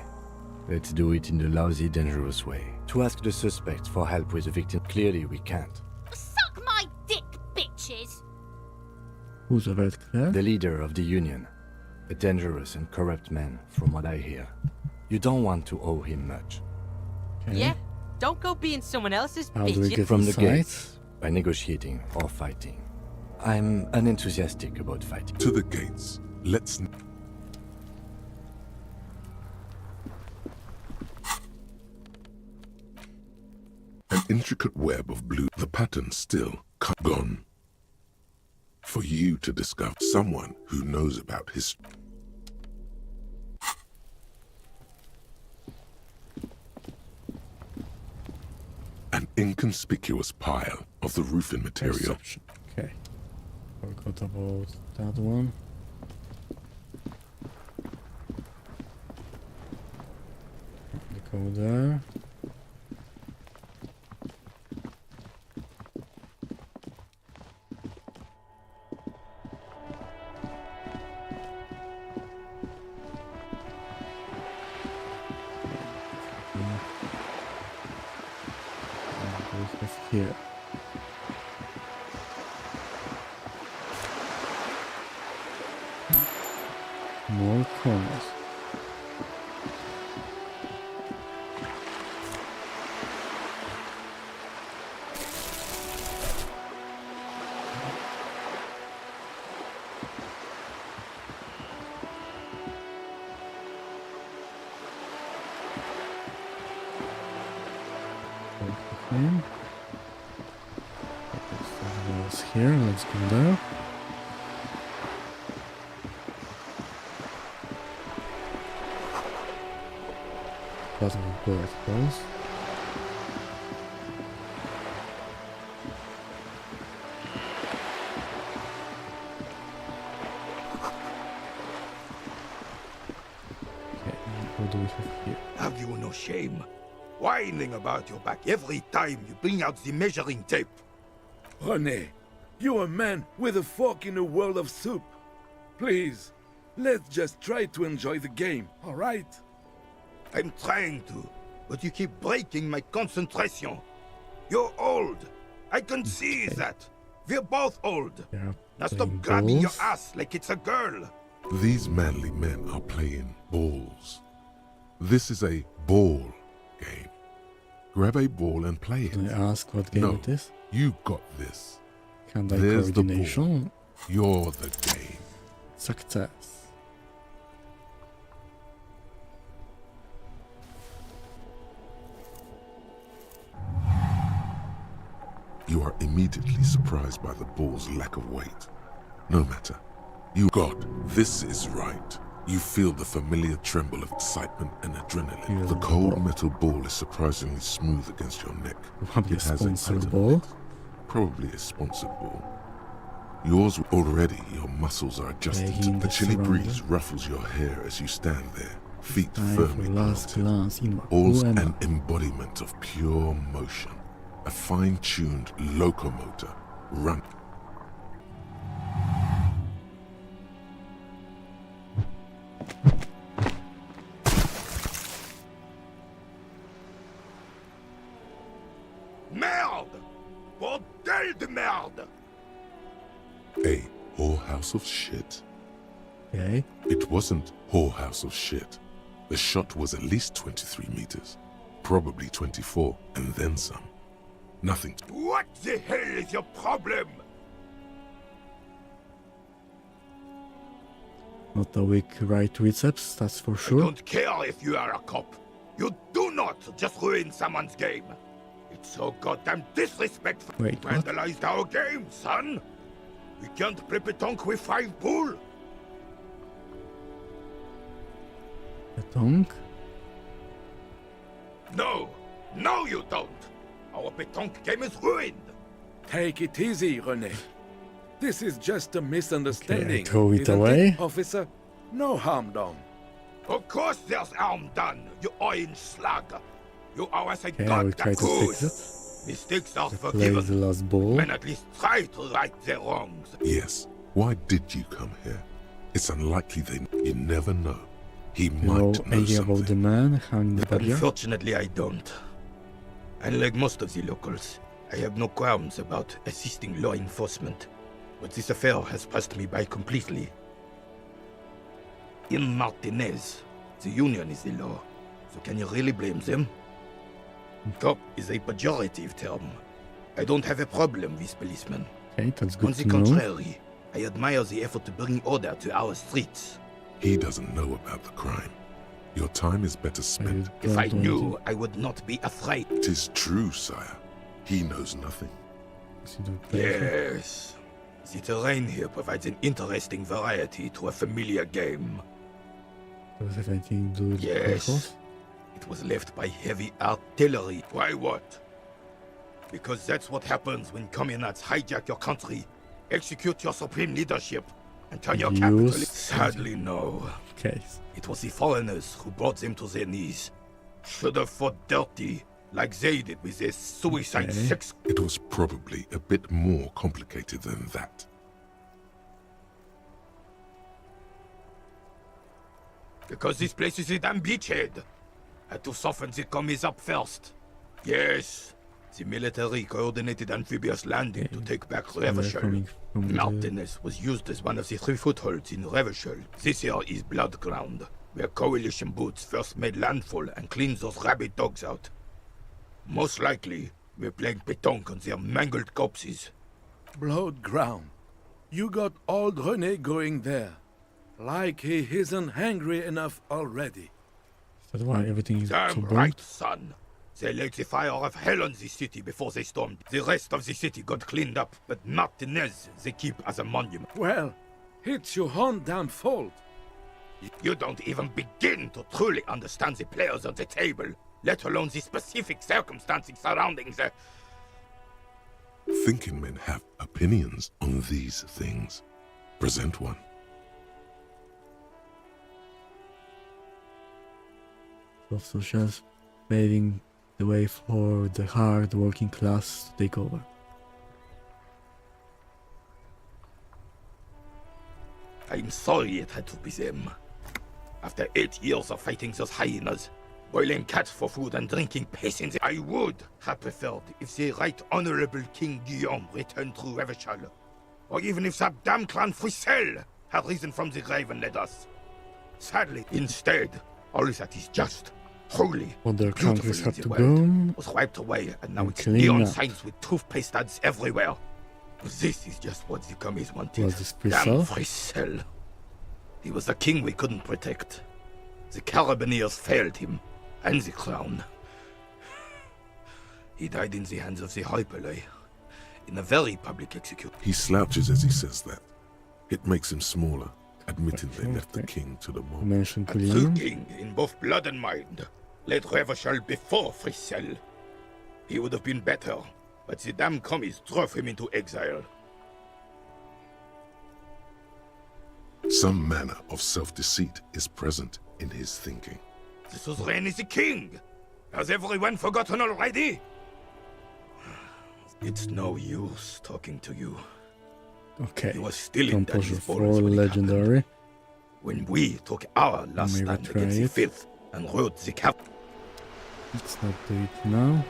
let's do it in the lousy, dangerous way. To ask the suspect for help with the victim, clearly we can't. Suck my dick, bitches. Who's the red clear? The leader of the Union. A dangerous and corrupt man, from what I hear. You don't want to owe him much. Okay. Yeah? Don't go being someone else's How do we bitch. get From the inside? gates, by negotiating or fighting. I'm unenthusiastic about fighting. To the gates. Let's... An intricate web of blue. The pattern still gone. For you to discover someone who knows about history. An inconspicuous pile of the roofing material. Perception. Okay. Forgot about that one. Go there. Here. More corners. Okay. Here, let's go there. Bottom of bullet holes. Okay, what do we have here? Have you no shame? Whining about your back every time you bring out the measuring tape. René, you're a man with a fork in a world of soup. Please, let's just try to enjoy the game, all right? I'm trying to, but you keep breaking my concentration. You're old. I can see that. We're both old. Yeah, now stop grabbing your ass like it's a girl. These manly men are playing balls. This is a ball game. Grab a ball and play it. Can I ask what game it is? You got this. Can I There's the coordination? ball. You're the game. Success. You are immediately surprised by the ball's lack of weight. No matter. You God, this is right. You feel the familiar tremble of excitement and adrenaline. The cold metal ball is surprisingly smooth against your neck. Probably It a has a sponsored pattern ball. on it. Probably a sponsored ball. Yours already, your muscles are adjusting to the chilly breeze ruffles your hair as you stand there, feet firmly planted. All's an embodiment of pure motion, a fine-tuned locomotor run. Merde! Bordel de merde! A whorehouse of shit? Okay. It wasn't whorehouse of shit. The shot was at least 23 meters. Probably 24, and then some. Nothing. What the hell is your problem? Not a weak right triceps, that's for I sure. don't care if you are a cop. You do not just ruin someone's game. It's so goddamn disrespectful. Wait, what? Vandalized our game, son. We can't play petanque with 5 bull. Petanque? No, no you don't. Our petanque game is ruined. Take it easy, René. This is just a misunderstanding. Okay, I throw it isn't away. Officer? No harm done. Of course there's harm done, you orange slug. You always a Okay, I will try goddamn to fix goose. it. Mistakes are Play forgiven. the last ball. Men at least try to right their wrongs. Yes. Why did you come here? It's unlikely you never know. He You might know know anything something. about the man hanging the body? Unfortunately, I don't. Unlike most of the locals, I have no qualms about assisting law enforcement. But this affair has passed me by completely. In Martinez, the union is the law. So can you really blame them? Cop is a pejorative term. I don't have a problem with policemen. Okay, that's On good the to know. contrary, I admire the effort to bring order to our streets. He doesn't know about the crime. Your time is better spent. If I knew, I would not be afraid. It is true, sire. He knows nothing. Yes. The terrain here provides an interesting variety to a familiar game. Does it have anything to do with the Yes. rifles? It was left by heavy artillery. Why what? Because that's what happens when communists hijack your country, execute your supreme leadership, and turn your capital. Sadly, no. Okay. It was the foreigners who brought them to their knees. Should have fought dirty, like they did with their suicide sex. It was probably a bit more complicated than that. Because this place is a damn beachhead. Had to soften the commies up first. Yes, the military coordinated amphibious landing to take back Revachol. coming from the- Martinez was used as one of the 3 footholds in Revachol. This here is Blood Ground, where coalition boots first made landfall and cleaned those rabid dogs out. Most likely, we're playing petanque on their mangled corpses. Blood ground. You got old René going there. Like he isn't hungry enough already. Is that why everything is so Damn burnt? right, son. They laid the fire of hell on the city before they stormed. The rest of the city got cleaned up, but Martinez they keep as a monument. Well, it's your own damn fault. You don't even begin to truly understand the players on the table, let alone the specific circumstances surrounding the... Thinking men have opinions on these things. Present one. Such as paving the way for the hard working class to take over. I'm sorry it had to be them. After 8 years of fighting those hyenas, boiling cats for food and drinking peasants, I would have preferred if the Right Honorable King Guillaume returned through Revachol, or even if that damn clan Frisel had risen from the grave and led us. Sadly, instead, All that is just, holy, Other countries beautiful have in to the go world was wiped away, and now and it's clean neon up. signs with toothpaste ads everywhere. This is just what the commies wanted. Was this Damn Frisell? Frisell. He was the king we couldn't protect. The Carabineers failed him, and the crown. He died in the hands of the Hyperlay, in a very public execution. He slouches as he says that. It makes him smaller, admitting they left the king to the mob. Mention A true king in both blood and mind. Led Revachol before Frisell. He would have been better, but the damn commies drove him into exile. Some manner of self-deceit is present in his thinking. The suzerain is the king! Has everyone forgotten already? It's no use talking to you. Okay. He was still in Composure Danny's 4 borders when it legendary. happened. When we took our last Maybe stand try against the it. filth and rode the cap. Let's not do it now.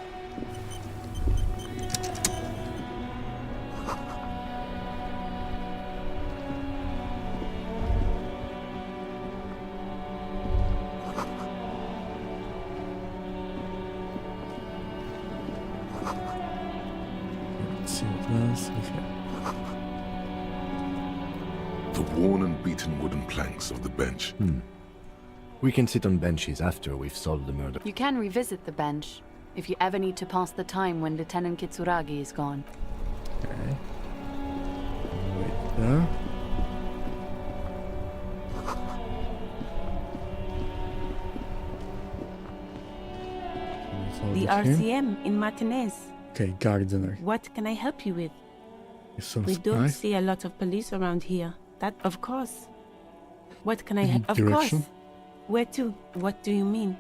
Let's see what else we have. The worn and beaten wooden planks of the bench. We can sit on benches after we've solved the murder. You can revisit the bench if you ever need to pass the time when Lieutenant Kitsuragi is gone. Okay. Wait there. The RCM in Martinez. Okay, gardener. What can I help you with? Is some We don't spice? see a lot of police around here. That, of course. What can I help? Of Direction? course. Where to? What do you mean?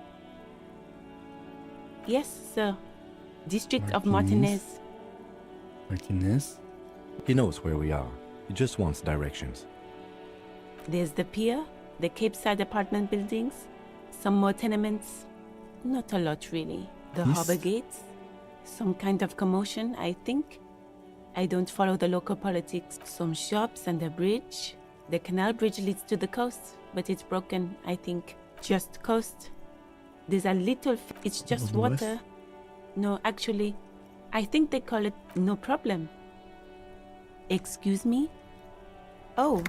Yes, sir. District of Martinez. Martinez? He knows where we are. He just wants directions. There's the pier, the Cape Side apartment buildings, some more tenements. Not a lot, really. The Yes. harbor gates. Some kind of commotion, I think. I don't follow the local politics. Some shops and a bridge. The canal bridge leads to the coast, but it's broken, I think. Just coast. There's a little... it's just Of the west? water. No, actually, I think they call it no problem. Excuse me? Oh,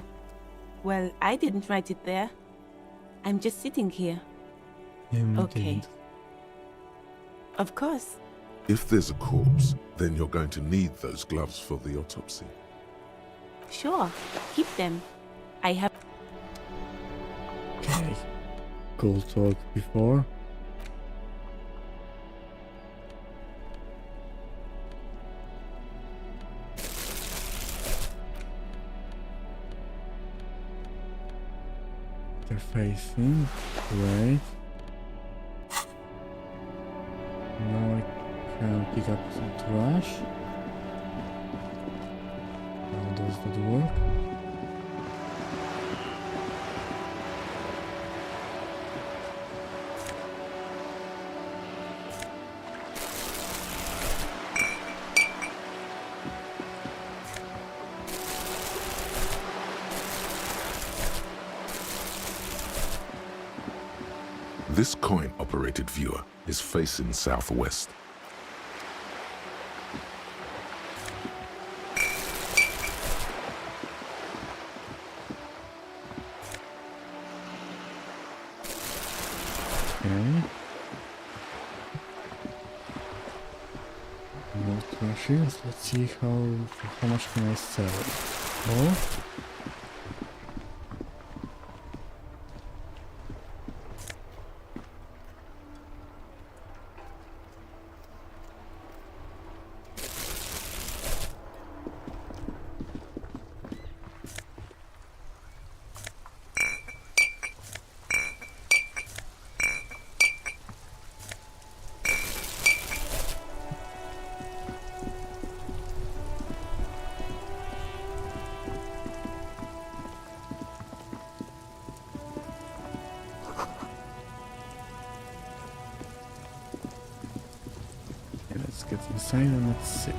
well, I didn't write it there. I'm just sitting here. Okay. Of course. If there's a corpse, then you're going to need those gloves for the autopsy. Sure. Keep them. I have... Okay. Cool talk before. They're facing. Great. Now I can pick up some trash. How does that work? This coin-operated viewer is facing southwest. Okay. More trashes. Let's see how much can I sell. Oh. Let's get inside and let's see.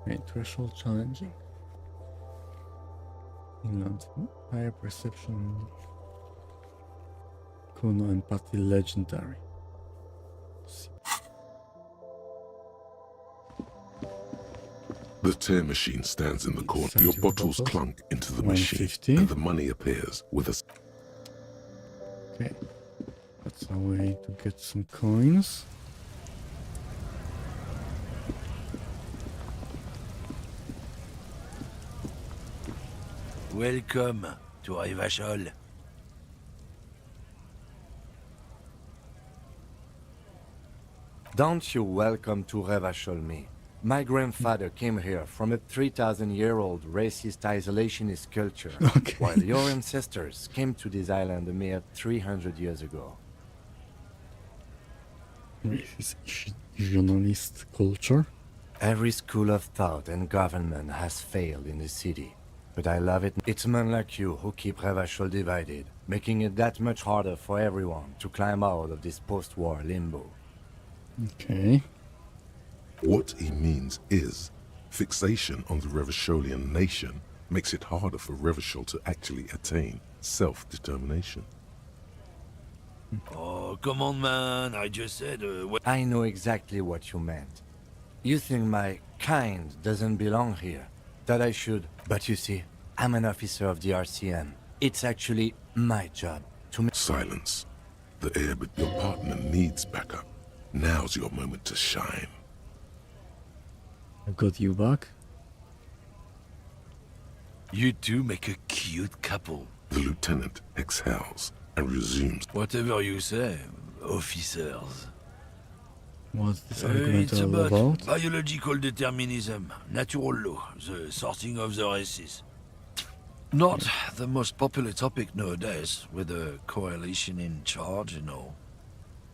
Okay, threshold challenging. Finland, higher perception. Kuno empathy legendary. The tear machine stands in the corner. Your bottles clunk into the machine, 150. and the money appears with a... Okay, that's a way to get some coins. Welcome to Revachol. Don't you welcome to Revachol me. My grandfather came here from a 3,000-year-old racist isolationist culture, while your ancestors came to this island a mere 300 years ago. Racist journalist culture. Every school of thought and government has failed in the city, but I love it. It's men like you who keep Revachol divided, making it that much harder for everyone to climb out of this post-war limbo. Okay. What he means is, fixation on the Revacholian nation makes it harder for Revachol to actually attain self-determination. Oh, come on, man. I just said... I know exactly what you meant. You think my kind doesn't belong here, that I should... But you see, I'm an officer of the RCM. It's actually my job to... Silence. The air, but your partner needs backup. Now's your moment to shine. I got you back. You two make a cute couple. The lieutenant exhales and resumes. Whatever you say, officers. What's this argument It's all about about? biological determinism, natural law, the sorting of the races. Not the most popular topic nowadays, with a coalition in charge and all.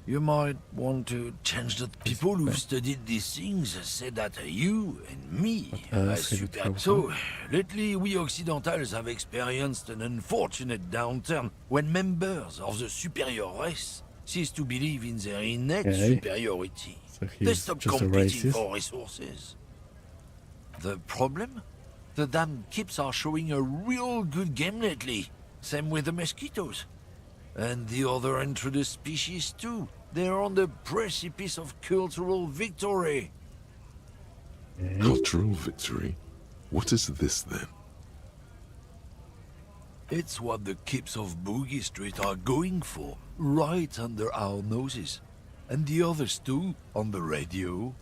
You might want to change that. People who've studied these things say that you and me are super. So, lately we Occidentals have experienced an unfortunate downturn when members of the superior race cease to believe in their innate superiority. So They stop competing for resources. The problem? The damn kips are showing a real good game lately. Same with the mosquitoes. And the other introduced species too. They're on the precipice of cultural victory. Cultural victory? What is this then? It's what the kips of Boogie Street are going for, right under our noses. And the others too, on the radio.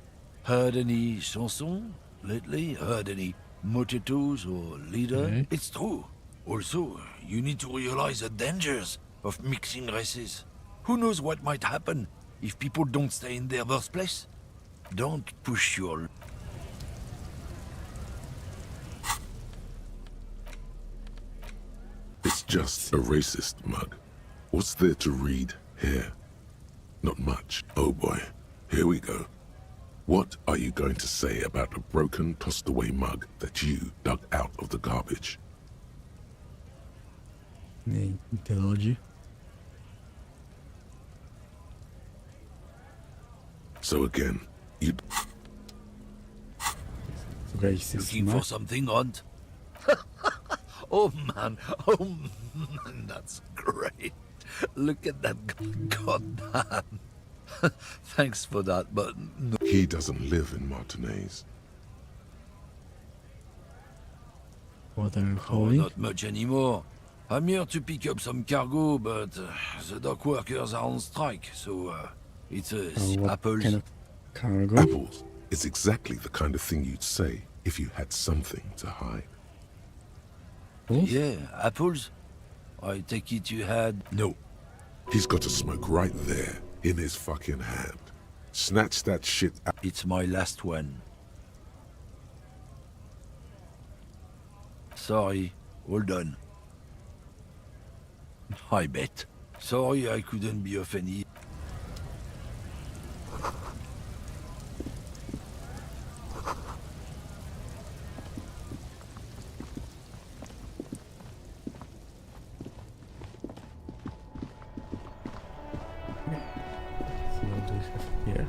Heard any chansons lately? Heard any motetos or leader? It's true. Also, you need to realize the dangers of mixing races. Who knows what might happen if people don't stay in their birthplace? Don't push your... It's just a racist mug. What's there to read here? Not much. Oh boy, here we go. What are you going to say about a broken, tossed-away mug that you dug out of the garbage? Mythology. So again, you... Racist Looking mug. for something, Hunt? Oh man, that's great. Look at that, goddamn. Thanks for that, but no. He doesn't live in Martinez. What are you Oh, hauling? not much anymore. I'm here to pick up some cargo, but the dock workers are on strike, so it's what apples. kind of cargo? Apples is exactly the kind of thing you'd say if you had something to hide. Yeah, apples? I take it you had... No. He's got a smoke right there, in his fucking hand. Snatch that shit out. It's my last one. Sorry, all done. I bet. Sorry I couldn't be of any... So what do we have here?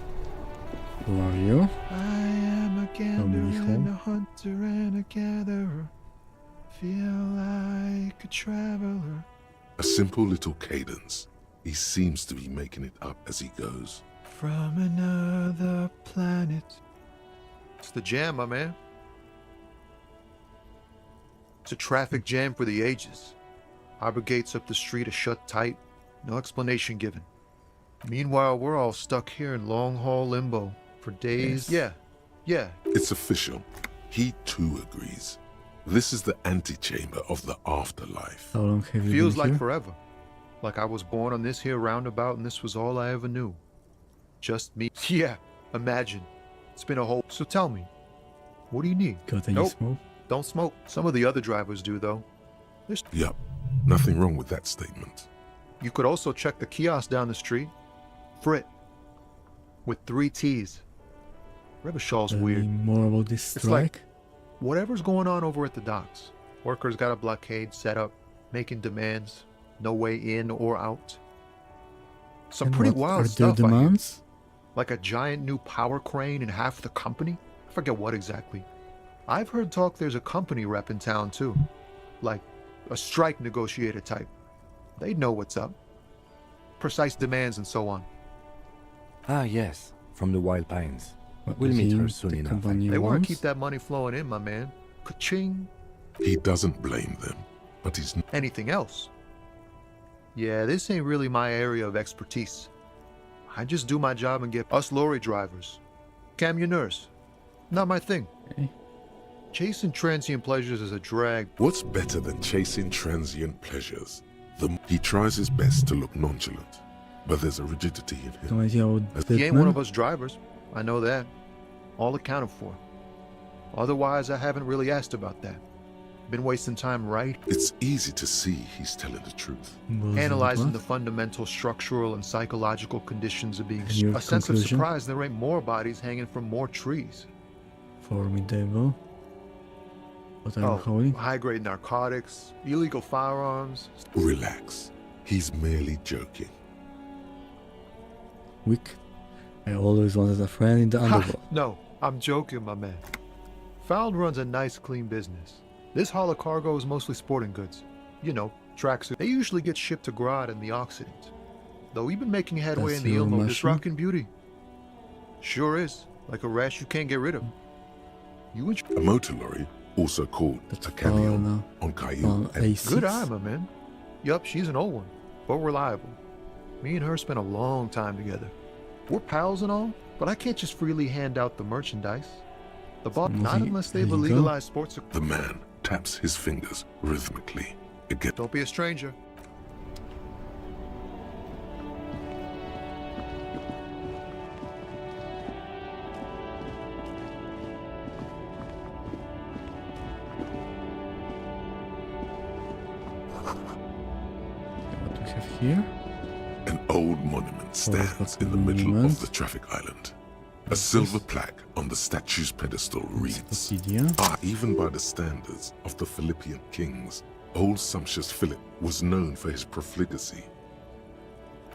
Who are you? I am a How many hole. a hunter and a gatherer. Feel like a traveler. A simple little cadence. He seems to be making it up as he goes. From another planet. It's the jam, my man. It's a traffic jam for the ages. Harbor gates up the street are shut tight. No explanation given. Meanwhile, we're all stuck here in long-haul limbo for days. Yes. Yeah. It's official. He too agrees. This is the antechamber of the afterlife. How long have you Feels been like here? forever. Like I was born on this here roundabout and this was all I ever knew. Just me. Yeah, imagine. It's been a whole... So tell me, what do you need? Got any smoke? Don't smoke. Some of the other drivers do, though. Yup. Nothing wrong with that statement. You could also check the kiosk down the street. Frit. With 3 T's. Rebishaw's Any weird. more about this It's like, strike? whatever's going on over at the docks. Workers got a blockade set up, making demands. No way in or out. Some And pretty what wild are stuff, their I hear. demands? Like a giant new power crane in half the company? I forget what exactly. I've heard talk there's a company rep in town too. Like a strike negotiator type. They'd know what's up. Precise demands and so on. Ah, yes, from the Wild Pines. What We'll does meet he- her soon the enough. company They want wants? to keep that money flowing in, my man. Ka-ching. He doesn't blame them, but he's Anything else? Yeah, this ain't really my area of expertise. I just do my job and get us lorry drivers. Camionneurs. Not my thing. Chasing transient pleasures is a drag. What's better than chasing transient pleasures? He tries his best to look nonchalant, but there's a rigidity in him. No idea what As- that He ain't one meant? of us drivers. I know that. All accounted for. Otherwise, I haven't really asked about that. Been wasting time, right? It's easy to see he's telling the truth. Was Analyzing what? the fundamental structural and psychological conditions of being And your a sense of conclusion? surprise there ain't more bodies hanging from more trees. Formidable. What are you Oh, holding? high-grade narcotics, illegal firearms. Relax. He's merely joking. Wicked. I always wanted a friend in the Ha, underworld. no, I'm joking, my man. Found runs a nice, clean business. This haul of cargo is mostly sporting goods. You know, tracksuits. They usually get shipped to Grodd in the Occident. Though we've been making headway That's in the your Ilmo, this mushroom? rockin' beauty. Sure is. Like a rash you can't get rid of. You and A motor lorry, also called a camion, no. on Caillou. A6. Good eye, my man. Yup, she's an old one, but reliable. Me and her spent a long time together. We're pals and all, but I can't just freely hand out the merchandise. The boss, not unless they've illegal? legalized sports. The man taps his fingers rhythmically. Again, Don't be a stranger. What do we have here? an old monument stands in the got middle monument. of the traffic island. A silver plaque on the statue's pedestal reads, even by the standards of the Philippian kings, old sumptuous Philip was known for his profligacy.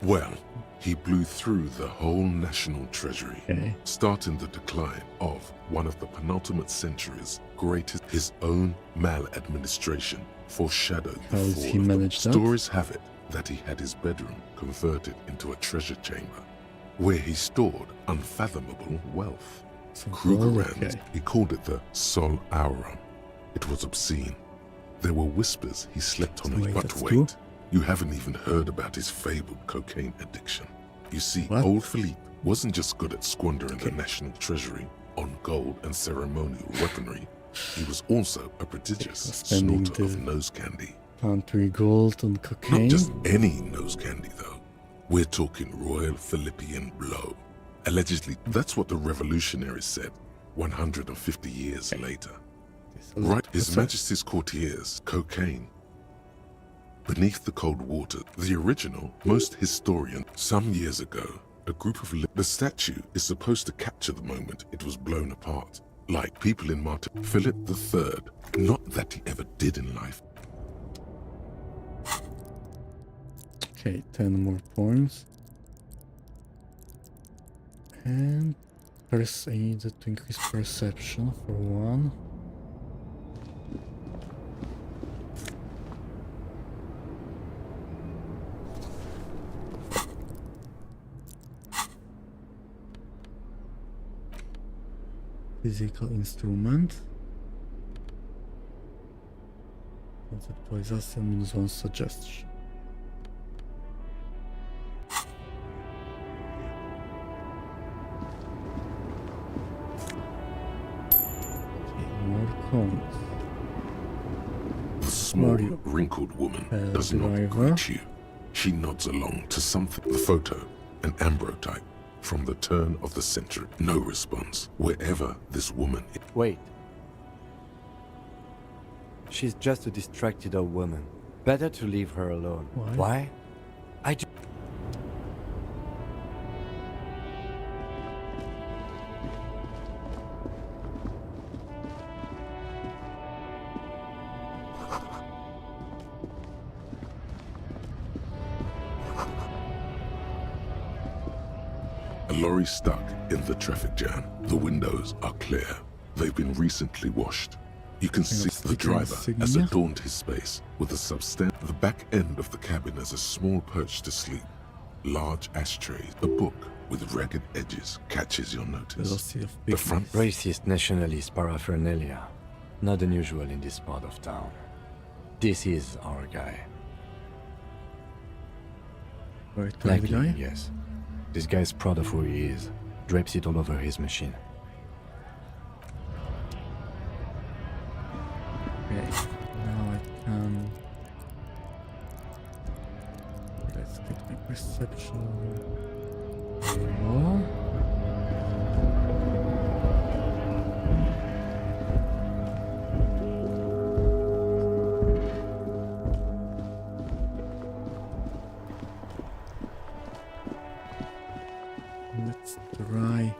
Well, he blew through the whole national treasury, starting the decline of one of the penultimate century's greatest. His own maladministration foreshadowed How the did fall he of manage that? Stories have it that he had his bedroom converted into a treasure chamber, where he stored unfathomable wealth. Krugerrand, he called it the Sol Aurum. It was obscene. There were whispers he slept on Wait, it. But that's wait, true? you haven't even heard about his fabled cocaine addiction. You see, What? old Philippe wasn't just good at squandering the national treasury on gold and ceremonial weaponry. He was also a prodigious spending snorter of the nose candy. Country gold on cocaine. Not just any nose candy, though. We're talking Royal Philippian Blow. Allegedly, that's what the revolutionaries said 150 years later. Right, His Majesty's courtiers, cocaine. Beneath the cold water, the original, most historian, some years ago, a group of... The statue is supposed to capture the moment it was blown apart. Like people in Martin. Philip III, not that he ever did in life. Okay, 10 more points. And I needed to increase perception for one. Physical instrument. Conceptualization minus one suggestion. The small, wrinkled woman does not greet you. She nods along to something. The photo, an ambrotype from the turn of the century. No response, wherever this woman is. Wait. She's just a distracted old woman. Better to leave her alone. Why? A lorry stuck in the traffic jam. The windows are clear. They've been recently washed. You can see the driver has adorned his space with a substantial. The back end of the cabin has a small perch to sleep. Large ashtrays. A book with ragged edges catches your notice. The front racist nationalist paraphernalia. Not unusual in this part of town. This is our guy. Like him, yes. This guy's proud of who he is. Drapes it all over his machine. Okay, now I can... Let's get my perception more. Let's try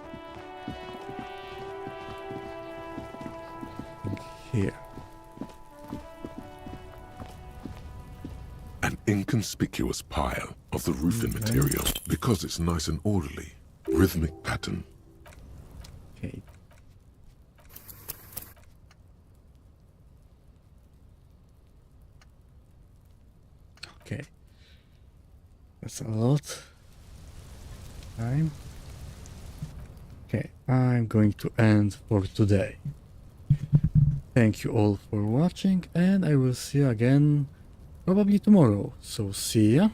here. An inconspicuous pile of the roofing material because it's nice and orderly. Rhythmic pattern. Okay. Okay. That's a lot. Time. Okay, I'm going to end for today. Thank you all for watching, and I will see you again probably tomorrow. So see ya.